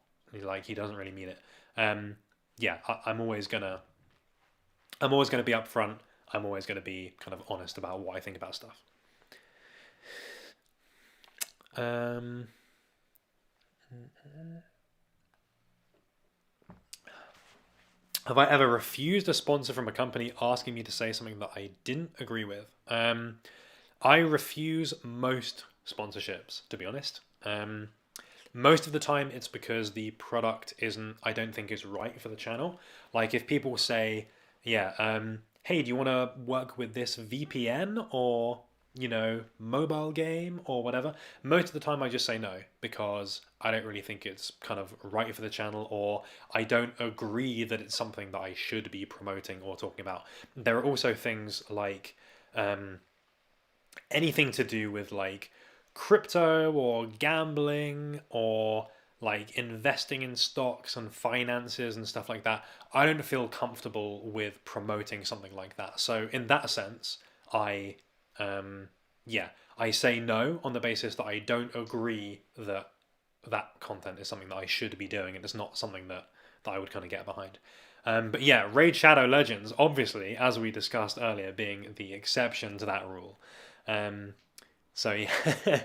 like, he doesn't really mean it. Um, yeah, I'm always gonna be upfront. I'm always gonna be kind of honest about what I think about stuff. Um, have I ever refused a sponsor from a company asking me to say something that I didn't agree with? I refuse most sponsorships, to be honest. Most of the time, it's because the product isn't, I don't think, is right for the channel. Like if people say, yeah, hey, do you want to work with this VPN or, mobile game or whatever? Most of the time, I just say no because I don't really think it's kind of right for the channel, or I don't agree that it's something that I should be promoting or talking about. There are also things like um, anything to do with like crypto or gambling or like investing in stocks and finances and stuff like that. I don't feel comfortable with promoting something like that. So in that sense, I yeah, I say no on the basis that I don't agree that that content is something that I should be doing, and it's not something that I would kind of get behind. But yeah, Raid Shadow Legends, obviously, as we discussed earlier, being the exception to that rule. Um, so yeah,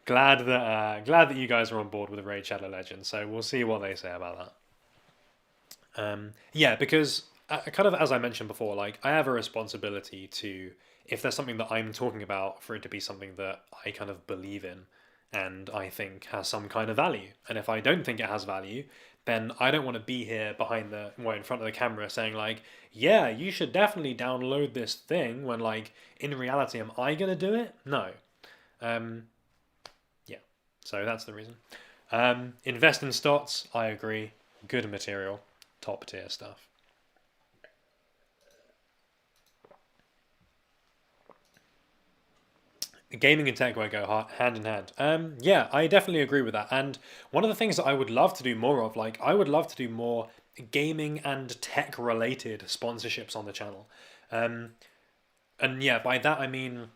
glad that you guys are on board with the Raid Shadow Legends. So we'll see what they say about that. Yeah, because kind of as I mentioned before, like I have a responsibility to, if there's something that I'm talking about, for it to be something that I kind of believe in and I think has some kind of value. And if I don't think it has value, then I don't want to be here in front of the camera saying like, yeah, you should definitely download this thing, when like in reality, am I gonna do it? No. Um, yeah. So that's the reason. Invest in stocks. I agree. Good material, top tier stuff. Gaming and tech will go hand in hand. Yeah, I definitely agree with that. And one of the things that I would love to do more of, like, I would love to do more gaming and tech related sponsorships on the channel. Um, and yeah, by that I mean,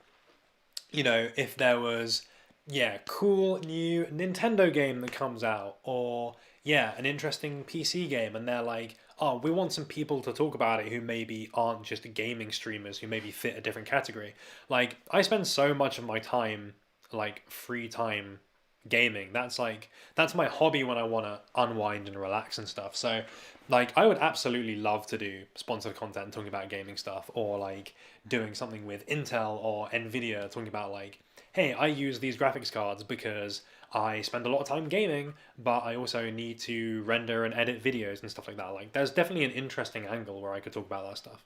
if there was, yeah, cool new Nintendo game that comes out, or yeah, an interesting PC game, and they're like, oh, we want some people to talk about it who maybe aren't just gaming streamers, who maybe fit a different category. Like, I spend so much of my time, like free time, gaming. That's my hobby when I want to unwind and relax and stuff. So like I would absolutely love to do sponsored content talking about gaming stuff, or like doing something with Intel or Nvidia talking about like, hey, I use these graphics cards because I spend a lot of time gaming, but I also need to render and edit videos and stuff like that. Like there's definitely an interesting angle where I could talk about that stuff.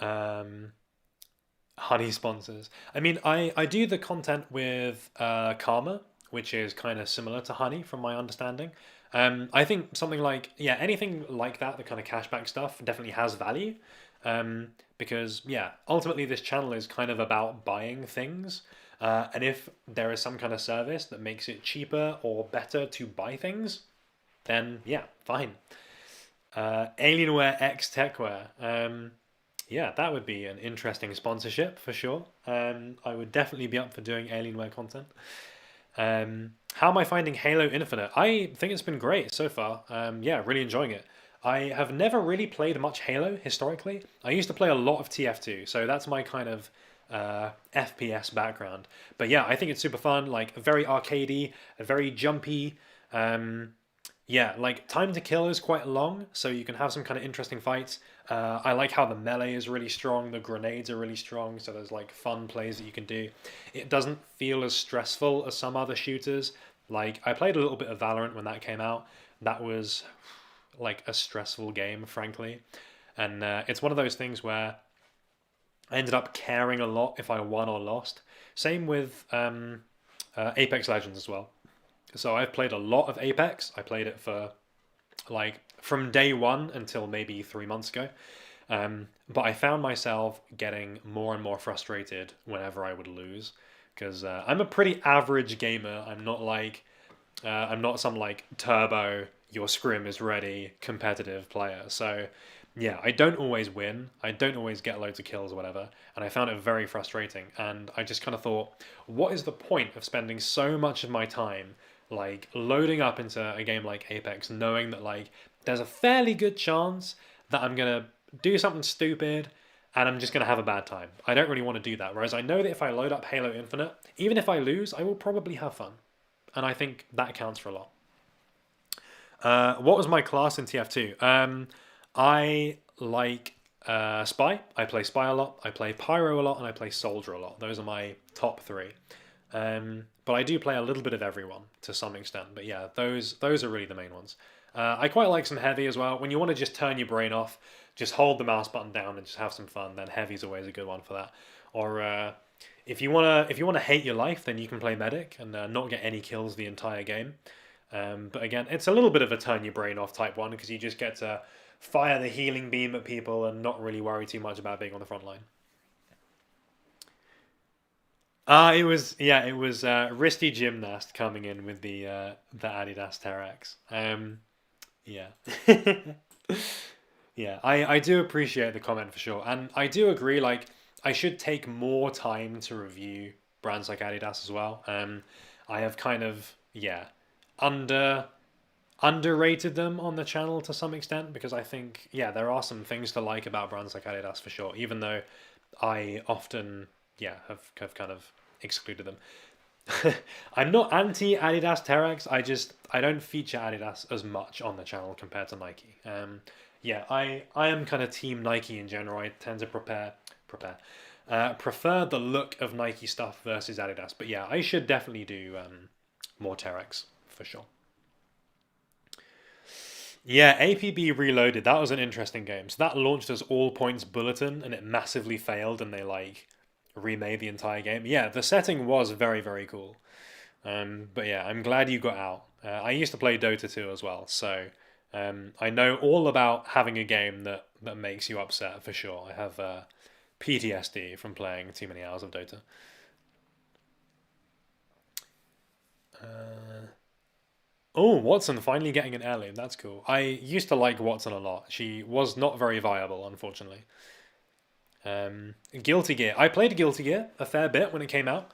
Um, Honey sponsors. I mean, I do the content with Karma, which is kind of similar to Honey from my understanding. I think something like, yeah, anything like that, the kind of cashback stuff, definitely has value. Because, yeah, ultimately this channel is kind of about buying things. And if there is some kind of service that makes it cheaper or better to buy things, then yeah, fine. Alienware X Techwear. Yeah, that would be an interesting sponsorship for sure. I would definitely be up for doing Alienware content. How am I finding Halo Infinite? I think it's been great so far. Yeah, really enjoying it. I have never really played much Halo historically. I used to play a lot of TF2, so that's my kind of FPS background. But yeah, I think it's super fun, like very arcadey, very jumpy. Um, yeah, like time to kill is quite long, so you can have some kind of interesting fights. I like how the melee is really strong, the grenades are really strong, so there's like fun plays that you can do. It doesn't feel as stressful as some other shooters. Like I played a little bit of Valorant when that came out. that was like a stressful game, frankly. And it's one of those things where I ended up caring a lot if I won or lost. Same with Apex Legends as well. So I've played a lot of Apex. I played it for like from day one until maybe 3 months ago. But I found myself getting more and more frustrated whenever I would lose because I'm a pretty average gamer. I'm not some like turbo, your scrim is ready competitive player. So yeah, I don't always win. I don't always get loads of kills or whatever. And I found it very frustrating. And I just kind of thought, what is the point of spending so much of my time like loading up into a game like Apex, knowing that like there's a fairly good chance that I'm gonna do something stupid and I'm just gonna have a bad time. I don't really want to do that. Whereas I know that if I load up Halo Infinite, even if I lose, I will probably have fun. And I think that counts for a lot. What was my class in TF2? I like Spy. I play Spy a lot. I play Pyro a lot, and I play Soldier a lot. Those are my top three. But I do play a little bit of everyone to some extent. But yeah, those are really the main ones. I quite like some heavy as well. When you want to just turn your brain off, just hold the mouse button down and just have some fun. Then heavy's always a good one for that. Or if you wanna hate your life, then you can play medic and not get any kills the entire game. But again, it's a little bit of a turn your brain off type one because you just get to fire the healing beam at people and not really worry too much about being on the front line. It was Risty Gymnast coming in with the Adidas Terex. Yeah. Yeah, I do appreciate the comment for sure. And I do agree, like, I should take more time to review brands like Adidas as well. I have kind of, yeah, under underrated them on the channel to some extent because I think, yeah, there are some things to like about brands like Adidas for sure, even though I often, yeah, have kind of excluded them. I'm not anti Adidas Terex. I don't feature Adidas as much on the channel compared to Nike. Yeah, I am kind of team Nike in general. I tend to prefer the look of Nike stuff versus Adidas. But yeah, I should definitely do more Terex for sure. Yeah, APB Reloaded. That was an interesting game. So that launched as All Points Bulletin, and it massively failed, and they like remade the entire game. Yeah, the setting was very very cool. But yeah, I'm glad you got out. I used to play Dota 2 as well, so I know all about having a game that makes you upset for sure. I have PTSD from playing too many hours of Dota. Uh, oh, Watson finally getting an heirloom. That's cool. I used to like Watson a lot. She was not very viable, unfortunately. Guilty Gear. I played Guilty Gear a fair bit when it came out.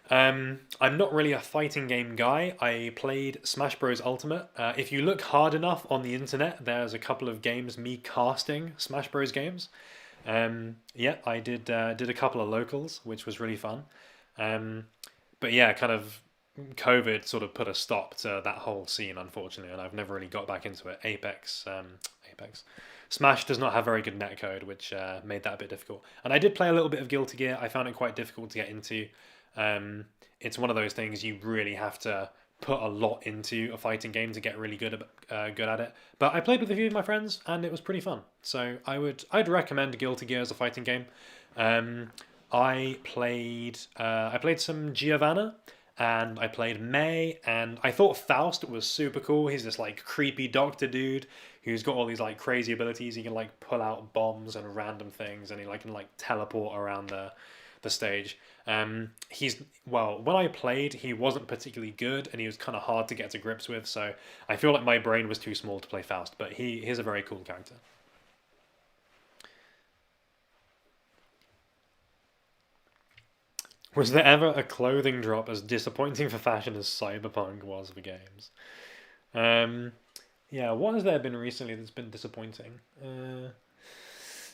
I'm not really a fighting game guy. I played Smash Bros. Ultimate. If you look hard enough on the internet, there's a couple of games me casting Smash Bros. Games. Yeah, I did a couple of locals, which was really fun. Um, but yeah, kind of COVID sort of put a stop to that whole scene, unfortunately, and I've never really got back into it. Apex. Smash does not have very good netcode, which made that a bit difficult. And I did play a little bit of Guilty Gear. I found it quite difficult to get into. It's one of those things you really have to put a lot into a fighting game to get really good at it. But I played with a few of my friends, and it was pretty fun. So I'd recommend Guilty Gear as a fighting game. Um, I played some Giovanna, and I played May, and I thought Faust was super cool. He's this like creepy doctor dude who's got all these like crazy abilities. He can like pull out bombs and random things, and he like can like teleport around the stage. He's well, when I played, he wasn't particularly good, and he was kind of hard to get to grips with. So I feel like my brain was too small to play Faust, but he's a very cool character. Was there ever a clothing drop as disappointing for fashion as Cyberpunk was for games? Um, yeah, what has there been recently that's been disappointing?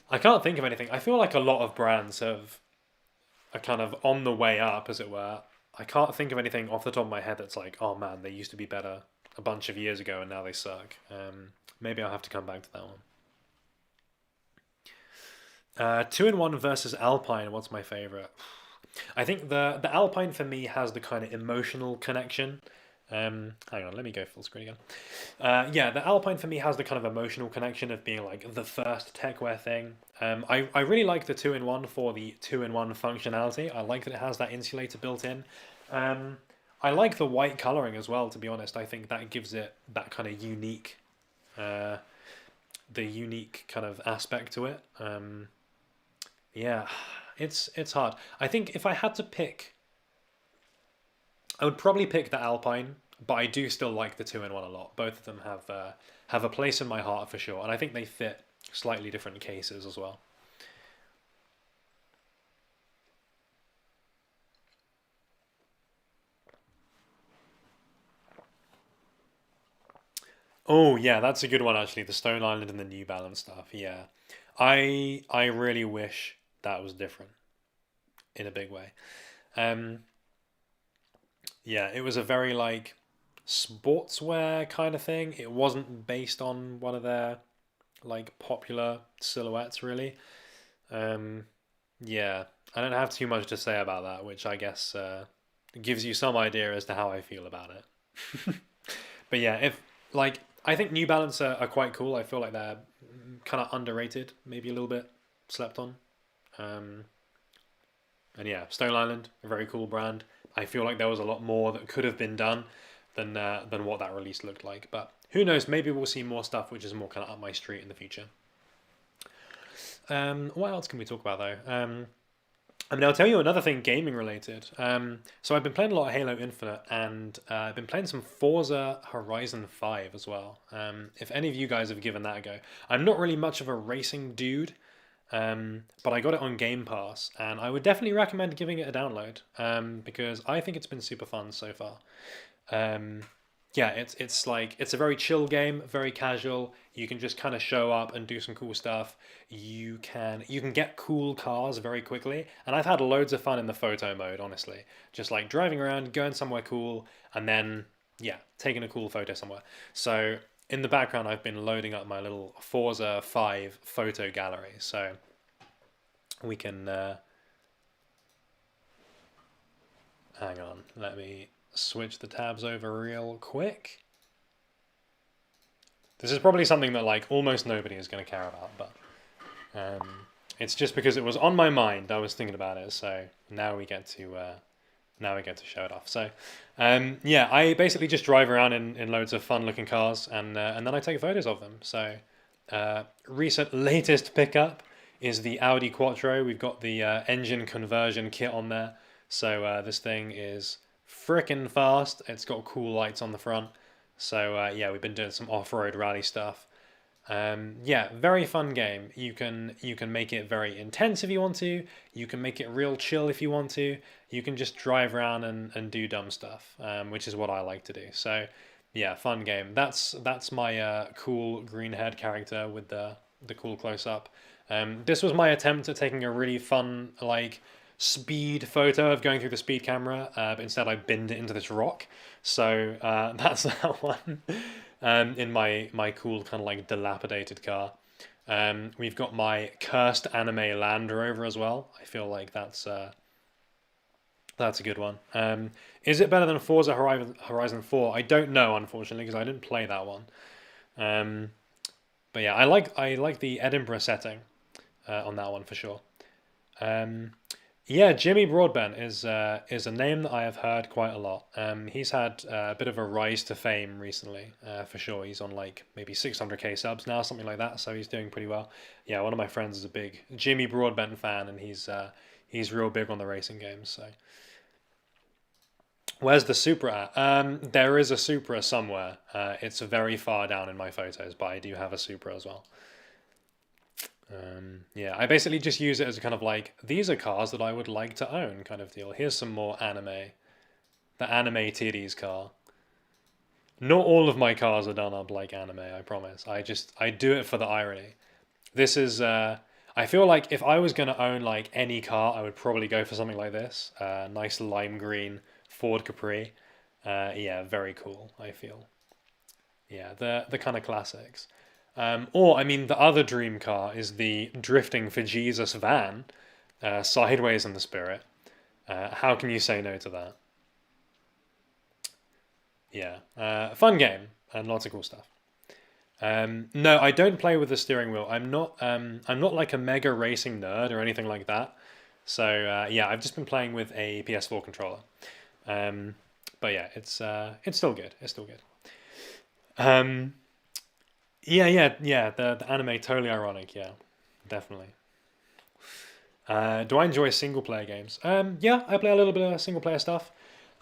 I can't think of anything. I feel like a lot of brands are kind of on the way up, as it were. I can't think of anything off the top of my head that's like, oh man, they used to be better a bunch of years ago and now they suck. Maybe I'll have to come back to that one. Two in one versus Alpine. What's my favorite? I think the Alpine for me has the kind of emotional connection. Hang on, let me go full screen again. Yeah, the Alpine for me has the kind of emotional connection of being like the first Techwear thing. I really like the two-in-one for the two-in-one functionality. I like that it has that insulator built in. Um, I like the white coloring as well, to be honest. I think that gives it that kind of unique, uh, the unique kind of aspect to it. Yeah, it's hard. I think if I had to pick, I would probably pick the Alpine, but I do still like the two-in-one a lot. Both of them have a place in my heart for sure, and I think they fit slightly different cases as well. Oh yeah, that's a good one actually. The Stone Island and the New Balance stuff. Yeah, I really wish that was different in a big way. Um, yeah, it was a very like sportswear kind of thing. It wasn't based on one of their like popular silhouettes really. Um, yeah, I don't have too much to say about that, which I guess gives you some idea as to how I feel about it. But yeah, if like I think New Balance are quite cool. I feel like they're kind of underrated, maybe a little bit slept on. Um, and yeah, Stone Island, a very cool brand. I feel like there was a lot more that could have been done than what that release looked like. But who knows? Maybe we'll see more stuff which is more kind of up my street in the future. What else can we talk about though? I mean, I'll tell you another thing gaming related. So I've been playing a lot of Halo Infinite, and I've been playing some Forza Horizon 5 as well. If any of you guys have given that a go, I'm not really much of a racing dude, but I got it on Game Pass, and I would definitely recommend giving it a download because I think it's been super fun so far. Um, yeah, it's like it's a very chill game, very casual. You can just kind of show up and do some cool stuff. You can get cool cars very quickly, and I've had loads of fun in the photo mode, honestly. Just like driving around, going somewhere cool, and then yeah, taking a cool photo somewhere. So in the background, I've been loading up my little Forza 5 photo gallery. So we can hang on, let me switch the tabs over real quick. This is probably something that like almost nobody is going to care about, but um, it's just because it was on my mind. I was thinking about it, so now we get to show it off. So yeah, I basically just drive around in loads of fun looking cars, and then I take photos of them. So recent latest pickup is the Audi Quattro. We've got the engine conversion kit on there. So this thing is freaking fast. It's got cool lights on the front. So yeah, we've been doing some off-road rally stuff. Yeah, very fun game. You can make it very intense if you want to. You can make it real chill if you want to. You can just drive around and do dumb stuff, which is what I like to do. So yeah, fun game. That's my cool green haired character with the cool close up. This was my attempt at taking a really fun like speed photo of going through the speed camera, but instead I binned it into this rock. So that's that one. In my cool kind of like dilapidated car. We've got my cursed anime Land Rover as well. I feel like that's a good one. Is it better than Forza Horizon 4? I don't know, unfortunately, because I didn't play that one. Um, but yeah, I like the Edinburgh setting on that one for sure. Um, yeah, Jimmy Broadbent is a name that I have heard quite a lot. He's had a bit of a rise to fame recently, for sure. He's on like maybe 600k subs now, something like that. So he's doing pretty well. Yeah, one of my friends is a big Jimmy Broadbent fan, and he's real big on the racing games. So where's the Supra at? There is a Supra somewhere. It's very far down in my photos, but I do have a Supra as well. Yeah, I basically just use it as a kind of like, these are cars that I would like to own kind of deal. Here's some more anime. The anime titties car. Not all of my cars are done up like anime, I promise. I do it for the irony. This is, I feel like if I was going to own like any car, I would probably go for something like this. Nice lime green Ford Capri. Yeah, very cool, I feel. Yeah, the kind of classics. Or, I mean, the other dream car is the Drifting for Jesus van, Sideways in the Spirit. How can you say no to that? Yeah, fun game and lots of cool stuff. No, I don't play with the steering wheel. I'm not like a mega racing nerd or anything like that. So yeah, I've just been playing with a PS4 controller. Um, but yeah, it's still good. It's still good. Um, yeah. The anime totally ironic. Yeah, definitely. Do I enjoy single player games? Yeah, I play a little bit of single player stuff.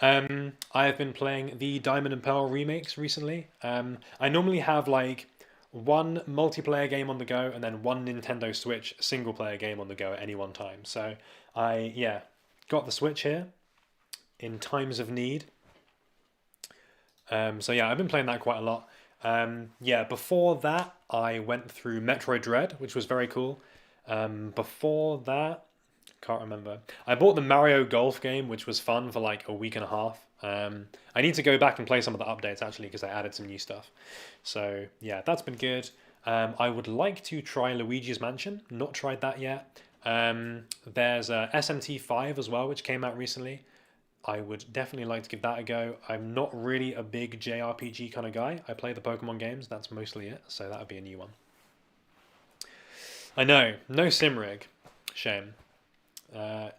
I have been playing the Diamond and Pearl remakes recently. I normally have like one multiplayer game on the go and then one Nintendo Switch single player game on the go at any one time. So yeah, got the Switch here in times of need. So yeah, I've been playing that quite a lot. Yeah, before that, I went through Metroid Dread, which was very cool. Before that, can't remember. I bought the Mario Golf game, which was fun for like a week and a half. I need to go back and play some of the updates actually because they added some new stuff. So yeah, that's been good. I would like to try Luigi's Mansion. Not tried that yet. There's SMT5 as well, which came out recently. I would definitely like to give that a go. I'm not really a big JRPG kind of guy. I play the Pokemon games, that's mostly it, so that would be a new one. I know, no Simrig. Shame.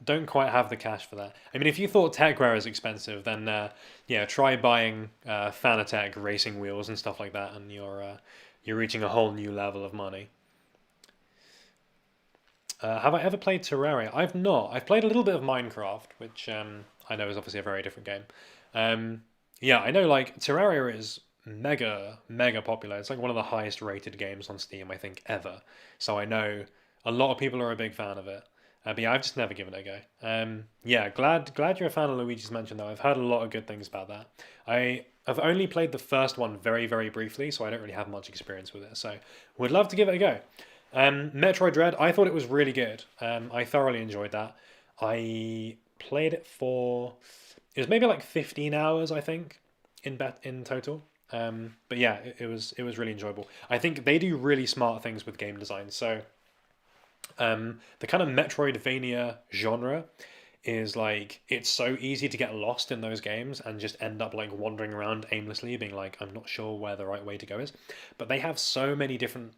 Don't quite have the cash for that. I mean, if you thought Techwear is expensive, then yeah, try buying Fanatec racing wheels and stuff like that, and you're reaching a whole new level of money. Have I ever played Terraria? I've not. I've played a little bit of Minecraft, which I know is obviously a very different game. Yeah, I know like Terraria is mega popular. It's like one of the highest rated games on Steam, I think, ever. So I know a lot of people are a big fan of it. But yeah, I've just never given it a go. Yeah, glad you're a fan of Luigi's Mansion though. I've heard a lot of good things about that. I've only played the first one very briefly, so I don't really have much experience with it. So would love to give it a go. Metroid Dread, I thought it was really good. I thoroughly enjoyed that. I played it for it was maybe like 15 hours, I think, in total. But yeah, it was really enjoyable. I think they do really smart things with game design. So the kind of Metroidvania genre is like it's so easy to get lost in those games and just end up like wandering around aimlessly, being like, I'm not sure where the right way to go is. But they have so many different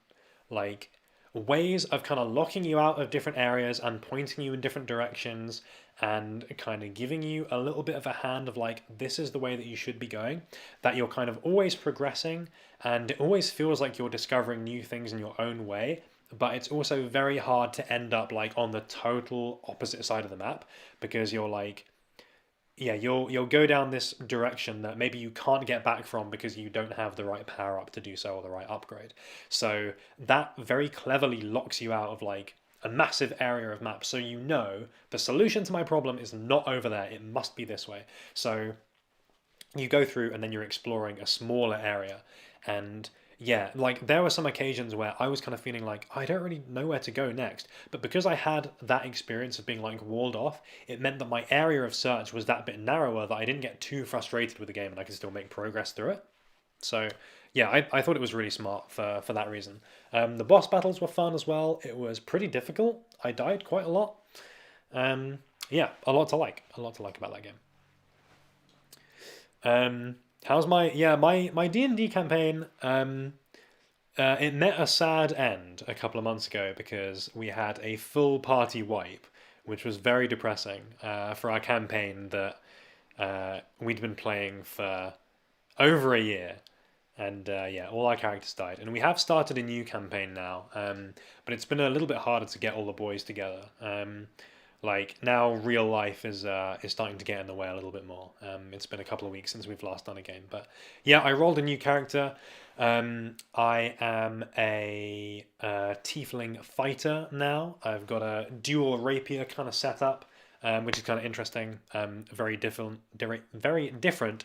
like ways of kind of locking you out of different areas and pointing you in different directions and kind of giving you a little bit of a hand of like this is the way that you should be going, that you're kind of always progressing and it always feels like you're discovering new things in your own way, but it's also very hard to end up like on the total opposite side of the map because you're like yeah, you'll go down this direction that maybe you can't get back from because you don't have the right power up to do so or the right upgrade. So that very cleverly locks you out of like a massive area of map. So you know the solution to my problem is not over there. It must be this way. So you go through and then you're exploring a smaller area and yeah, like there were some occasions where I was kind of feeling like I don't really know where to go next, but because I had that experience of being like walled off, it meant that my area of search was that bit narrower that I didn't get too frustrated with the game and I could still make progress through it. So yeah, I thought it was really smart for that reason. The boss battles were fun as well. It was pretty difficult. I died quite a lot. Yeah, a lot to like about that game. How's my D&D campaign? It met a sad end a couple of months ago because we had a full party wipe, which was very depressing for our campaign that we'd been playing for over a year. And yeah, all our characters died. And we have started a new campaign now, but it's been a little bit harder to get all the boys together. Like now, real life is starting to get in the way a little bit more. It's been a couple of weeks since we've last done a game, but yeah, I rolled a new character. I am a tiefling fighter now. I've got a dual rapier kind of setup, which is kind of interesting. Very different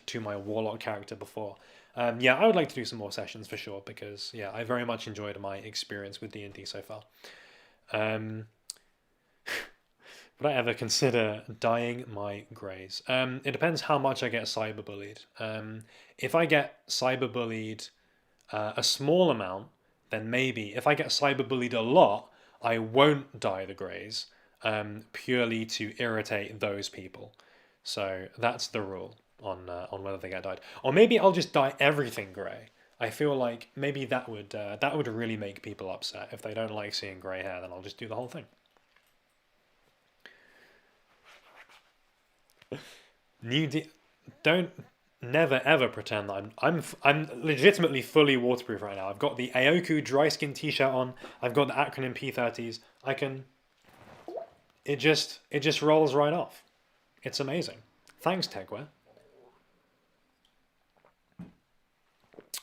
to my warlock character before. Yeah, I would like to do some more sessions for sure because yeah, I very much enjoyed my experience with D&D so far. Um, would I ever consider dyeing my greys? It depends how much I get cyberbullied. If I get cyberbullied a small amount, then maybe. If I get cyberbullied a lot, I won't dye the greys purely to irritate those people. So that's the rule. on whether they get dyed, or maybe I'll just dye everything grey. I feel like maybe that would really make people upset. If they don't like seeing grey hair, then I'll just do the whole thing. Don't never ever pretend that I'm legitimately fully waterproof right now. I've got the Aoku dry skin t-shirt on. I've got the acronym P30s. It just rolls right off. It's amazing. Thanks, Techwear.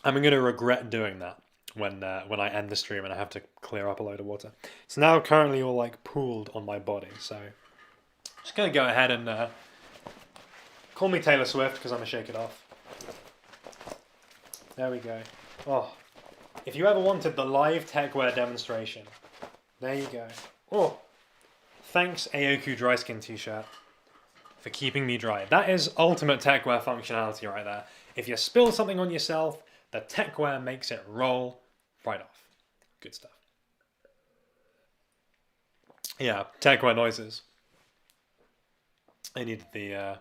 I'm going to regret doing that when I end the stream and I have to clear up a load of water. It's now currently all like pooled on my body, so I'm just going to go ahead and call me Taylor Swift because I'm going to shake it off. There we go. Oh, if you ever wanted the live Techwear demonstration, there you go. Oh, thanks Aoku dry skin t-shirt for keeping me dry. That is ultimate Techwear functionality right there. If you spill something on yourself, the Techwear makes it roll right off. Good stuff. Yeah, Techwear noises. I needed the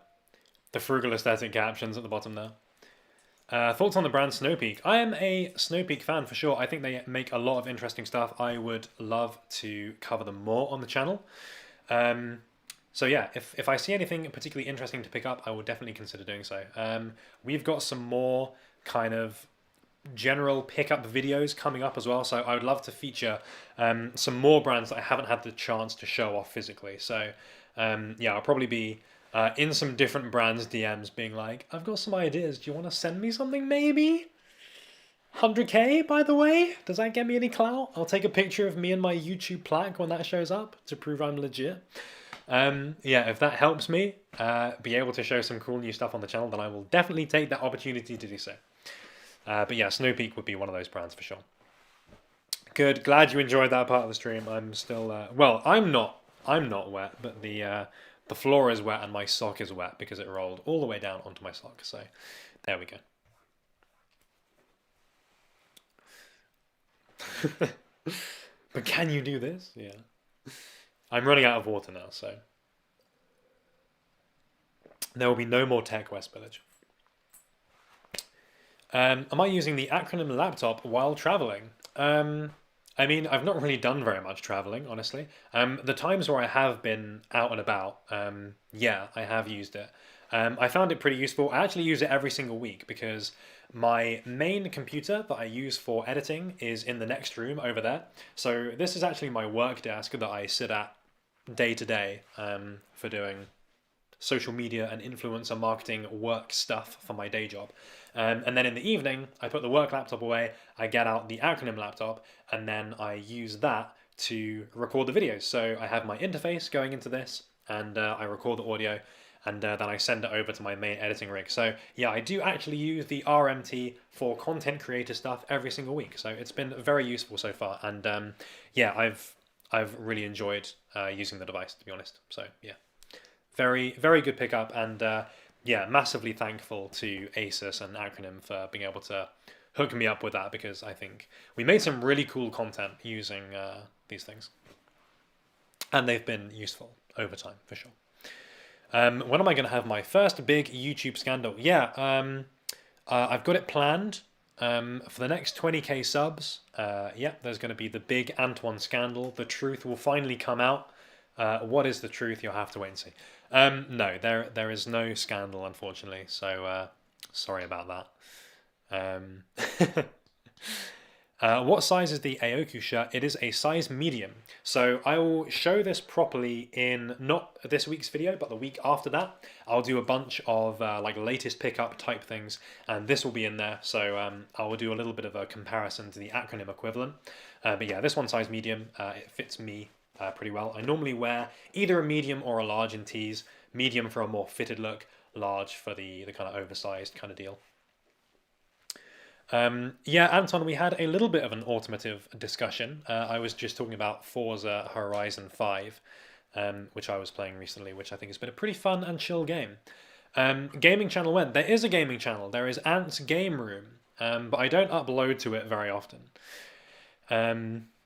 frugal aesthetic captions at the bottom there. Thoughts on the brand Snowpeak? I am a Snowpeak fan for sure. I think they make a lot of interesting stuff. I would love to cover them more on the channel. So yeah, if I see anything particularly interesting to pick up, I will definitely consider doing so. We've got some more kind of general pickup videos coming up as well, so I would love to feature some more brands that I haven't had the chance to show off physically. So yeah, I'll probably be in some different brands' DMs being like, I've got some ideas, do you want to send me something maybe? 100k, by the way? Does that get me any clout? I'll take a picture of me and my YouTube plaque when that shows up to prove I'm legit. Yeah, if that helps me be able to show some cool new stuff on the channel, then I will definitely take that opportunity to do so. But yeah, Snowpeak would be one of those brands for sure. Good, glad you enjoyed that part of the stream. I'm still, well, I'm not wet, but the floor is wet and my sock is wet because it rolled all the way down onto my sock. So there we go. But can you do this? Yeah. I'm running out of water now, so there will be no more Techwear spillage. Am I using the acronym laptop while traveling? I mean, I've not really done very much traveling, honestly. The times where I have been out and about, yeah, I have used it. I found it pretty useful. I actually use it every single week because my main computer that I use for editing is in the next room over there. So this is actually my work desk that I sit at day to day for doing social media and influencer marketing work stuff for my day job. And then in the evening, I put the work laptop away, I get out the acronym laptop, and then I use that to record the videos. So I have my interface going into this, and I record the audio, and then I send it over to my main editing rig. So yeah, I do actually use the RMT for content creator stuff every single week. So it's been very useful so far, and yeah, I've really enjoyed using the device, to be honest. So yeah, very, very good pickup, and yeah, massively thankful to Asus and Acronym for being able to hook me up with that, because I think we made some really cool content using these things, and they've been useful over time for sure. When am I going to have my first big YouTube scandal? Yeah, I've got it planned for the next 20k subs. Yeah, there's going to be the big Antoine scandal. The truth will finally come out. What is the truth? You'll have to wait and see. No, there is no scandal, unfortunately. So sorry about that. What size is the Aoku shirt? It is a size medium. So I will show this properly in not this week's video, but the week after that. I'll do a bunch of like latest pickup type things, and this will be in there. So I will do a little bit of a comparison to the acronym equivalent. But yeah, this one size medium, it fits me pretty well. I normally wear either a medium or a large in tees. Medium for a more fitted look, large for the kind of oversized kind of deal. Yeah, Anton, we had a little bit of an automotive discussion. I was just talking about Forza Horizon 5, which I was playing recently, which I think has been a pretty fun and chill game. Gaming channel when? There is a gaming channel. There is Ant's Game Room, but I don't upload to it very often.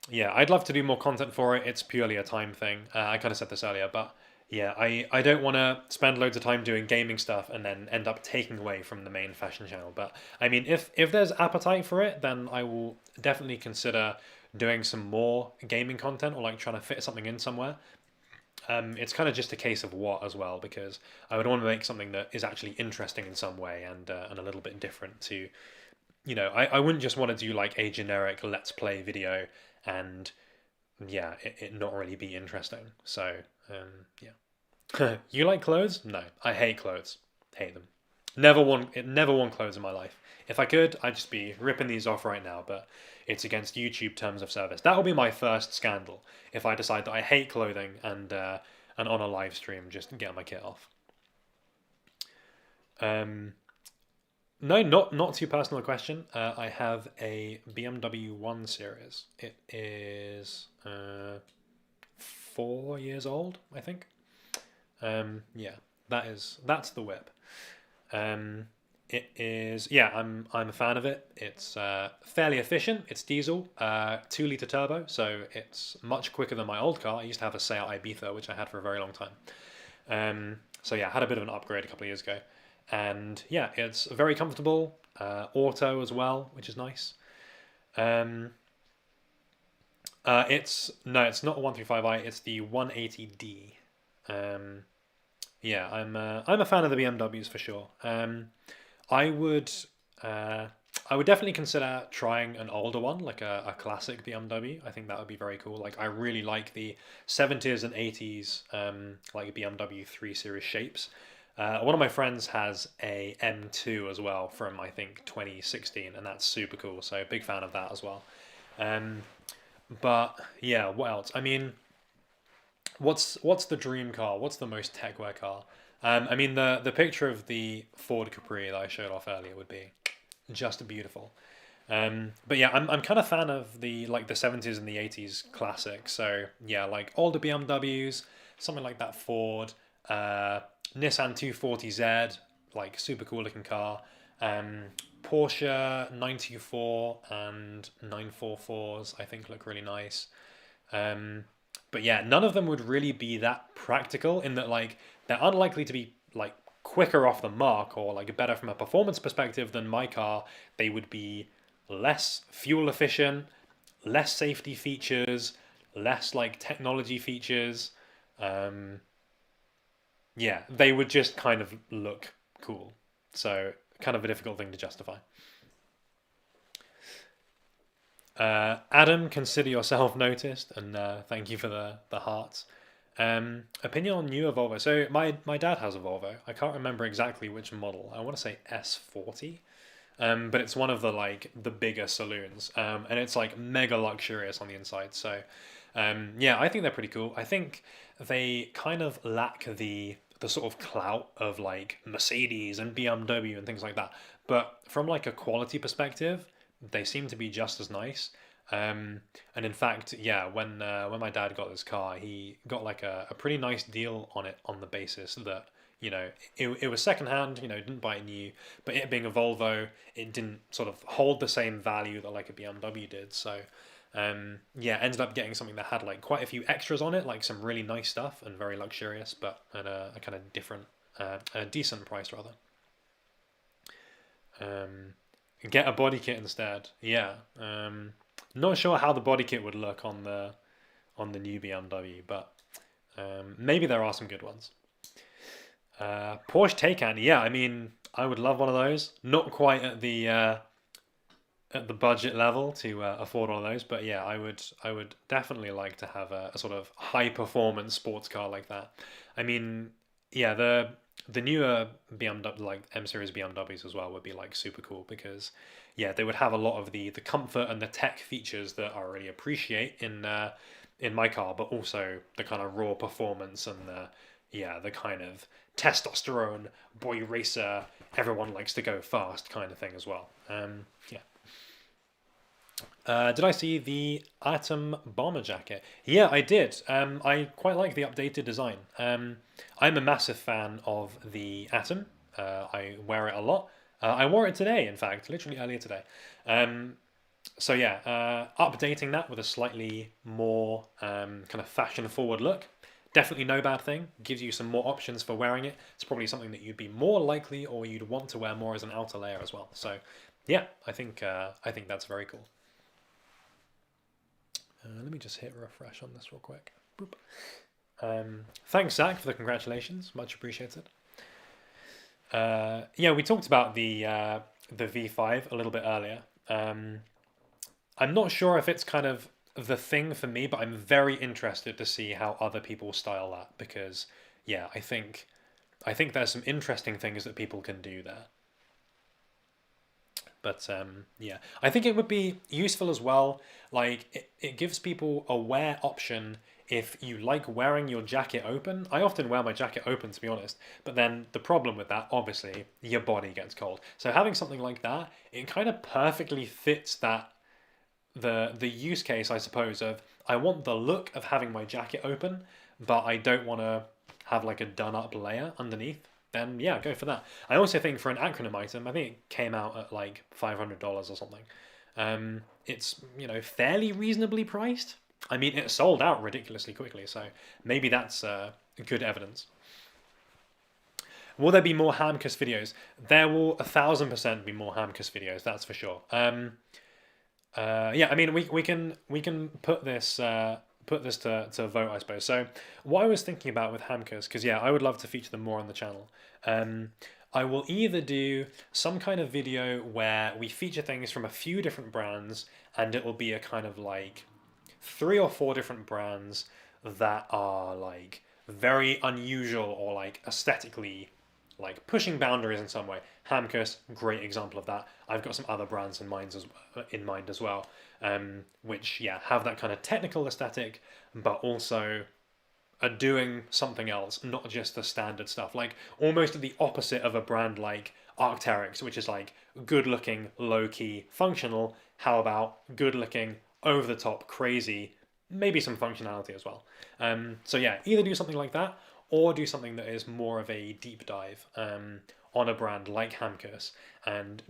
Yeah, I'd love to do more content for it. It's purely a time thing. I kind of said this earlier, but Yeah, I don't want to spend loads of time doing gaming stuff and then end up taking away from the main fashion channel. But I mean, if there's appetite for it, then I will definitely consider doing some more gaming content or like trying to fit something in somewhere. It's kind of just a case of what as well, because I would want to make something that is actually interesting in some way and a little bit different to, I wouldn't just want to do like a generic let's play video and yeah, it not really be interesting. So yeah. You like clothes? No, I hate clothes. Hate them. Never worn clothes in my life. If I could, I'd just be ripping these off right now, but it's against YouTube terms of service. That will be my first scandal if I decide that I hate clothing and on a live stream just get my kit off. Um, no, not too personal a question. I have a BMW 1 Series. It is 4 years old, I think. Yeah, that's the whip. Um, it is, yeah, I'm a fan of it. It's fairly efficient. It's diesel, 2 liter turbo, so it's much quicker than my old car. I used to have a Seat Ibiza, which I had for a very long time. So yeah, I had a bit of an upgrade a couple of years ago, and yeah, it's very comfortable. Auto as well, which is nice. Um, it's no, it's not a 135i. It's the 180D. Um, yeah, I'm a fan of the BMWs for sure. I would uh, I would definitely consider trying an older one, like a classic BMW. I think that would be very cool. Like I really like the 70s and 80s like BMW 3 Series shapes. One of my friends has a M2 as well from I think 2016, and that's super cool. So big fan of that as well. Um, but yeah, what else? I mean, what's the dream car? What's the most Techwear car? I mean the picture of the Ford Capri that I showed off earlier would be just beautiful. But yeah, I'm kind of fan of the like the 70s and the 80s classics. So yeah, like older BMWs, something like that Ford, Nissan 240Z, like super cool looking car. Um, Porsche 924 and 944s I think look really nice. Um, but yeah, none of them would really be that practical in that like they're unlikely to be like quicker off the mark or like better from a performance perspective than my car. They would be less fuel efficient, less safety features, less like technology features. Um, yeah, they would just kind of look cool. So kind of a difficult thing to justify. Adam, consider yourself noticed, and thank you for the hearts. Opinion on newer Volvo. So my dad has a Volvo. I can't remember exactly which model. I want to say S40, but it's one of the like the bigger saloons, and it's like mega luxurious on the inside. So yeah, I think they're pretty cool. I think they kind of lack the sort of clout of like Mercedes and BMW and things like that. But from like a quality perspective, they seem to be just as nice. And in fact, yeah, when my dad got this car, he got like a pretty nice deal on it on the basis that it was secondhand, didn't buy it new, but it being a Volvo, it didn't sort of hold the same value that like a BMW did. So yeah, ended up getting something that had like quite a few extras on it, like some really nice stuff and very luxurious, but at a kind of different, a decent price rather. Um, get a body kit instead. Yeah. Not sure how the body kit would look on the new BMW, but maybe there are some good ones. Porsche Taycan. Yeah, I mean, I would love one of those. Not quite at the budget level to afford one of those, but yeah, I would definitely like to have a sort of high performance sports car like that. I mean, yeah, the newer BMW like M series BMWs as well would be like super cool because yeah, they would have a lot of the comfort and the tech features that I really appreciate in my car, but also the kind of raw performance and the kind of testosterone boy racer, everyone likes to go fast kind of thing as well. Yeah. Did I see the Atom bomber jacket? Yeah, I did. I quite like the updated design. I'm a massive fan of the Atom. I wear it a lot. I wore it today, in fact, literally earlier today. Um, so yeah, updating that with a slightly more kind of fashion forward look. Definitely no bad thing. Gives you some more options for wearing it. It's probably something that you'd be more likely or you'd want to wear more as an outer layer as well. So, yeah, I think that's very cool. Let me just hit refresh on this real quick. Boop. Thanks, Zach, for the congratulations. Much appreciated. Yeah, we talked about the V5 a little bit earlier. I'm not sure if it's kind of the thing for me, but I'm very interested to see how other people style that because, yeah, I think there's some interesting things that people can do there. But yeah, I think it would be useful as well. Like it gives people a wear option if you like wearing your jacket open. I often wear my jacket open, to be honest. But then the problem with that, obviously, your body gets cold. So having something like that, it kind of perfectly fits that the use case, I suppose, of I want the look of having my jacket open, but I don't want to have like a done up layer underneath. Then yeah, go for that. I also think for an acronym item, I think it came out at like $500 or something. It's fairly reasonably priced. I mean, it sold out ridiculously quickly, so maybe that's good evidence. Will there be more Hamcus videos? There will 1,000% be more Hamcus videos. That's for sure. Yeah, I mean, we can put this to vote, I suppose. So what I was thinking about with Hamcus, because yeah, I would love to feature them more on the channel. I will either do some kind of video where we feature things from a few different brands, and it will be a kind of like 3 or 4 different brands that are like very unusual or like aesthetically like pushing boundaries in some way. Hamcus, great example of that. I've got some other brands in mind as well, which yeah have that kind of technical aesthetic, but also are doing something else, not just the standard stuff. Like almost the opposite of a brand like Arc'teryx, which is like good looking, low key, functional. How about good looking, over the top, crazy, maybe some functionality as well. So yeah, either do something like that or do something that is more of a deep dive on a brand like Hamcus and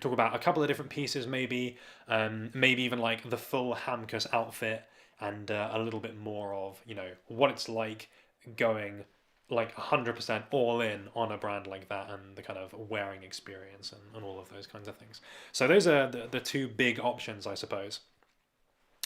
talk about a couple of different pieces, maybe even like the full Hamcus outfit and a little bit more of what it's like going like 100% all in on a brand like that and the kind of wearing experience and all of those kinds of things. So those are the 2 big options, I suppose.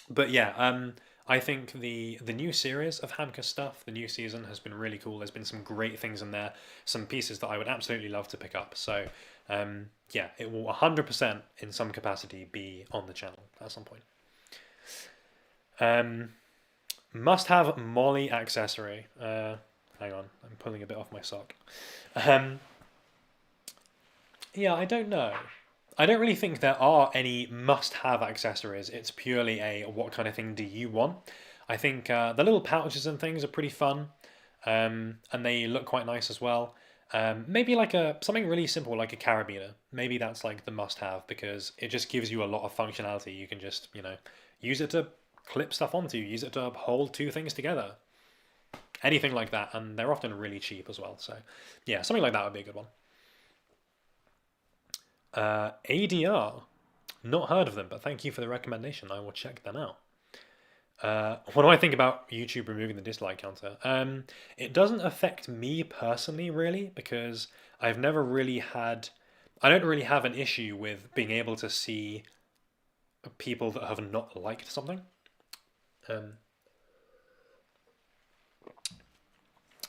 But yeah, I think the new series of Hamcus stuff, the new season, has been really cool. There's been some great things in there, some pieces that I would absolutely love to pick up. So yeah, it will 100% in some capacity be on the channel at some point. Must have Molly accessory. Hang on, I'm pulling a bit off my sock. Yeah, I don't know. I don't really think there are any must-have accessories. It's purely a what kind of thing do you want. I think the little pouches and things are pretty fun, and they look quite nice as well. Maybe like something really simple like a carabiner. Maybe that's like the must-have because it just gives you a lot of functionality. You can just use it to clip stuff onto, use it to hold 2 things together. Anything like that, and they're often really cheap as well. So yeah, something like that would be a good one. ADR, not heard of them, but thank you for the recommendation. I will check them out. What do I think about YouTube removing the dislike counter? It doesn't affect me personally, really, because I don't really have an issue with being able to see people that have not liked something.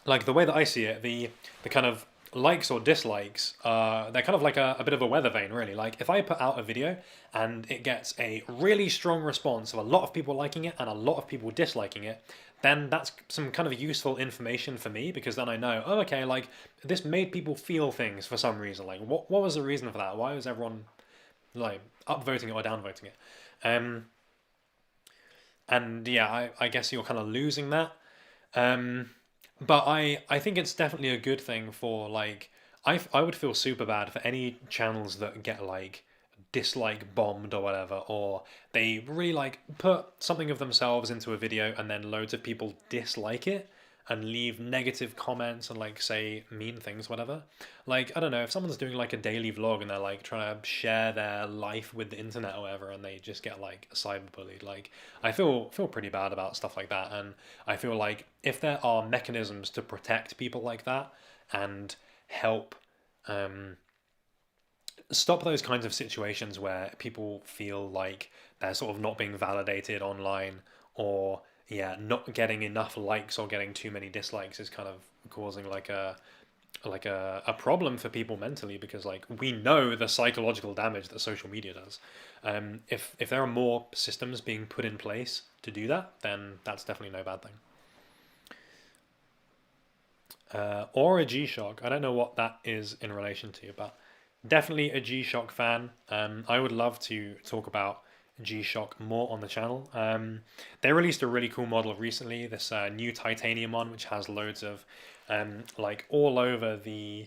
Like the way that I see it, the kind of likes or dislikes, they're kind of like a bit of a weather vane, really. Like if I put out a video and it gets a really strong response of a lot of people liking it and a lot of people disliking it, then that's some kind of useful information for me because then I know, oh, okay, like this made people feel things for some reason. Like what was the reason for that? Why was everyone like upvoting it or downvoting it? And yeah, I guess you're kind of losing that. But I think it's definitely a good thing for like I would feel super bad for any channels that get like dislike bombed or whatever, or they really like put something of themselves into a video and then loads of people dislike it. and leave negative comments and like say mean things, whatever. Like, I don't know, if someone's doing like a daily vlog and they're like trying to share their life with the internet or whatever, and they just get like cyberbullied, like I feel pretty bad about stuff like that. And I feel like if there are mechanisms to protect people like that and help stop those kinds of situations where people feel like they're sort of not being validated online, or yeah, not getting enough likes or getting too many dislikes is kind of causing like a problem for people mentally, because like we know the psychological damage that social media does. If there are more systems being put in place to do that, then that's definitely no bad thing. Or a G-Shock. I don't know what that is in relation to, but definitely a G-Shock fan. I would love to talk about G-Shock more on the channel. They released a really cool model recently, this new titanium one, which has loads of like all over the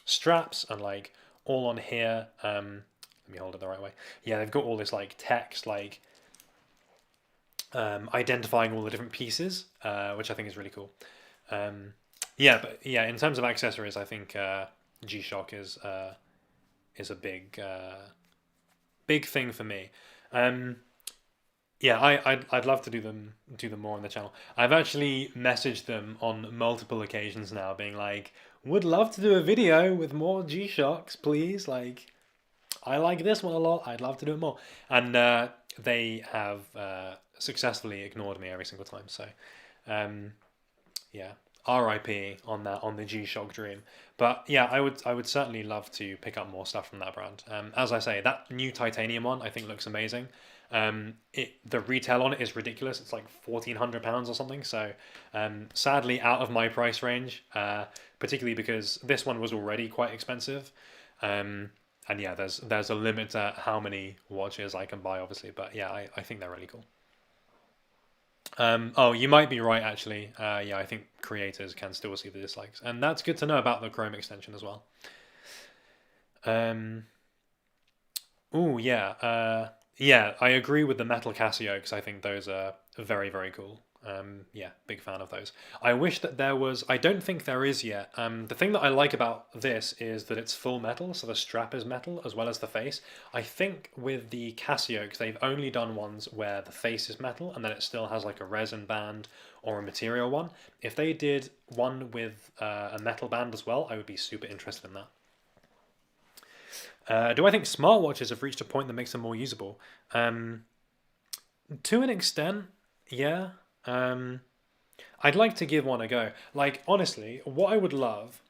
straps and like all on here. Let me hold it the right way. Yeah, they've got all this like text, like identifying all the different pieces, which I think is really cool. Yeah, but yeah, in terms of accessories, I think G-Shock is a big thing for me. Yeah, I'd love to do them more on the channel. I've actually messaged them on multiple occasions now, being like, would love to do a video with more G-Shocks, please. Like, I like this one a lot. I'd love to do it more. And they have successfully ignored me every single time. So, yeah, RIP on that, on the G-Shock dream. But yeah, I would certainly love to pick up more stuff from that brand. As I say, that new titanium one I think looks amazing. The retail on it is ridiculous. It's like £1,400 or something. So sadly out of my price range, particularly because this one was already quite expensive. And yeah, there's a limit to how many watches I can buy, obviously. But yeah, I think they're really cool. Oh, you might be right, actually. Yeah, I think creators can still see the dislikes. And that's good to know about the Chrome extension as well. Oh, yeah. Yeah, I agree with the metal Casio because I think those are very, very cool. Yeah, big fan of those. I wish that there was, I don't think there is yet. The thing that I like about this is that it's full metal, so the strap is metal as well as the face. I think with the Casio, because they've only done ones where the face is metal and then it still has like a resin band or a material one. If they did one with a metal band as well, I would be super interested in that. Do I think smartwatches have reached a point that makes them more usable? To an extent, yeah. I'd like to give one a go. Like, honestly, what I would love,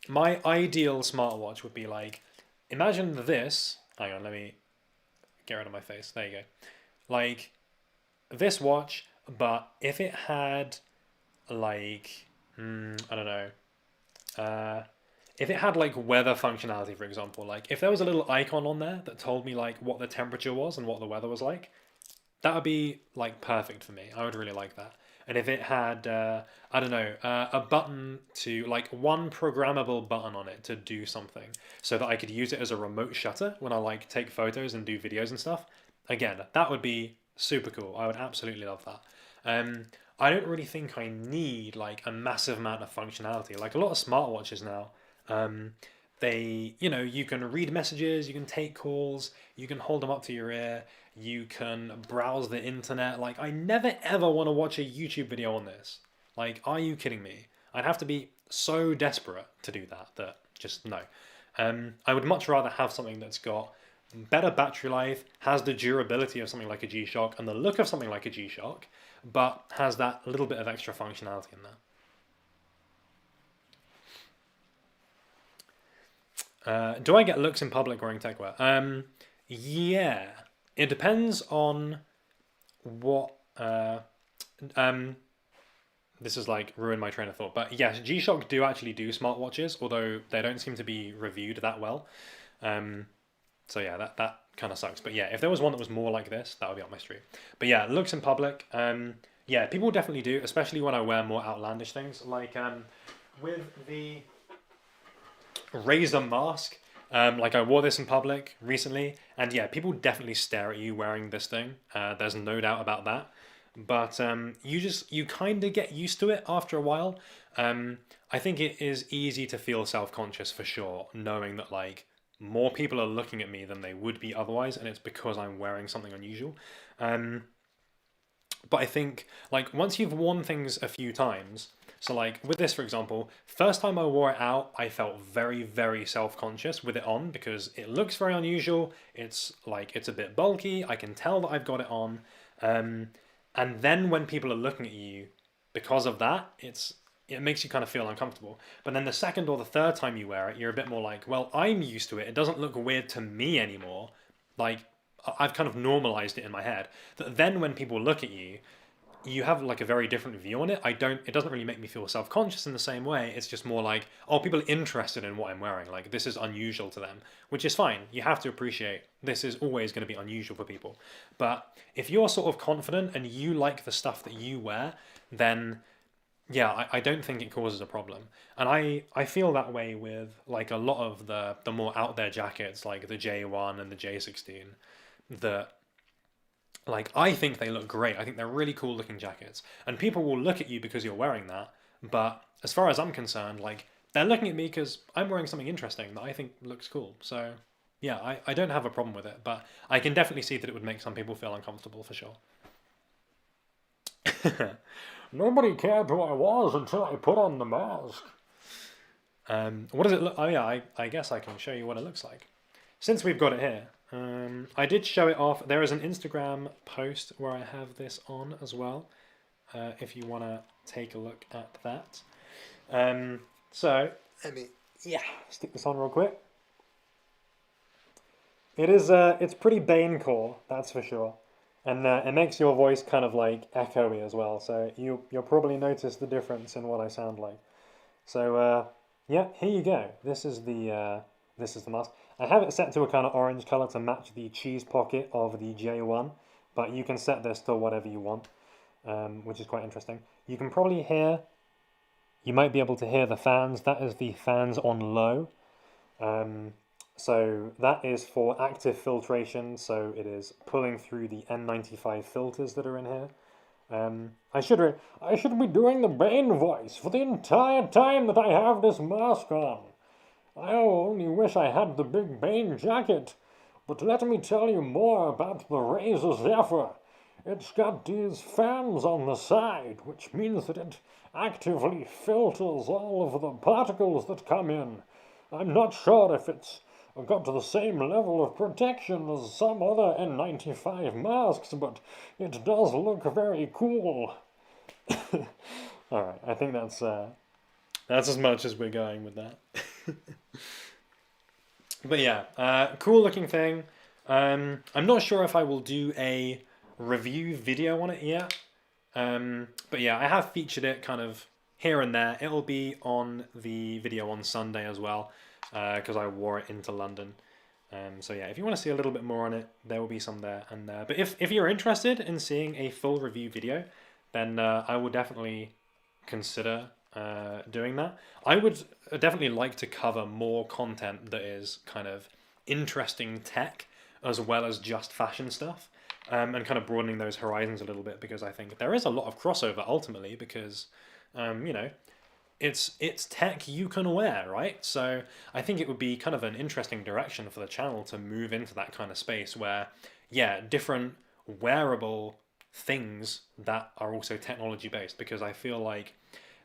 my ideal smartwatch would be like, imagine this. Hang on, let me get rid of my face. There you go. Like, this watch, but if it had, like, I don't know. If it had like weather functionality, for example, like if there was a little icon on there that told me like what the temperature was and what the weather was like, that would be like perfect for me. I would really like that. And if it had, I don't know, a button to like one programmable button on it to do something so that I could use it as a remote shutter when I like take photos and do videos and stuff. Again, that would be super cool. I would absolutely love that. I don't really think I need like a massive amount of functionality. Like a lot of smartwatches now, they, you know, you can read messages, you can take calls, you can hold them up to your ear, you can browse the internet. Like, I never ever want to watch a YouTube video on this. Like, are you kidding me? I'd have to be so desperate to do that just no. I would much rather have something that's got better battery life, has the durability of something like a G-Shock and the look of something like a G-Shock, but has that little bit of extra functionality in there. Do I get looks in public wearing techwear? Yeah, it depends on what. This is like ruined my train of thought, but yes, G-Shock do actually do smartwatches, although they don't seem to be reviewed that well. So yeah, that kind of sucks. But yeah, if there was one that was more like this, that would be up my street. But yeah, looks in public. Yeah, people definitely do, especially when I wear more outlandish things, like with the Razor mask. Like I wore this in public recently, and yeah, people definitely stare at you wearing this thing. There's no doubt about that. but you kind of get used to it after a while. I think it is easy to feel self-conscious for sure, knowing that like more people are looking at me than they would be otherwise, and it's because I'm wearing something unusual. Um, but I think like once you've worn things a few times, so like with this for example, first time I wore it out, I felt very very self-conscious with it on because it looks very unusual. It's like it's a bit bulky. I can tell that I've got it on. Um, and then when people are looking at you because of that, it makes you kind of feel uncomfortable. But then the second or the third time you wear it, you're a bit more like, well, I'm used to it. It doesn't look weird to me anymore. Like I've kind of normalized it in my head. That then when people look at you, you have like a very different view on it. I don't. It doesn't really make me feel self-conscious in the same way. It's just more like, oh, people are interested in what I'm wearing. Like this is unusual to them, which is fine. You have to appreciate this is always going to be unusual for people. But if you're sort of confident and you like the stuff that you wear, then yeah, I don't think it causes a problem. And I feel that way with like a lot of the more out there jackets, like the J1 and the J16, that like I think they look great. I think they're really cool looking jackets. And people will look at you because you're wearing that. But as far as I'm concerned, like they're looking at me because I'm wearing something interesting that I think looks cool. So yeah, I don't have a problem with it, but I can definitely see that it would make some people feel uncomfortable for sure. Nobody cared who I was until I put on the mask. What does it look? Oh yeah, I guess I can show you what it looks like. Since we've got it here, I did show it off. There is an Instagram post where I have this on as well. If you want to take a look at that. So let me stick this on real quick. It is it's pretty Banecore, that's for sure. And it makes your voice kind of like echoey as well, so you'll probably notice the difference in what I sound like. So yeah, here you go. This is the mask. I have it set to a kind of orange color to match the cheese pocket of the J1, but you can set this to whatever you want, which is quite interesting. You can probably hear, you might be able to hear the fans. That is the fans on low. So that is for active filtration, so it is pulling through the N95 filters that are in here. I should be doing the Bane voice for the entire time that I have this mask on. I only wish I had the big Bane jacket, but let me tell you more about the Razor Zephyr. It's got these fans on the side, which means that it actively filters all of the particles that come in. I'm not sure if it's got to the same level of protection as some other N95 masks, but it does look very cool. Alright, I think that's as much as we're going with that. But yeah, cool looking thing. I'm not sure if I will do a review video on it yet. But yeah, I have featured it kind of here and there. It'll be on the video on Sunday as well, because I wore it into London. So yeah, if you want to see a little bit more on it, there will be some there and there. But if you're interested in seeing a full review video, then I will definitely consider doing that. I would definitely like to cover more content that is kind of interesting tech as well as just fashion stuff, and kind of broadening those horizons a little bit, because I think there is a lot of crossover ultimately, because you know, it's tech you can wear, right? So I think it would be kind of an interesting direction for the channel to move into that kind of space where, yeah, different wearable things that are also technology based, because I feel like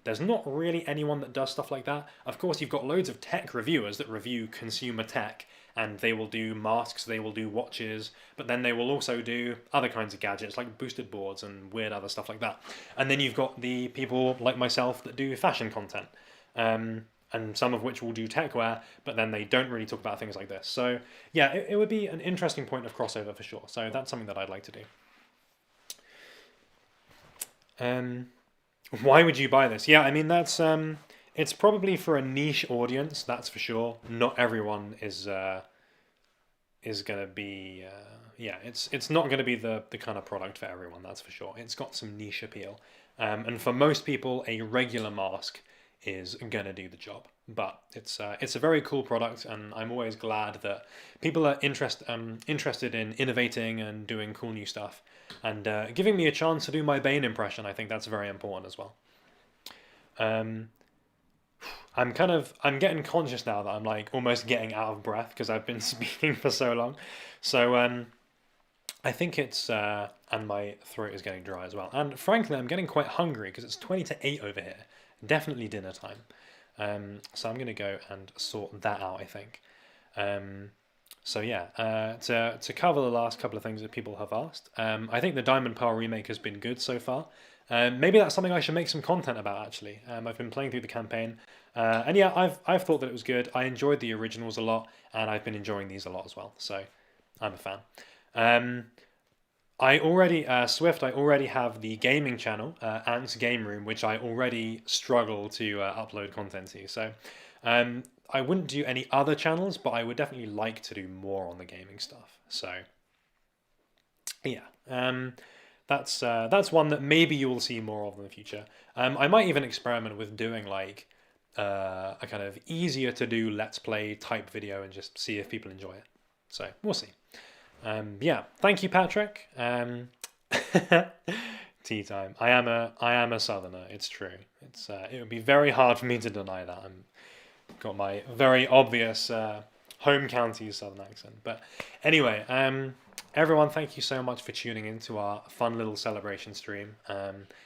there's not really anyone that does stuff like that. Of course, you've got loads of tech reviewers that review consumer tech, and they will do masks, they will do watches, but then they will also do other kinds of gadgets like boosted boards and weird other stuff like that. And then you've got the people like myself that do fashion content, and some of which will do techwear, but then they don't really talk about things like this. So yeah, it would be an interesting point of crossover for sure. So that's something that I'd like to do. Why would you buy this? Yeah, I mean, that's it's probably for a niche audience, that's for sure. Not everyone is gonna be yeah, it's not gonna be the kind of product for everyone, that's for sure. It's got some niche appeal, and for most people, a regular mask is gonna do the job. But it's a very cool product, and I'm always glad that people are interested in innovating and doing cool new stuff, and giving me a chance to do my Bane impression. I think that's very important as well. Um, I'm getting conscious now that I'm like almost getting out of breath because I've been speaking for so long. So I think it's and my throat is getting dry as well. And frankly, I'm getting quite hungry because it's 20 to 8 over here. Definitely dinner time. So I'm gonna go and sort that out, I think. Um, so yeah, to cover the last couple of things that people have asked, I think the Diamond Pearl remake has been good so far. Maybe that's something I should make some content about actually. I've been playing through the campaign, and yeah, I've thought that it was good. I enjoyed the originals a lot, and I've been enjoying these a lot as well. So I'm a fan. Um, I already Swift. I already have the gaming channel, Ant's Game Room, which I already struggle to upload content to. So I wouldn't do any other channels, but I would definitely like to do more on the gaming stuff. So yeah, that's one that maybe you will see more of in the future. I might even experiment with doing like a kind of easier to do let's play type video and just see if people enjoy it. So we'll see. Yeah, thank you, Patrick. Tea time. I am a southerner. It's true. It would be very hard for me to deny that. I'm got my very obvious home county southern accent. But anyway, everyone, thank you so much for tuning in to our fun little celebration stream.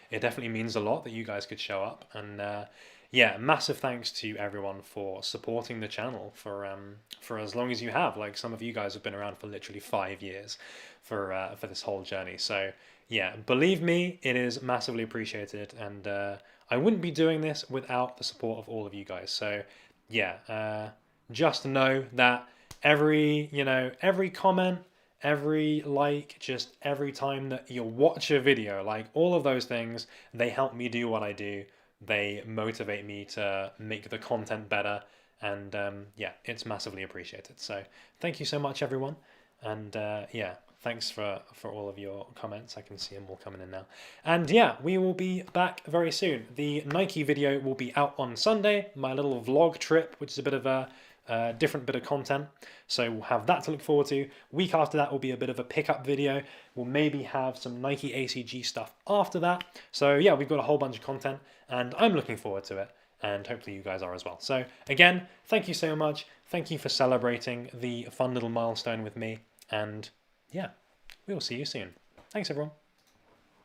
It definitely means a lot that you guys could show up, and yeah, massive thanks to everyone for supporting the channel for as long as you have. Like some of you guys have been around for literally 5 years for this whole journey. So yeah, believe me, it is massively appreciated, and I wouldn't be doing this without the support of all of you guys. So yeah, just know that every comment, every like, just every time that you watch a video, like all of those things, they help me do what I do. They motivate me to make the content better, and yeah, it's massively appreciated. So thank you so much, everyone, and yeah, thanks for all of your comments. I can see them all coming in now, and yeah, we will be back very soon. The Nike video will be out on Sunday, my little vlog trip, which is a bit of a different bit of content, so we'll have that to look forward to. Week after that will be a bit of a pickup video. We'll maybe have some Nike ACG stuff after that. So yeah, we've got a whole bunch of content, and I'm looking forward to it, and hopefully you guys are as well. So again, thank you so much. Thank you for celebrating the fun little milestone with me, and yeah, we will see you soon. Thanks, everyone.